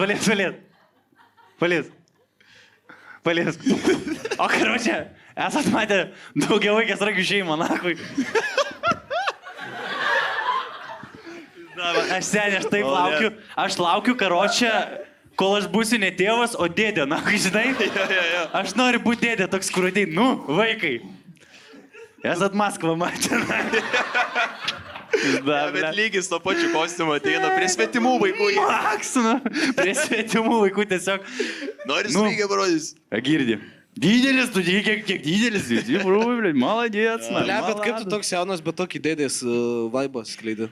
O karoči, esat matę daugiavaikės sraigių šeimą, nakui. Aš taip laukiu. Aš laukiu, karočią, kol aš būsiu ne tėvas, o dėdė, na, žinai? Aš noriu būti dėdė, toks, kur ateina, vaikai. Esat Maskvą matę. Bet lygis to pačiu kostiumu ateina prie svetimų vaikų. Maksinu, prie svetimų vaikų tiesiog. Nori sraigę parodys. Girdi. Didelis, tu kiek didelis, maladėts. Bet kaip tu toks jaunas, bet tokį dėdės vaibą skleidė?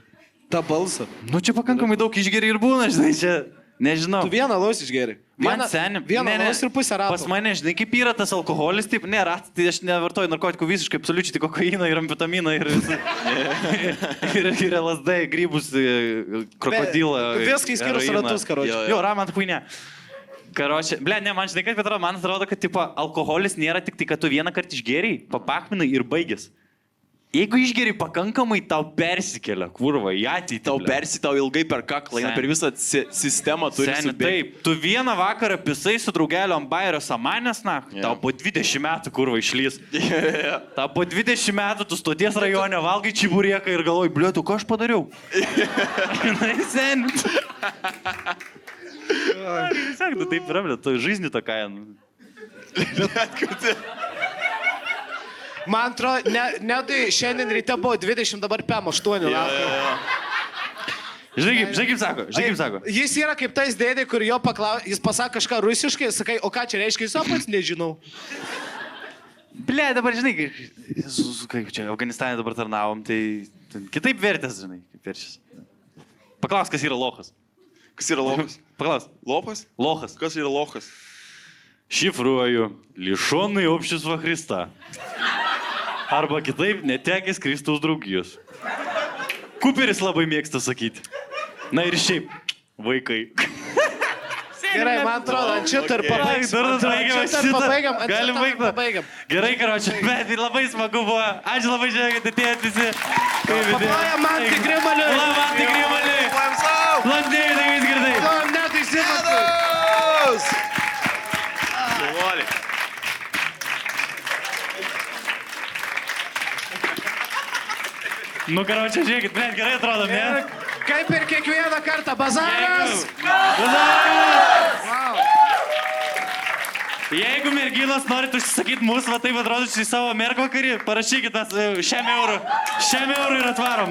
Ta balsą. Nu, čia pakankamai daug išgeri ir būna, žinai, čia, nežinau. Tu vieną alaus išgeri. Man seniai. Vieną alaus ir pusę rato. Pas mane, žinai, kaip yra tas alkoholis, taip, ne, ratas, tai aš nevartoju narkotikų visiškai, absoliučiai, tik kokainą ir amfetaminą ir ir LSD, grybus, krokodilą. Viską įskyrus ratus, karoči. Jo, man huinė. Karoči, ne, man žinai, kad man atrodo, kad tipo, alkoholis nėra tik tai, kad tu vieną kartą išgeriai, papakminai ir baigės. Jeigu išgeri pakankamai, tau persikelia, kurva, į ateitį. Tau ilgai per kaklą, eina per visą sistemą turi subėgti. Taip, tu vieną vakarą pisai su draugeliu ant bairio samanės, tau po 20 metų, kurva, išlys. Tau po 20 metų tu stoties rajone valgai čiburieką ir galvoji, bliuotu, ką aš padariau? Sen. Tiesiog, tu taip yra, tu žaizni tą kainą. Man atrodo, tai šiandien ryte buvo 20, dabar PM 8. Žinai kaip sako. Jis yra kaip tais dėdė, kur jo jis pasako kažką rusiškai, sakai, o ką čia reiškia, jis pats nežinau. Dabar žinai, kaip čia Afganistane dabar tarnavom, tai kitaip vertės, žinai, kaip verčias. Paklaus, kas yra lohas. Kas yra lohas? Paklaus. Lopas? Lohas. Kas yra lohas? Šifruoju, lišonai общества Христа. Arba kitaip, netekęs Kristaus draugijos. Kuperis labai mėgsta sakyti. Na ir šiaip, vaikai. Gerai, man atrodo, ant šitą ir pabaigam. Galim baigti. Gerai, karoči, bet labai smagu buvo. Ačiū labai, žiūrėk, kad atėjot visi. Paplojam man tik Grimaliui. Man tik Grimaliui. Landėjai, tai vis girdai. Ne, tai Simas. Šaunuoliai. Nu, karoči, žiūrėkit, gerai atrodom, ne? Kaip ir kiekvieną kartą, bazaras! Jeigu merginos norit užsisakyti mūsų, va taip atrodo į savo merkvakarį, parašykit tas šiam eurų ir atvarom.